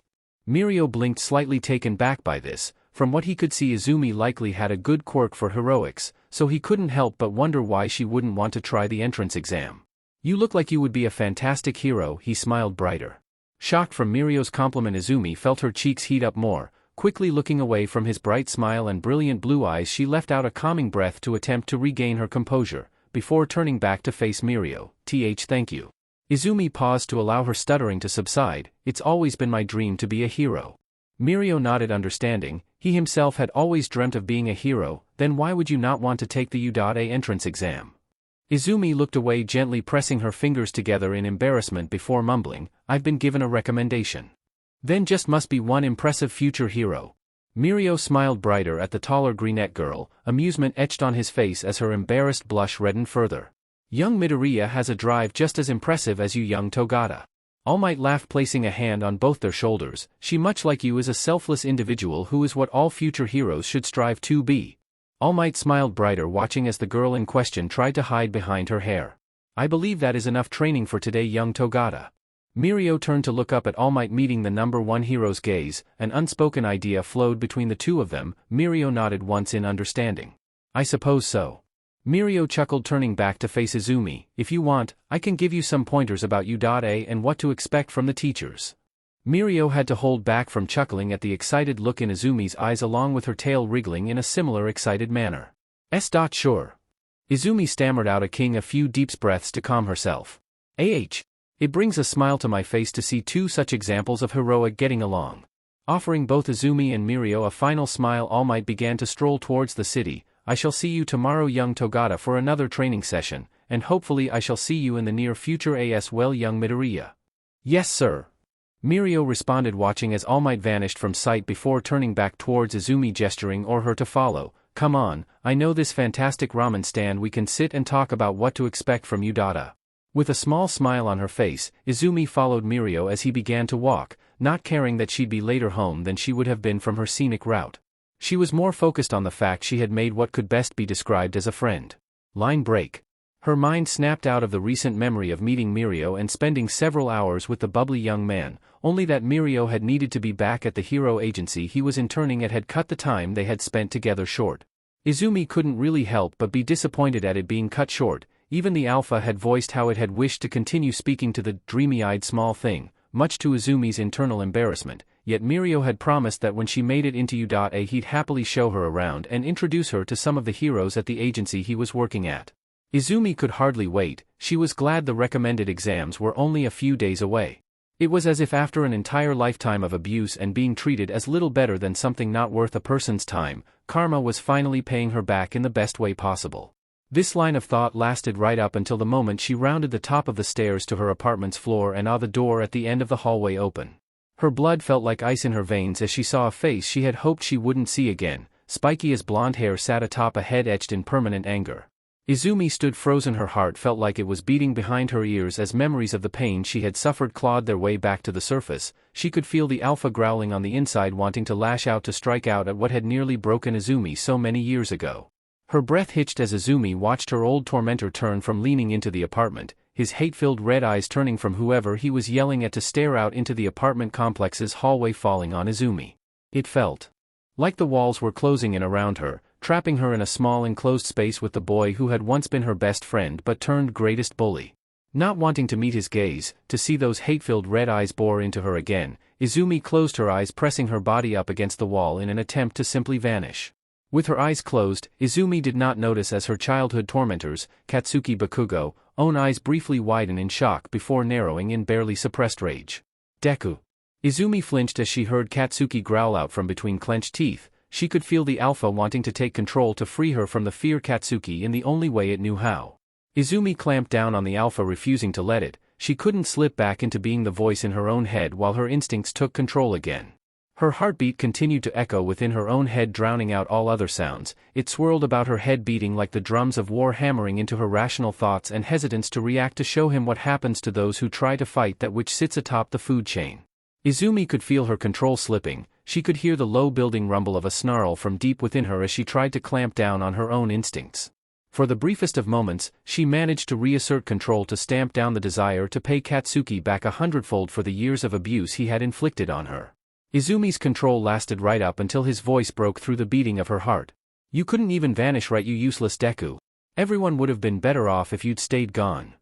Mirio blinked, slightly taken back by this. From what he could see, Izumi likely had a good quirk for heroics, so he couldn't help but wonder why she wouldn't want to try the entrance exam. You look like you would be a fantastic hero, he smiled brighter. Shocked from Mirio's compliment, Izumi felt her cheeks heat up more. Quickly looking away from his bright smile and brilliant blue eyes, she let out a calming breath to attempt to regain her composure, before turning back to face Mirio. Thank you. Izumi paused to allow her stuttering to subside. It's always been my dream to be a hero. Mirio nodded, understanding. He himself had always dreamt of being a hero. Then why would you not want to take the Udata entrance exam? Izumi looked away, gently pressing her fingers together in embarrassment before mumbling, I've been given a recommendation. Then just must be one impressive future hero. Mirio smiled brighter at the taller brunette girl, amusement etched on his face as her embarrassed blush reddened further. Young Midoriya has a drive just as impressive as you, young Togata. All Might laughed, placing a hand on both their shoulders. She, much like you, is a selfless individual who is what all future heroes should strive to be. All Might smiled brighter, watching as the girl in question tried to hide behind her hair. I believe that is enough training for today, young Togata. Mirio turned to look up at All Might, meeting the number one hero's gaze. An unspoken idea flowed between the two of them. Mirio nodded once in understanding. I suppose so. Mirio chuckled, turning back to face Izumi. If you want, I can give you some pointers about Udata and what to expect from the teachers. Mirio had to hold back from chuckling at the excited look in Izumi's eyes, along with her tail wriggling in a similar excited manner. Sure. Izumi stammered out, a few deep breaths to calm herself. It brings a smile to my face to see two such examples of heroic getting along. Offering both Izumi and Mirio a final smile, All Might began to stroll towards the city. I shall see you tomorrow, young Togata, for another training session, and hopefully I shall see you in the near future as well, young Midoriya. Yes, sir. Mirio responded, watching as All Might vanished from sight before turning back towards Izumi, gesturing for her to follow. Come on, I know this fantastic ramen stand. We can sit and talk about what to expect from Udata. With a small smile on her face, Izumi followed Mirio as he began to walk, not caring that she'd be later home than she would have been from her scenic route. She was more focused on the fact she had made what could best be described as a friend. Line break. Her mind snapped out of the recent memory of meeting Mirio and spending several hours with the bubbly young man, only that Mirio had needed to be back at the hero agency he was interning at had cut the time they had spent together short. Izumi couldn't really help but be disappointed at it being cut short. Even the alpha had voiced how it had wished to continue speaking to the dreamy-eyed small thing, much to Izumi's internal embarrassment, yet Mirio had promised that when she made it into Udata he'd happily show her around and introduce her to some of the heroes at the agency he was working at. Izumi could hardly wait. She was glad the recommended exams were only a few days away. It was as if after an entire lifetime of abuse and being treated as little better than something not worth a person's time, karma was finally paying her back in the best way possible. This line of thought lasted right up until the moment she rounded the top of the stairs to her apartment's floor and saw the door at the end of the hallway open. Her blood felt like ice in her veins as she saw a face she had hoped she wouldn't see again. Spiky as blonde hair sat atop a head etched in permanent anger. Izumi stood frozen. Her heart felt like it was beating behind her ears as memories of the pain she had suffered clawed their way back to the surface. She could feel the alpha growling on the inside, wanting to lash out to strike out at what had nearly broken Izumi so many years ago. Her breath hitched as Izumi watched her old tormentor turn from leaning into the apartment, his hate-filled red eyes turning from whoever he was yelling at to stare out into the apartment complex's hallway, falling on Izumi. It felt like the walls were closing in around her, trapping her in a small enclosed space with the boy who had once been her best friend but turned greatest bully. Not wanting to meet his gaze, to see those hate-filled red eyes bore into her again, Izumi closed her eyes, pressing her body up against the wall in an attempt to simply vanish. With her eyes closed, Izumi did not notice as her childhood tormentors, Katsuki Bakugo, own eyes briefly widen in shock before narrowing in barely suppressed rage. Deku. Izumi flinched as she heard Katsuki growl out from between clenched teeth. She could feel the alpha wanting to take control to free her from the fear Katsuki in the only way it knew how. Izumi clamped down on the alpha, refusing to let it. She couldn't slip back into being the voice in her own head while her instincts took control again. Her heartbeat continued to echo within her own head, drowning out all other sounds. It swirled about her head, beating like the drums of war, hammering into her rational thoughts and hesitance to react, to show him what happens to those who try to fight that which sits atop the food chain. Izumi could feel her control slipping. She could hear the low building rumble of a snarl from deep within her as she tried to clamp down on her own instincts. For the briefest of moments, she managed to reassert control, to stamp down the desire to pay Katsuki back 100-fold for the years of abuse he had inflicted on her. Izumi's control lasted right up until his voice broke through the beating of her heart. "You couldn't even vanish, right, you useless Deku? Everyone would have been better off if you'd stayed gone."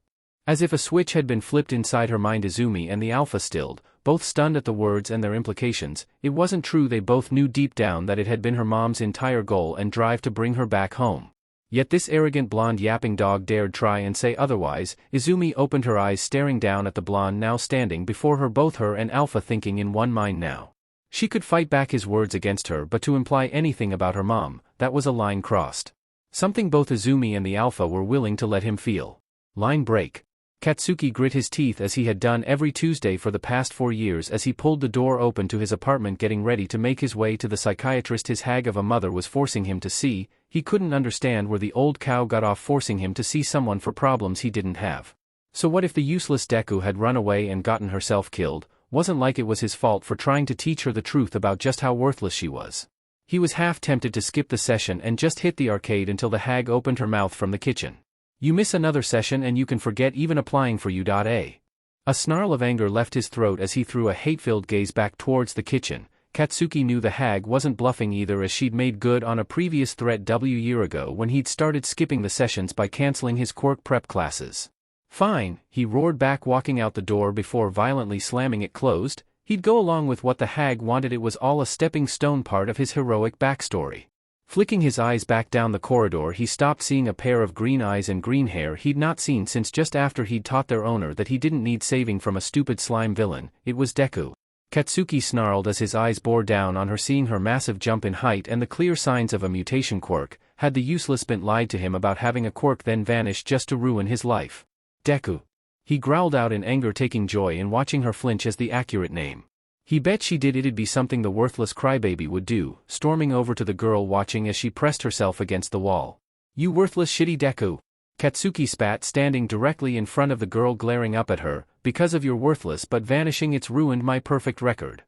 As if a switch had been flipped inside her mind, Izumi and the alpha stilled, both stunned at the words and their implications. It wasn't true. They both knew deep down that it had been her mom's entire goal and drive to bring her back home. Yet this arrogant blonde yapping dog dared try and say otherwise. Izumi opened her eyes, staring down at the blonde now standing before her, both her and alpha thinking in one mind now. She could fight back his words against her, but to imply anything about her mom, that was a line crossed. Something both Izumi and the alpha were willing to let him feel. Line break. Katsuki grit his teeth as he had done every Tuesday for the past 4 years as he pulled the door open to his apartment, getting ready to make his way to the psychiatrist his hag of a mother was forcing him to see. He couldn't understand where the old cow got off forcing him to see someone for problems he didn't have. So what if the useless Deku had run away and gotten herself killed? Wasn't like it was his fault for trying to teach her the truth about just how worthless she was. He was half tempted to skip the session and just hit the arcade until the hag opened her mouth from the kitchen. "You miss another session and you can forget even applying for you." A snarl of anger left his throat as he threw a hate-filled gaze back towards the kitchen. Katsuki knew the hag wasn't bluffing either, as she'd made good on a previous threat year ago when he'd started skipping the sessions by canceling his quirk prep classes. "Fine," he roared back, walking out the door before violently slamming it closed. He'd go along with what the hag wanted. It was all a stepping stone part of his heroic backstory. Flicking his eyes back down the corridor, he stopped, seeing a pair of green eyes and green hair he'd not seen since just after he'd taught their owner that he didn't need saving from a stupid slime villain. It was Deku. Katsuki snarled as his eyes bore down on her, seeing her massive jump in height and the clear signs of a mutation quirk. Had the useless bint lied to him about having a quirk then vanished just to ruin his life? Deku. He growled out in anger, taking joy in watching her flinch as the accurate name. He bet she did. It'd be something the worthless crybaby would do, storming over to the girl watching as she pressed herself against the wall. "You worthless shitty Deku." Katsuki spat, standing directly in front of the girl, glaring up at her. "Because of your worthless but vanishing, it's ruined my perfect record."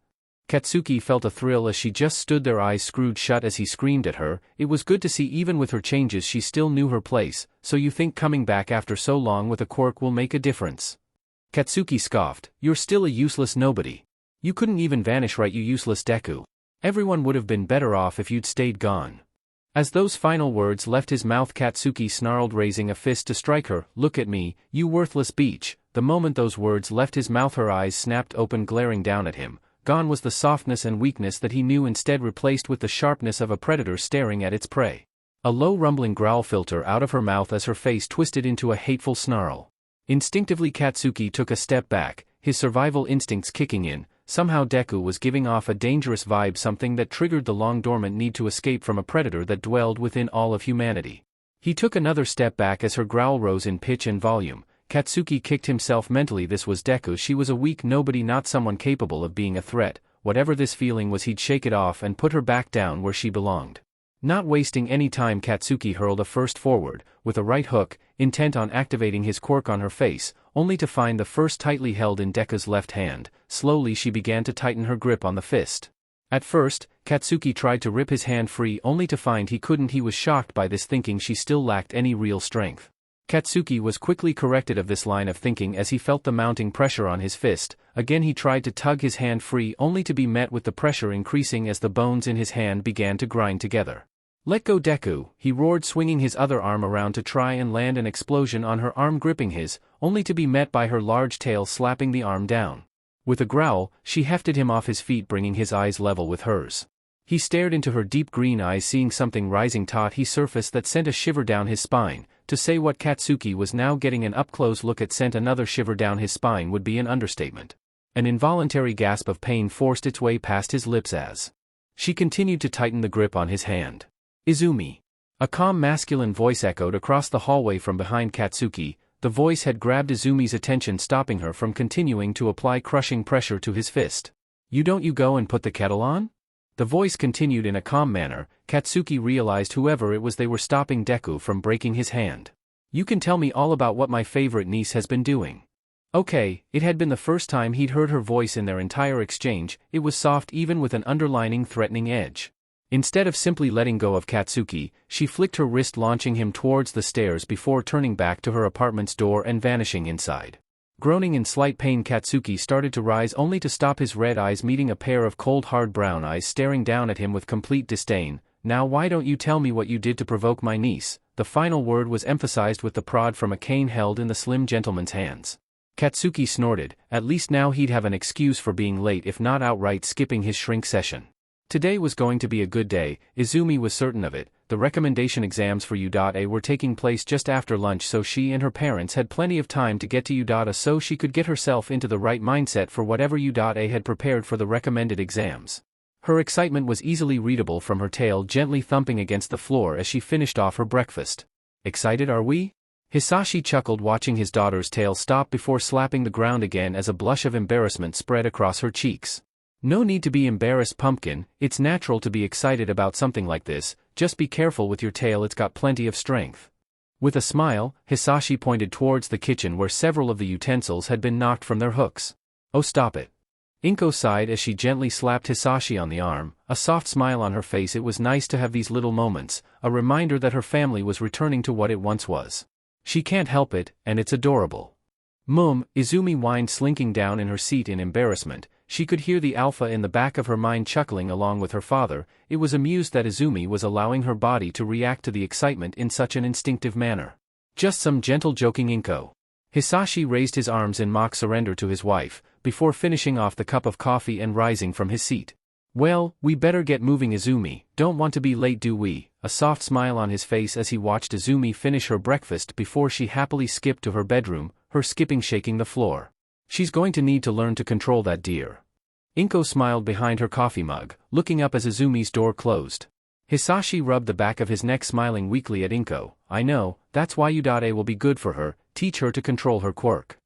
Katsuki felt a thrill as she just stood there, eyes screwed shut as he screamed at her. It was good to see even with her changes she still knew her place. "So you think coming back after so long with a quirk will make a difference?" Katsuki scoffed. "You're still a useless nobody. You couldn't even vanish, right, you useless Deku? Everyone would have been better off if you'd stayed gone." As those final words left his mouth, Katsuki snarled, raising a fist to strike her. "Look at me, you worthless beach." The moment those words left his mouth, her eyes snapped open, glaring down at him. Gone was the softness and weakness that he knew, instead replaced with the sharpness of a predator staring at its prey. A low rumbling growl filtered out of her mouth as her face twisted into a hateful snarl. Instinctively Katsuki took a step back, his survival instincts kicking in. Somehow Deku was giving off a dangerous vibe, something that triggered the long-dormant need to escape from a predator that dwelled within all of humanity. He took another step back as her growl rose in pitch and volume. Katsuki kicked himself mentally. This was Deku. She was a weak nobody, not someone capable of being a threat. Whatever this feeling was, he'd shake it off and put her back down where she belonged. Not wasting any time, Katsuki hurled a first forward, with a right hook, intent on activating his quirk on her face, only to find the first tightly held in Deku's left hand. Slowly she began to tighten her grip on the fist. At first, Katsuki tried to rip his hand free only to find he couldn't. He was shocked by this, thinking she still lacked any real strength. Katsuki was quickly corrected of this line of thinking as he felt the mounting pressure on his fist. Again he tried to tug his hand free only to be met with the pressure increasing as the bones in his hand began to grind together. "Let go, Deku," he roared, swinging his other arm around to try and land an explosion on her arm, gripping his, only to be met by her large tail slapping the arm down. With a growl, she hefted him off his feet, bringing his eyes level with hers. He stared into her deep green eyes, seeing something rising taut he surfaced that sent a shiver down his spine. To say what Katsuki was now getting an up-close look at sent another shiver down his spine would be an understatement. An involuntary gasp of pain forced its way past his lips as she continued to tighten the grip on his hand. "Izumi." A calm masculine voice echoed across the hallway from behind Katsuki. The voice had grabbed Izumi's attention, stopping her from continuing to apply crushing pressure to his fist. You go and put the kettle on?" The voice continued in a calm manner. Katsuki realized whoever it was, they were stopping Deku from breaking his hand. "You can tell me all about what my favorite niece has been doing." Okay, it had been the first time he'd heard her voice in their entire exchange. It was soft, even with an underlining threatening edge. Instead of simply letting go of Katsuki, she flicked her wrist, launching him towards the stairs before turning back to her apartment's door and vanishing inside. Groaning in slight pain, Katsuki started to rise only to stop, his red eyes meeting a pair of cold hard brown eyes staring down at him with complete disdain. "Now why don't you tell me what you did to provoke my niece?" The final word was emphasized with the prod from a cane held in the slim gentleman's hands. Katsuki snorted. At least now he'd have an excuse for being late, if not outright skipping his shrink session. Today was going to be a good day, Izumi was certain of it. The recommendation exams for U.A were taking place just after lunch, so she and her parents had plenty of time to get to U.A so she could get herself into the right mindset for whatever U.A had prepared for the recommended exams. Her excitement was easily readable from her tail gently thumping against the floor as she finished off her breakfast. "Excited, are we?" Hizashi chuckled, watching his daughter's tail stop before slapping the ground again as a blush of embarrassment spread across her cheeks. "No need to be embarrassed, pumpkin. It's natural to be excited about something like this. Just be careful with your tail, it's got plenty of strength." With a smile, Hizashi pointed towards the kitchen where several of the utensils had been knocked from their hooks. "Oh, stop it." Inko sighed as she gently slapped Hizashi on the arm, a soft smile on her face. It was nice to have these little moments, a reminder that her family was returning to what it once was. She can't help it, and it's adorable. Izumi whined, slinking down in her seat in embarrassment. She could hear the alpha in the back of her mind chuckling along with her father. It was amused that Izumi was allowing her body to react to the excitement in such an instinctive manner. "Just some gentle joking, Inko." Hizashi raised his arms in mock surrender to his wife, before finishing off the cup of coffee and rising from his seat. "Well, we better get moving, Izumi. Don't want to be late, do we?" A soft smile on his face as he watched Izumi finish her breakfast before she happily skipped to her bedroom, her skipping shaking the floor. "She's going to need to learn to control that, dear." Inko smiled behind her coffee mug, looking up as Izumi's door closed. Hizashi rubbed the back of his neck, smiling weakly at Inko. "I know, that's why U.A will be good for her, teach her to control her quirk."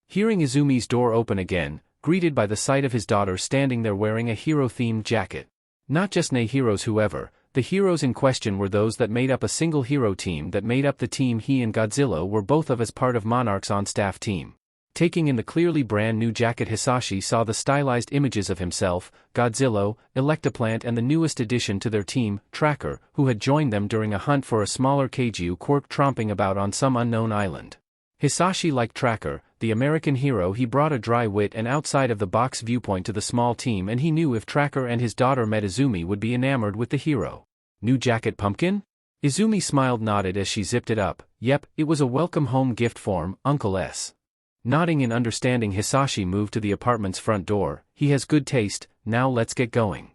Hearing Izumi's door open again, greeted by the sight of his daughter standing there wearing a hero-themed jacket. Not just any heroes, whoever. The heroes in question were those that made up a single hero team that made up the team he and Godzilla were both of as part of Monarch's on-staff team. Taking in the clearly brand new jacket, Hizashi saw the stylized images of himself, Godzilla, Electoplant, and the newest addition to their team, Tracker, who had joined them during a hunt for a smaller Kaiju Quirk tromping about on some unknown island. Hizashi liked Tracker, the American hero. He brought a dry wit and outside-of-the-box viewpoint to the small team, and he knew if Tracker and his daughter met, Izumi would be enamored with the hero. "New jacket, pumpkin?" Izumi smiled, nodded as she zipped it up. "Yep, it was a welcome home gift from Uncle S." Nodding in understanding, Hizashi moved to the apartment's front door. "He has good taste, now let's get going."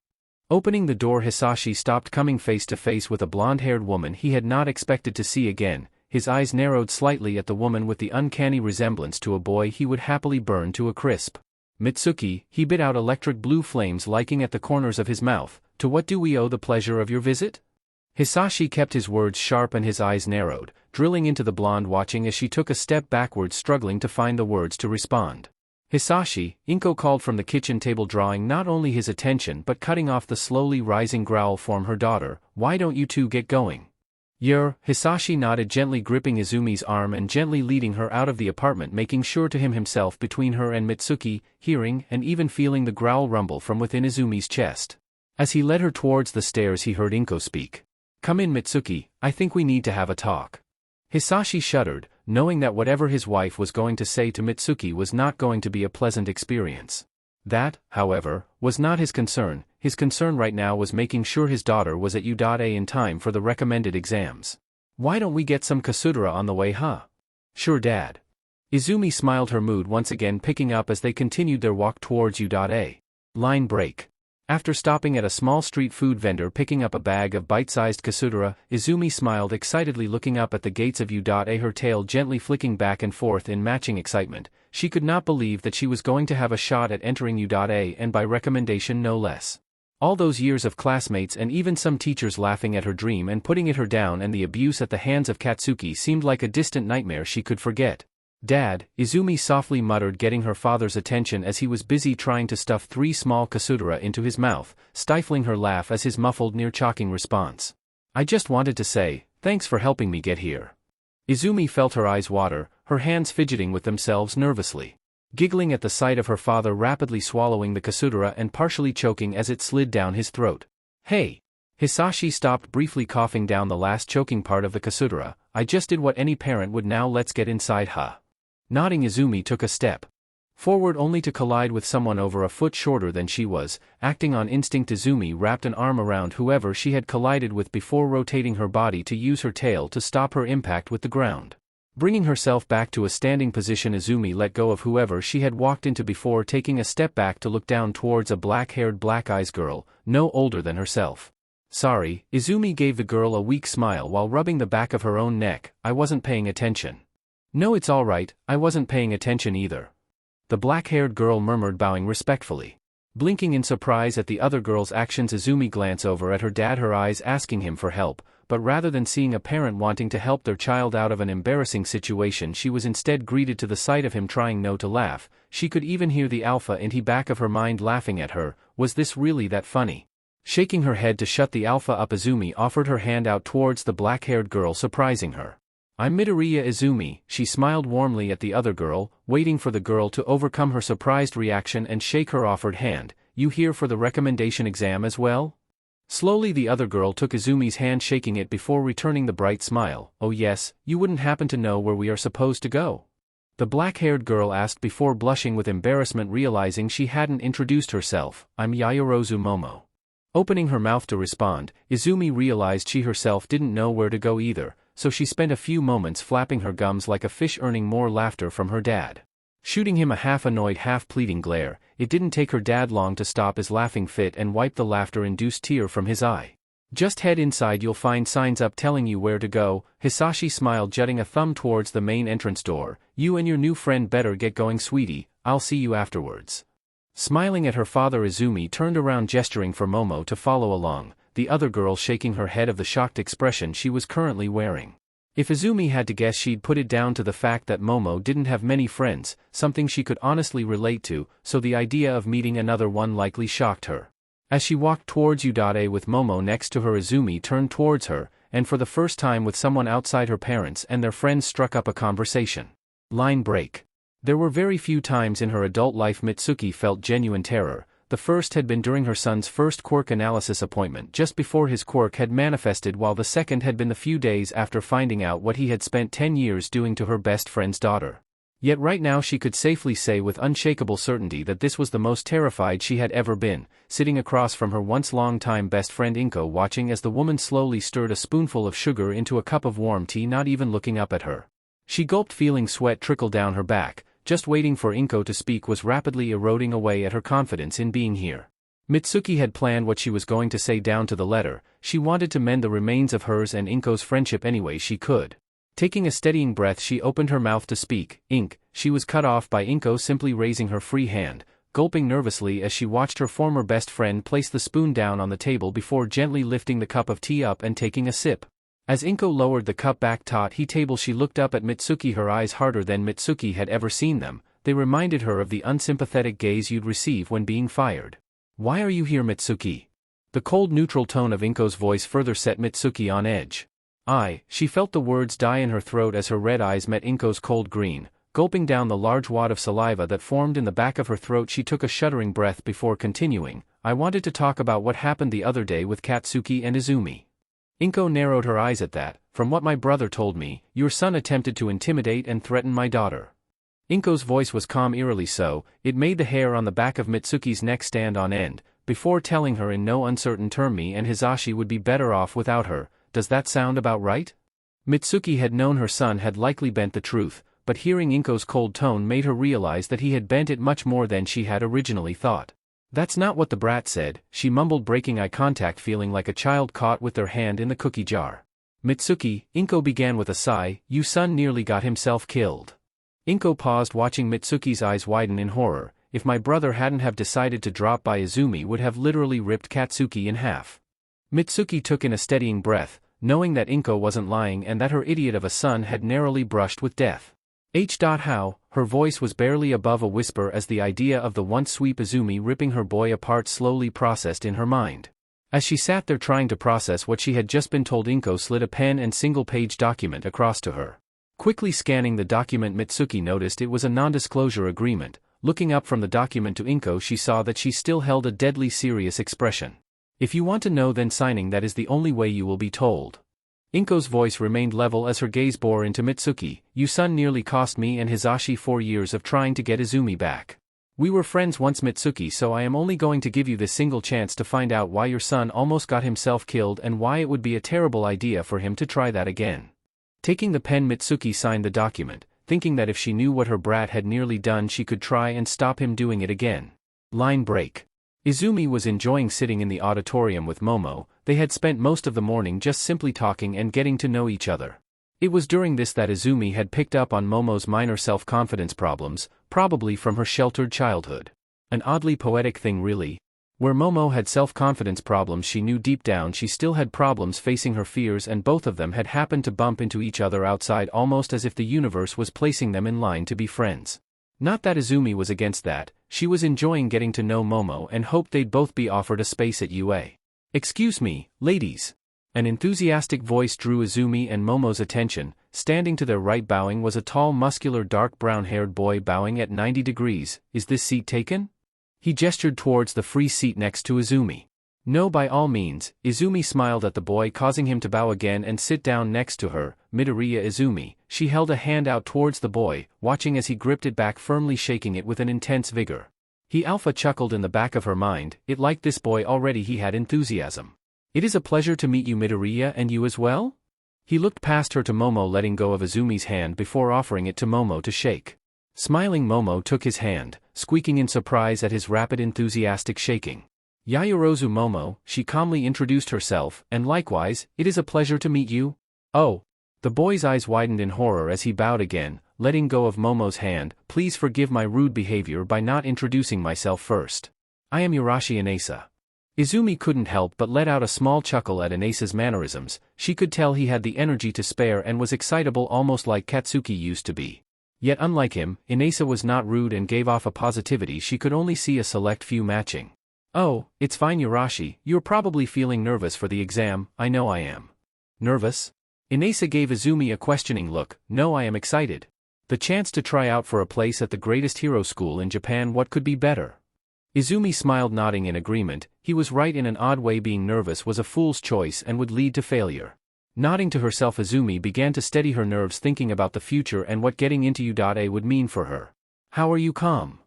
Opening the door, Hizashi stopped, coming face to face with a blonde-haired woman he had not expected to see again. His eyes narrowed slightly at the woman with the uncanny resemblance to a boy he would happily burn to a crisp. "Mitsuki," he bit out electric blue flames liking at the corners of his mouth. "To what do we owe the pleasure of your visit?" Hizashi kept his words sharp and his eyes narrowed, drilling into the blonde watching as she took a step backwards struggling to find the words to respond. Hizashi, Inko called from the kitchen table drawing not only his attention but cutting off the slowly rising growl from her daughter, why don't you two get going? Hizashi nodded gently gripping Izumi's arm and gently leading her out of the apartment making sure to himself between her and Mitsuki, hearing and even feeling the growl rumble from within Izumi's chest. As he led her towards the stairs he heard Inko speak. Come in Mitsuki, I think we need to have a talk. Hizashi shuddered, knowing that whatever his wife was going to say to Mitsuki was not going to be a pleasant experience. That, however, was not his concern. His concern right now was making sure his daughter was at U.A in time for the recommended exams. Why don't we get some kasudara on the way, huh? Sure, Dad. Izumi smiled, her mood once again picking up as they continued their walk towards U.A. Line break. After stopping at a small street food vendor picking up a bag of bite-sized kasudara, Izumi smiled excitedly looking up at the gates of U.A, her tail gently flicking back and forth in matching excitement. She could not believe that she was going to have a shot at entering U.A and by recommendation no less. All those years of classmates and even some teachers laughing at her dream and putting her down and the abuse at the hands of Katsuki seemed like a distant nightmare she could forget. Dad, Izumi softly muttered getting her father's attention as he was busy trying to stuff 3 small kasudara into his mouth, stifling her laugh as his muffled near-choking response. I just wanted to say, thanks for helping me get here. Izumi felt her eyes water, her hands fidgeting with themselves nervously. Giggling at the sight of her father rapidly swallowing the kasudara and partially choking as it slid down his throat. Hey! Hizashi stopped briefly coughing down the last choking part of the kasudara. I just did what any parent would now, let's get inside, huh? Nodding, Izumi took a step forward only to collide with someone over a foot shorter than she was. Acting on instinct, Izumi wrapped an arm around whoever she had collided with before rotating her body to use her tail to stop her impact with the ground. Bringing herself back to a standing position, Izumi let go of whoever she had walked into before taking a step back to look down towards a black-haired black-eyes girl, no older than herself. Sorry, Izumi gave the girl a weak smile while rubbing the back of her own neck, I wasn't paying attention. No, it's all right, I wasn't paying attention either. The black-haired girl murmured, bowing respectfully. Blinking in surprise at the other girl's actions, Izumi glanced over at her dad, her eyes asking him for help, but rather than seeing a parent wanting to help their child out of an embarrassing situation, she was instead greeted to the sight of him trying not to laugh. She could even hear the alpha in the back of her mind laughing at her. Was this really that funny? Shaking her head to shut the alpha up, Izumi offered her hand out towards the black-haired girl, surprising her. I'm Midoriya, Izumi. She smiled warmly at the other girl, waiting for the girl to overcome her surprised reaction and shake her offered hand. You here for the recommendation exam as well? Slowly the other girl took Izumi's hand, shaking it before returning the bright smile. Oh yes, you wouldn't happen to know where we are supposed to go? The black-haired girl asked before blushing with embarrassment, realizing she hadn't introduced herself. I'm Yaoyorozu Momo. Opening her mouth to respond, Izumi realized she herself didn't know where to go either, so she spent a few moments flapping her gums like a fish, earning more laughter from her dad. Shooting him a half-annoyed, half-pleading glare, it didn't take her dad long to stop his laughing fit and wipe the laughter-induced tear from his eye. Just head inside, you'll find signs up telling you where to go. Hizashi smiled, jutting a thumb towards the main entrance door. You and your new friend better get going, sweetie, I'll see you afterwards. Smiling at her father, Izumi turned around gesturing for Momo to follow along, the other girl shaking her head of the shocked expression she was currently wearing. If Izumi had to guess, she'd put it down to the fact that Momo didn't have many friends, something she could honestly relate to, so the idea of meeting another one likely shocked her. As she walked towards U.A with Momo next to her, Izumi turned towards her, and for the first time with someone outside her parents and their friends struck up a conversation. Line break. There were very few times in her adult life Mitsuki felt genuine terror. The first had been during her son's first quirk analysis appointment just before his quirk had manifested, while the second had been the few days after finding out what he had spent 10 years doing to her best friend's daughter. Yet right now she could safely say with unshakable certainty that this was the most terrified she had ever been, sitting across from her once long-time best friend Inko, watching as the woman slowly stirred a spoonful of sugar into a cup of warm tea, not even looking up at her. She gulped, feeling sweat trickle down her back. Just waiting for Inko to speak was rapidly eroding away at her confidence in being here. Mitsuki had planned what she was going to say down to the letter. She wanted to mend the remains of hers and Inko's friendship any way she could. Taking a steadying breath, she opened her mouth to speak. She was cut off by Inko simply raising her free hand. gulping nervously as she watched her former best friend place the spoon down on the table before gently lifting the cup of tea up and taking a sip. As Inko lowered the cup back taut he table she looked up at Mitsuki, her eyes harder than Mitsuki had ever seen them. They reminded her of the unsympathetic gaze you'd receive when being fired. "Why are you here, Mitsuki?" The cold neutral tone of Inko's voice further set Mitsuki on edge. She felt the words die in her throat as her red eyes met Inko's cold green. Gulping down the large wad of saliva that formed in the back of her throat, she took a shuddering breath before continuing. "I wanted to talk about what happened the other day with Katsuki and Izumi." Inko narrowed her eyes at that. "From what my brother told me, your son attempted to intimidate and threaten my daughter." Inko's voice was calm, eerily so, it made the hair on the back of Mitsuki's neck stand on end, before telling her in no uncertain term me and Hizashi would be better off without her. "Does that sound about right?" Mitsuki had known her son had likely bent the truth, but hearing Inko's cold tone made her realize that he had bent it much more than she had originally thought. "That's not what the brat said," she mumbled, breaking eye contact, feeling like a child caught with their hand in the cookie jar. "Mitsuki," Inko began with a sigh, "your son nearly got himself killed." Inko paused, watching Mitsuki's eyes widen in horror. "If my brother hadn't have decided to drop by, Izumi would have literally ripped Katsuki in half." Mitsuki took in a steadying breath, knowing that Inko wasn't lying and that her idiot of a son had narrowly brushed with death. How?" Her voice was barely above a whisper as the idea of the once sweet Izumi ripping her boy apart slowly processed in her mind. As she sat there trying to process what she had just been told, Inko slid a pen and single-page document across to her. Quickly scanning the document, Mitsuki noticed it was a non-disclosure agreement. Looking up from the document to Inko, she saw that she still held a deadly serious expression. "If you want to know, then signing that is the only way you will be told." Inko's voice remained level as her gaze bore into Mitsuki. "Your son nearly cost me and Hizashi 4 years of trying to get Izumi back. We were friends once, Mitsuki, so I am only going to give you this single chance to find out why your son almost got himself killed and why it would be a terrible idea for him to try that again." Taking the pen, Mitsuki signed the document, thinking that if she knew what her brat had nearly done she could try and stop him doing it again. Line break. Izumi was enjoying sitting in the auditorium with Momo. They had spent most of the morning just simply talking and getting to know each other. It was during this that Izumi had picked up on Momo's minor self-confidence problems, probably from her sheltered childhood. An oddly poetic thing, really. Where Momo had self-confidence problems, she knew deep down she still had problems facing her fears, and both of them had happened to bump into each other outside, almost as if the universe was placing them in line to be friends. Not that Izumi was against that, she was enjoying getting to know Momo and hoped they'd both be offered a space at UA. "Excuse me, ladies." An enthusiastic voice drew Izumi and Momo's attention. Standing to their right, bowing, was a tall, muscular, dark brown-haired boy bowing at 90 degrees. "Is this seat taken?" He gestured towards the free seat next to Izumi. "No, by all means." Izumi smiled at the boy, causing him to bow again and sit down next to her. "Midoriya, Izumi." She held a hand out towards the boy, watching as he gripped it back firmly, shaking it with an intense vigor. He alpha chuckled in the back of her mind. It liked this boy already, he had enthusiasm. "It is a pleasure to meet you, Midoriya, and you as well?" He looked past her to Momo, letting go of Izumi's hand before offering it to Momo to shake. Smiling, Momo took his hand, squeaking in surprise at his rapid, enthusiastic shaking. "Yayorozu Momo," she calmly introduced herself, "and likewise, it is a pleasure to meet you." "Oh." The boy's eyes widened in horror as he bowed again, letting go of Momo's hand. "Please forgive my rude behavior by not introducing myself first. I am Hizashi Inasa." Izumi couldn't help but let out a small chuckle at Inasa's mannerisms. She could tell he had the energy to spare and was excitable, almost like Katsuki used to be. Yet unlike him, Inasa was not rude and gave off a positivity she could only see a select few matching. "Oh, it's fine, Hizashi. You're probably feeling nervous for the exam." "I know I am." "Nervous?" Inasa gave Izumi a questioning look. "No, I am excited. The chance to try out for a place at the greatest hero school in Japan, what could be better?" Izumi smiled, nodding in agreement. He was right in an odd way. Being nervous was a fool's choice and would lead to failure. Nodding to herself, Izumi began to steady her nerves, thinking about the future and what getting into UA would mean for her. "How are you calm?"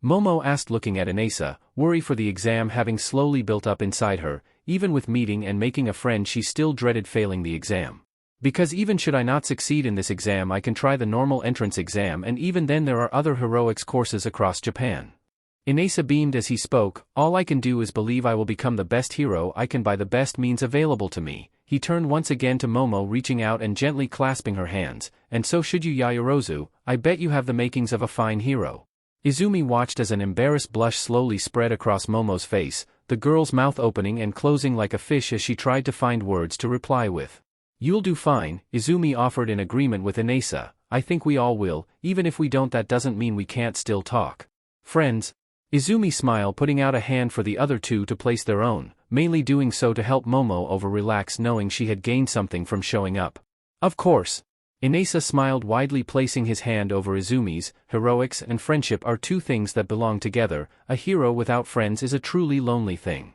Momo asked, looking at Inasa, worry for the exam having slowly built up inside her. Even with meeting and making a friend, she still dreaded failing the exam. "Because even should I not succeed in this exam, I can try the normal entrance exam, and even then there are other heroics courses across Japan." Inasa beamed as he spoke. "All I can do is believe I will become the best hero I can by the best means available to me." He turned once again to Momo, reaching out and gently clasping her hands. "And so should you, Yayorozu. I bet you have the makings of a fine hero." Izumi watched as an embarrassed blush slowly spread across Momo's face, the girl's mouth opening and closing like a fish as she tried to find words to reply with. "You'll do fine," Izumi offered in agreement with Inesa. "I think we all will, even if we don't that doesn't mean we can't still talk. Friends?" Izumi smiled, putting out a hand for the other two to place their own, mainly doing so to help Momo over-relax knowing she had gained something from showing up. "Of course." Inesa smiled widely, placing his hand over Izumi's. "Heroics and friendship are two things that belong together. A hero without friends is a truly lonely thing."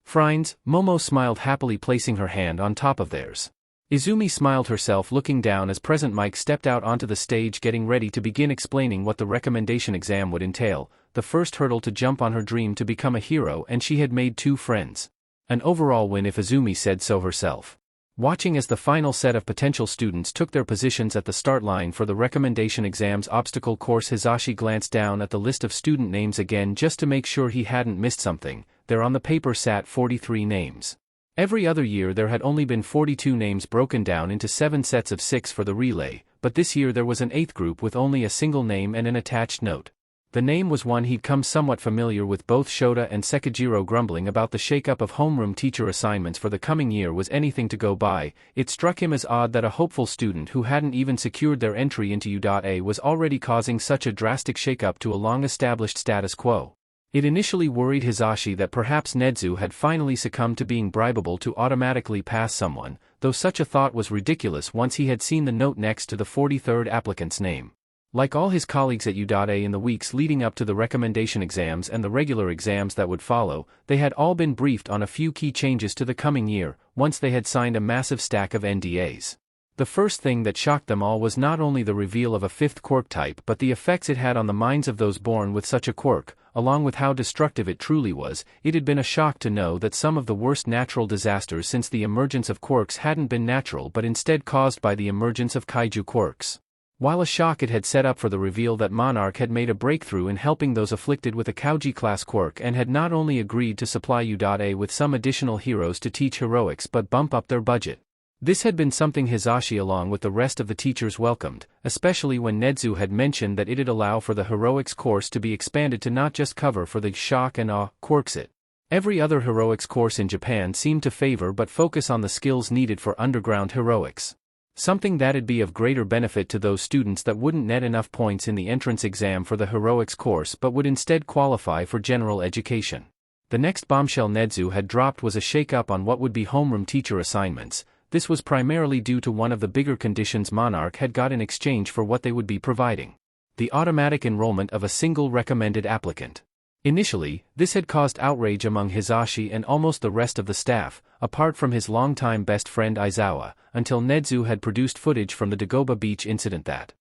"Friends?" Momo smiled happily, placing her hand on top of theirs. Izumi smiled herself, looking down as Present Mike stepped out onto the stage, getting ready to begin explaining what the recommendation exam would entail, the first hurdle to jump on her dream to become a hero, and she had made 2 friends. An overall win if Izumi said so herself. Watching as the final set of potential students took their positions at the start line for the recommendation exam's obstacle course, Hizashi glanced down at the list of student names again just to make sure he hadn't missed something. There on the paper sat 43 names. Every other year there had only been 42 names broken down into 7 sets of 6 for the relay, but this year there was an 8th group with only a single name and an attached note. The name was one he'd come somewhat familiar with. Both Shota and Sekijiro grumbling about the shakeup of homeroom teacher assignments for the coming year was anything to go by. It struck him as odd that a hopeful student who hadn't even secured their entry into U.A was already causing such a drastic shakeup to a long-established status quo. It initially worried Hizashi that perhaps Nedzu had finally succumbed to being bribable to automatically pass someone, though such a thought was ridiculous once he had seen the note next to the 43rd applicant's name. Like all his colleagues at U.A in the weeks leading up to the recommendation exams and the regular exams that would follow, they had all been briefed on a few key changes to the coming year, once they had signed a massive stack of NDAs. The first thing that shocked them all was not only the reveal of a 5th quirk type but the effects it had on the minds of those born with such a quirk, along with how destructive it truly was. It had been a shock to know that some of the worst natural disasters since the emergence of quirks hadn't been natural but instead caused by the emergence of kaiju quirks. While a shock, it had set up for the reveal that Monarch had made a breakthrough in helping those afflicted with a Kauji-class quirk and had not only agreed to supply U.A with some additional heroes to teach heroics but bump up their budget. This had been something Hizashi along with the rest of the teachers welcomed, especially when Nedzu had mentioned that it'd allow for the heroics course to be expanded to not just cover for the shock and awe quirks it. Every other heroics course in Japan seemed to favor but focus on the skills needed for underground heroics. Something that'd be of greater benefit to those students that wouldn't net enough points in the entrance exam for the heroics course but would instead qualify for general education. The next bombshell Nedzu had dropped was a shake-up on what would be homeroom teacher assignments. This was primarily due to one of the bigger conditions Monarch had got in exchange for what they would be providing: the automatic enrollment of a single recommended applicant. Initially, this had caused outrage among Hizashi and almost the rest of the staff, apart from his longtime best friend Aizawa, until Nedzu had produced footage from the Dagobah Beach incident that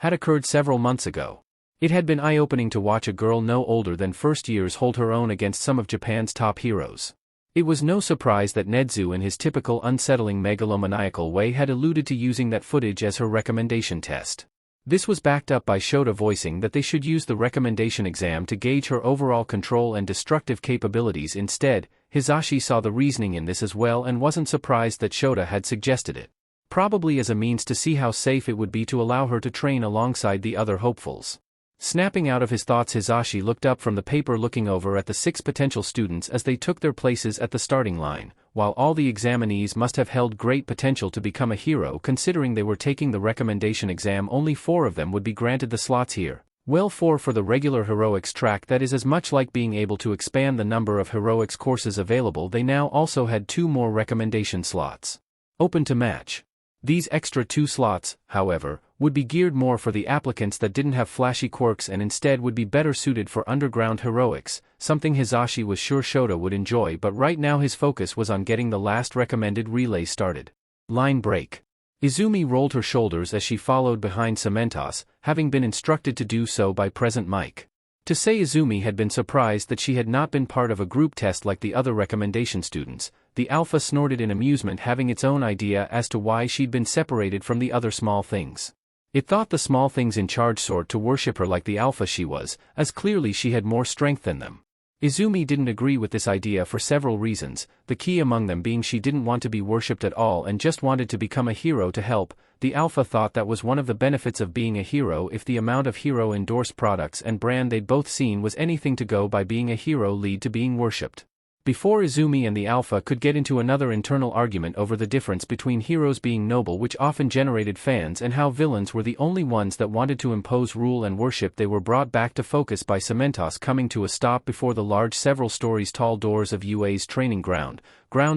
had occurred several months ago. It had been eye-opening to watch a girl no older than first years hold her own against some of Japan's top heroes. It was no surprise that Nedzu in his typical unsettling megalomaniacal way had alluded to using that footage as her recommendation test. This was backed up by Shota voicing that they should use the recommendation exam to gauge her overall control and destructive capabilities instead. Hizashi saw the reasoning in this as well and wasn't surprised that Shota had suggested it. Probably as a means to see how safe it would be to allow her to train alongside the other hopefuls. Snapping out of his thoughts, Hizashi looked up from the paper, looking over at the 6 potential students as they took their places at the starting line. While all the examinees must have held great potential to become a hero, considering they were taking the recommendation exam, only 4 of them would be granted the slots here. Well, 4 for the regular heroics track, that is as much like being able to expand the number of heroics courses available. They now also had 2 more recommendation slots open to match. These extra 2 slots, however, would be geared more for the applicants that didn't have flashy quirks and instead would be better suited for underground heroics, something Hizashi was sure Shota would enjoy, but right now his focus was on getting the last recommended relay started. Line break. Izumi rolled her shoulders as she followed behind Cementos, having been instructed to do so by Present Mike. To say Izumi had been surprised that she had not been part of a group test like the other recommendation students, the Alpha snorted in amusement, having its own idea as to why she'd been separated from the other small things. It thought the small things in charge sort to worship her like the Alpha she was, as clearly she had more strength than them. Izumi didn't agree with this idea for several reasons, the key among them being she didn't want to be worshipped at all and just wanted to become a hero to help. The alpha thought that was one of the benefits of being a hero if the amount of hero-endorsed products and brand they'd both seen was anything to go by being a hero lead to being worshipped. Before Izumi and the alpha could get into another internal argument over the difference between heroes being noble, which often generated fans, and how villains were the only ones that wanted to impose rule and worship, they were brought back to focus by Cementos coming to a stop before the large several stories tall doors of UA's training ground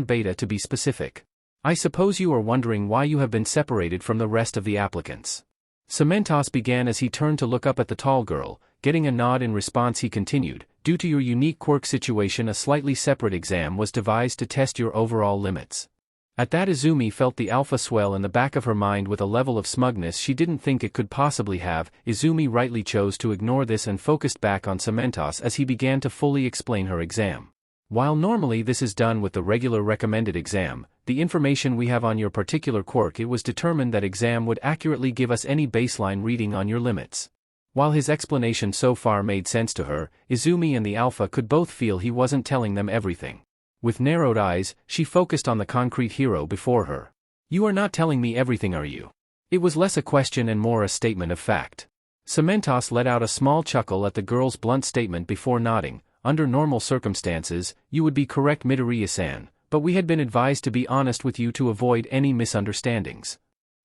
beta to be specific. I suppose you are wondering why you have been separated from the rest of the applicants. Cementos began as he turned to look up at the tall girl. Getting a nod in response, he continued, due to your unique quirk situation, a slightly separate exam was devised to test your overall limits. At that, Izumi felt the alpha swell in the back of her mind with a level of smugness she didn't think it could possibly have. Izumi rightly chose to ignore this and focused back on Cementos as he began to fully explain her exam. While normally this is done with the regular recommended exam, the information we have on your particular quirk, it was determined that exam would accurately give us any baseline reading on your limits. While his explanation so far made sense to her, Izumi and the alpha could both feel he wasn't telling them everything. With narrowed eyes, she focused on the concrete hero before her. You are not telling me everything, are you? It was less a question and more a statement of fact. Cementos let out a small chuckle at the girl's blunt statement before nodding. Under normal circumstances, you would be correct, Midoriya-san, but we had been advised to be honest with you to avoid any misunderstandings.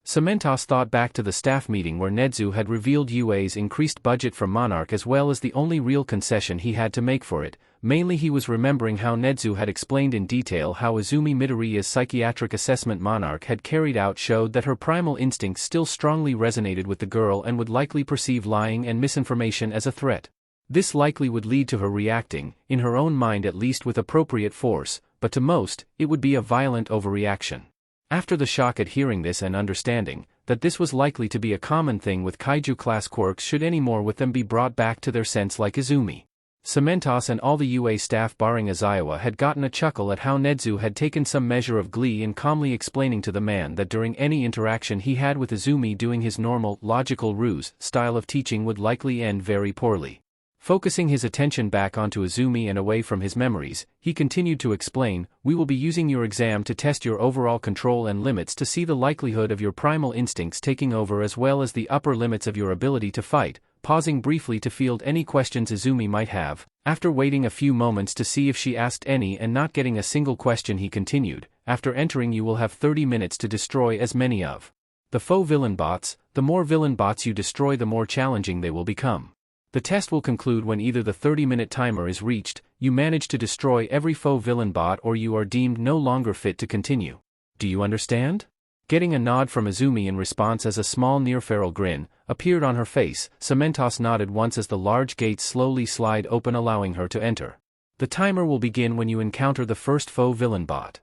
Cementos thought back to the staff meeting where Nedzu had revealed UA's increased budget from Monarch as well as the only real concession he had to make for it. Mainly he was remembering how Nedzu had explained in detail how Izumi Midoriya's psychiatric assessment Monarch had carried out showed that her primal instincts still strongly resonated with the girl and would likely perceive lying and misinformation as a threat. This likely would lead to her reacting, in her own mind at least, with appropriate force, but to most, it would be a violent overreaction. After the shock at hearing this and understanding that this was likely to be a common thing with kaiju-class quirks should any more with them be brought back to their sense like Izumi, Cementos and all the UA staff barring Aizawa had gotten a chuckle at how Nedzu had taken some measure of glee in calmly explaining to the man that during any interaction he had with Izumi doing his normal, logical ruse style of teaching would likely end very poorly. Focusing his attention back onto Izumi and away from his memories, he continued to explain, we will be using your exam to test your overall control and limits to see the likelihood of your primal instincts taking over as well as the upper limits of your ability to fight, pausing briefly to field any questions Izumi might have. After waiting a few moments to see if she asked any and not getting a single question, he continued, after entering you will have 30 minutes to destroy as many of the faux villain bots. The more villain bots you destroy, the more challenging they will become. The test will conclude when either the 30-minute timer is reached, you manage to destroy every faux villain bot, or you are deemed no longer fit to continue. Do you understand? Getting a nod from Izumi in response as a small near-feral grin appeared on her face, Cementos nodded once as the large gates slowly slide open allowing her to enter. The timer will begin when you encounter the first faux villain bot.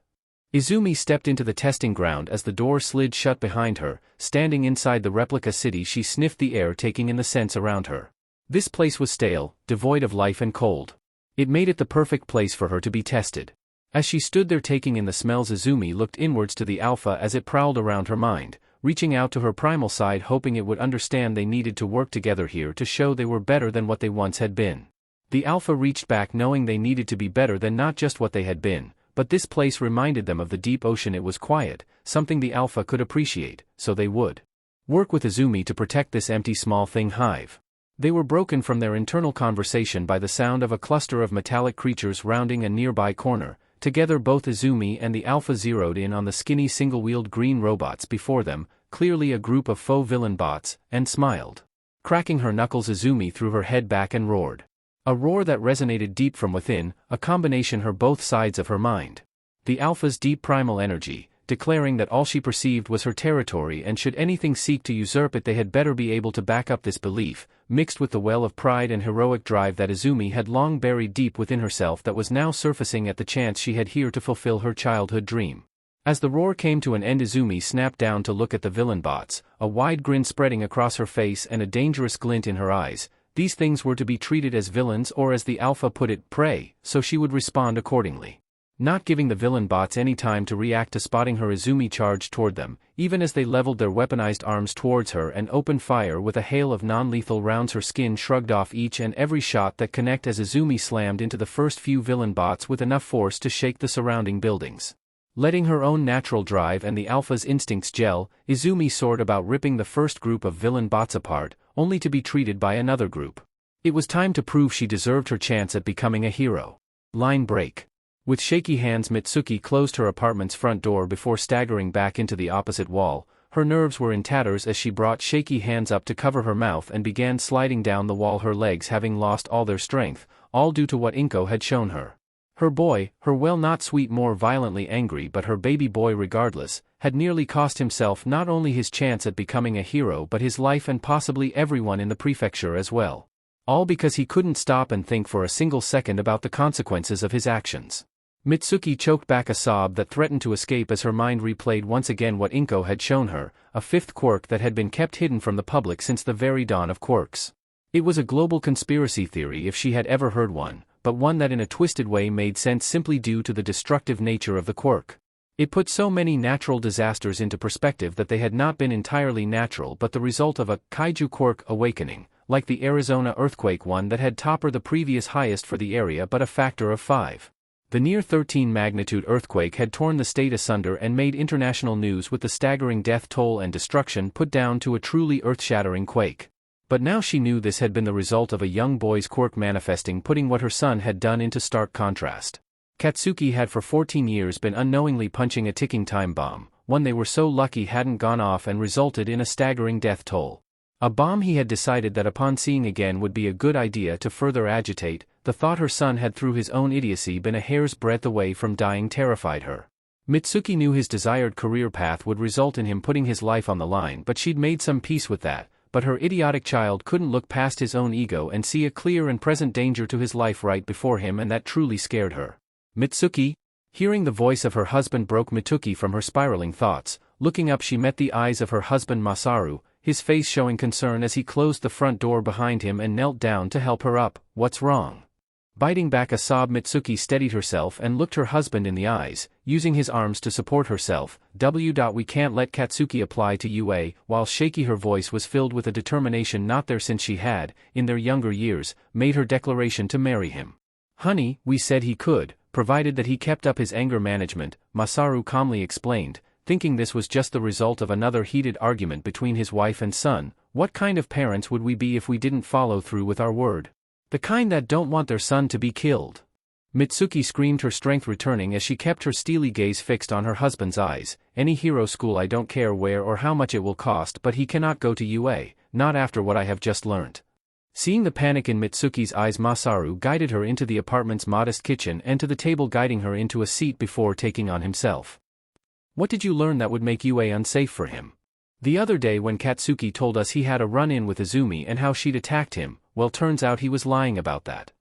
Izumi stepped into the testing ground as the door slid shut behind her. Standing inside the replica city, she sniffed the air, taking in the scents around her. This place was stale, devoid of life and cold. It made it the perfect place for her to be tested. As she stood there taking in the smells, Izumi looked inwards to the alpha as it prowled around her mind, reaching out to her primal side hoping it would understand they needed to work together here to show they were better than what they once had been. The alpha reached back knowing they needed to be better than not just what they had been, but this place reminded them of the deep ocean. It was quiet, something the alpha could appreciate, so they would work with Izumi to protect this empty small thing hive. They were broken from their internal conversation by the sound of a cluster of metallic creatures rounding a nearby corner. Together both Izumi and the alpha zeroed in on the skinny single-wheeled green robots before them, clearly a group of faux villain bots, and smiled. Cracking her knuckles, Izumi threw her head back and roared. A roar that resonated deep from within, a combination her both sides of her mind. The alpha's deep primal energy, declaring that all she perceived was her territory and should anything seek to usurp it they had better be able to back up this belief, mixed with the well of pride and heroic drive that Izumi had long buried deep within herself that was now surfacing at the chance she had here to fulfill her childhood dream. As the roar came to an end, Izumi snapped down to look at the villain bots, a wide grin spreading across her face and a dangerous glint in her eyes. These things were to be treated as villains, or as the alpha put it, prey, so she would respond accordingly. not giving the villain bots any time to react to spotting her. Izumi charged toward them, even as they leveled their weaponized arms towards her and opened fire with a hail of non-lethal rounds. Her skin shrugged off each and every shot that connect as Izumi slammed into the first few villain bots with enough force to shake the surrounding buildings. Letting her own natural drive and the alpha's instincts gel, Izumi soared about, ripping the first group of villain bots apart, only to be treated by another group. It was time to prove she deserved her chance at becoming a hero. Line break. With shaky hands, Mitsuki closed her apartment's front door before staggering back into the opposite wall. Her nerves were in tatters as she brought shaky hands up to cover her mouth and began sliding down the wall, her legs having lost all their strength, all due to what Inko had shown her. Her boy, her not sweet, more violently angry, but her baby boy regardless, had nearly cost himself not only his chance at becoming a hero but his life and possibly everyone in the prefecture as well. All because he couldn't stop and think for a single second about the consequences of his actions. Mitsuki choked back a sob that threatened to escape as her mind replayed once again what Inko had shown her, a fifth quirk that had been kept hidden from the public since the very dawn of quirks. It was a global conspiracy theory if she had ever heard one, but one that in a twisted way made sense simply due to the destructive nature of the quirk. It put so many natural disasters into perspective that they had not been entirely natural but the result of a kaiju quirk awakening, like the Arizona earthquake one that had topped the previous highest for the area but a factor of 5. The near 13 magnitude earthquake had torn the state asunder and made international news with the staggering death toll and destruction put down to a truly earth-shattering quake. But now she knew this had been the result of a young boy's quirk manifesting, putting what her son had done into stark contrast. Katsuki had for 14 years been unknowingly punching a ticking time bomb, one they were so lucky hadn't gone off and resulted in a staggering death toll. A bomb he had decided that upon seeing again would be a good idea to further agitate. The thought her son had through his own idiocy been a hair's breadth away from dying terrified her. Mitsuki knew his desired career path would result in him putting his life on the line, but she'd made some peace with that, but her idiotic child couldn't look past his own ego and see a clear and present danger to his life right before him, and that truly scared her. Mitsuki? Hearing the voice of her husband broke Mitsuki from her spiraling thoughts. Looking up, she met the eyes of her husband Masaru, his face showing concern as he closed the front door behind him and knelt down to help her up. What's wrong? Biting back a sob, Mitsuki steadied herself and looked her husband in the eyes, using his arms to support herself. We can't let Katsuki apply to UA, while shaky her voice was filled with a determination not there since she had, in their younger years, made her declaration to marry him. Honey, we said he could, provided that he kept up his anger management, Masaru calmly explained, thinking this was just the result of another heated argument between his wife and son. What kind of parents would we be if we didn't follow through with our word? The kind that don't want their son to be killed. Mitsuki screamed, her strength returning as she kept her steely gaze fixed on her husband's eyes. Any hero school, I don't care where or how much it will cost, but he cannot go to UA, not after what I have just learnt. Seeing the panic in Mitsuki's eyes, Masaru guided her into the apartment's modest kitchen and to the table, guiding her into a seat before taking on himself. What did you learn that would make UA unsafe for him? The other day when Katsuki told us he had a run-in with Izumi and how she'd attacked him, well, turns out he was lying about that.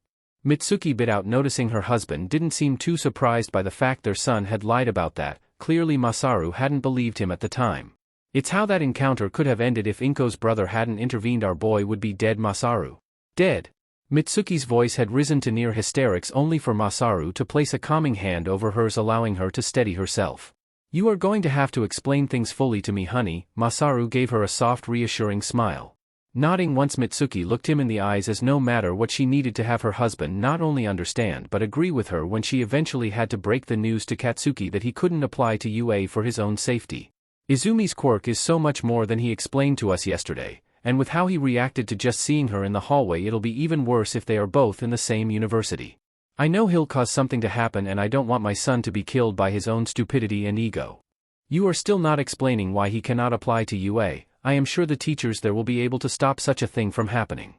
Mitsuki bit out, noticing her husband didn't seem too surprised by the fact their son had lied about that. Clearly Masaru hadn't believed him at the time. It's how that encounter could have ended if Inko's brother hadn't intervened. Our boy would be dead. Masaru. Dead? Mitsuki's voice had risen to near hysterics, only for Masaru to place a calming hand over hers, allowing her to steady herself. You are going to have to explain things fully to me, honey. Masaru gave her a soft, reassuring smile. Nodding once, Mitsuki looked him in the eyes, as no matter what she needed to have her husband not only understand but agree with her when she eventually had to break the news to Katsuki that he couldn't apply to UA for his own safety. Izumi's quirk is so much more than he explained to us yesterday, and with how he reacted to just seeing her in the hallway, it'll be even worse if they are both in the same university. I know he'll cause something to happen, and I don't want my son to be killed by his own stupidity and ego. You are still not explaining why he cannot apply to UA. I am sure the teachers there will be able to stop such a thing from happening.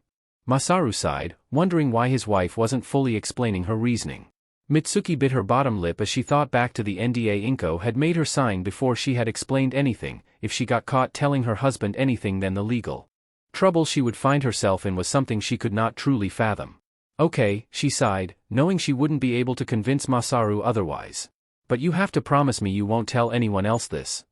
Masaru sighed, wondering why his wife wasn't fully explaining her reasoning. Mitsuki bit her bottom lip as she thought back to the NDA Inko had made her sign before she had explained anything. If she got caught telling her husband anything, then the legal trouble she would find herself in was something she could not truly fathom. Okay, she sighed, knowing she wouldn't be able to convince Masaru otherwise. But you have to promise me you won't tell anyone else this.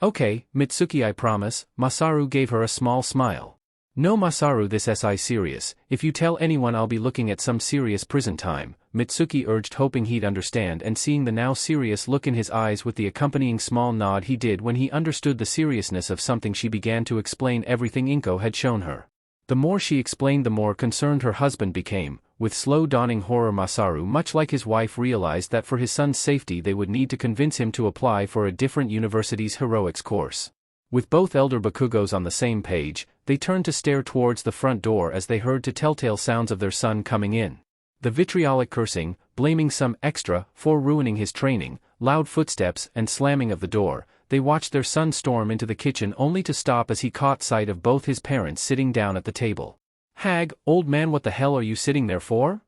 Okay, Mitsuki, I promise. Masaru gave her a small smile. No Masaru, this SI serious, if you tell anyone I'll be looking at some serious prison time, Mitsuki urged, hoping he'd understand, and seeing the now serious look in his eyes with the accompanying small nod he did when he understood the seriousness of something, she began to explain everything Inko had shown her. The more she explained, the more concerned her husband became. With slow dawning horror, Masaru, much like his wife, realized that for his son's safety they would need to convince him to apply for a different university's heroics course. With both elder Bakugos on the same page, they turned to stare towards the front door as they heard the telltale sounds of their son coming in. The vitriolic cursing, blaming some extra for ruining his training, loud footsteps, and slamming of the door. They watched their son storm into the kitchen, only to stop as he caught sight of both his parents sitting down at the table. "Hag, old man, what the hell are you sitting there for?"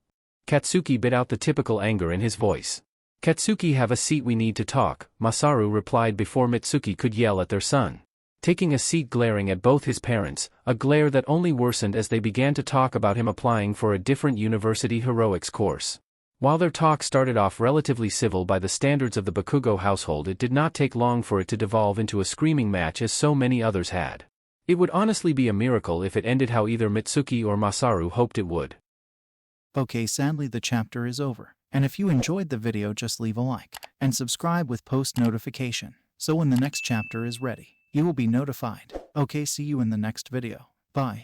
Katsuki bit out the typical anger in his voice. "Katsuki, have a seat, we need to talk," Masaru replied before Mitsuki could yell at their son. Taking a seat, glaring at both his parents, a glare that only worsened as they began to talk about him applying for a different university heroics course. While their talk started off relatively civil by the standards of the Bakugo household, it did not take long for it to devolve into a screaming match as so many others had. It would honestly be a miracle if it ended how either Mitsuki or Masaru hoped it would. Okay, sadly the chapter is over, and if you enjoyed the video, just leave a like and subscribe with post notification, so when the next chapter is ready, you will be notified. Okay, see you in the next video. Bye.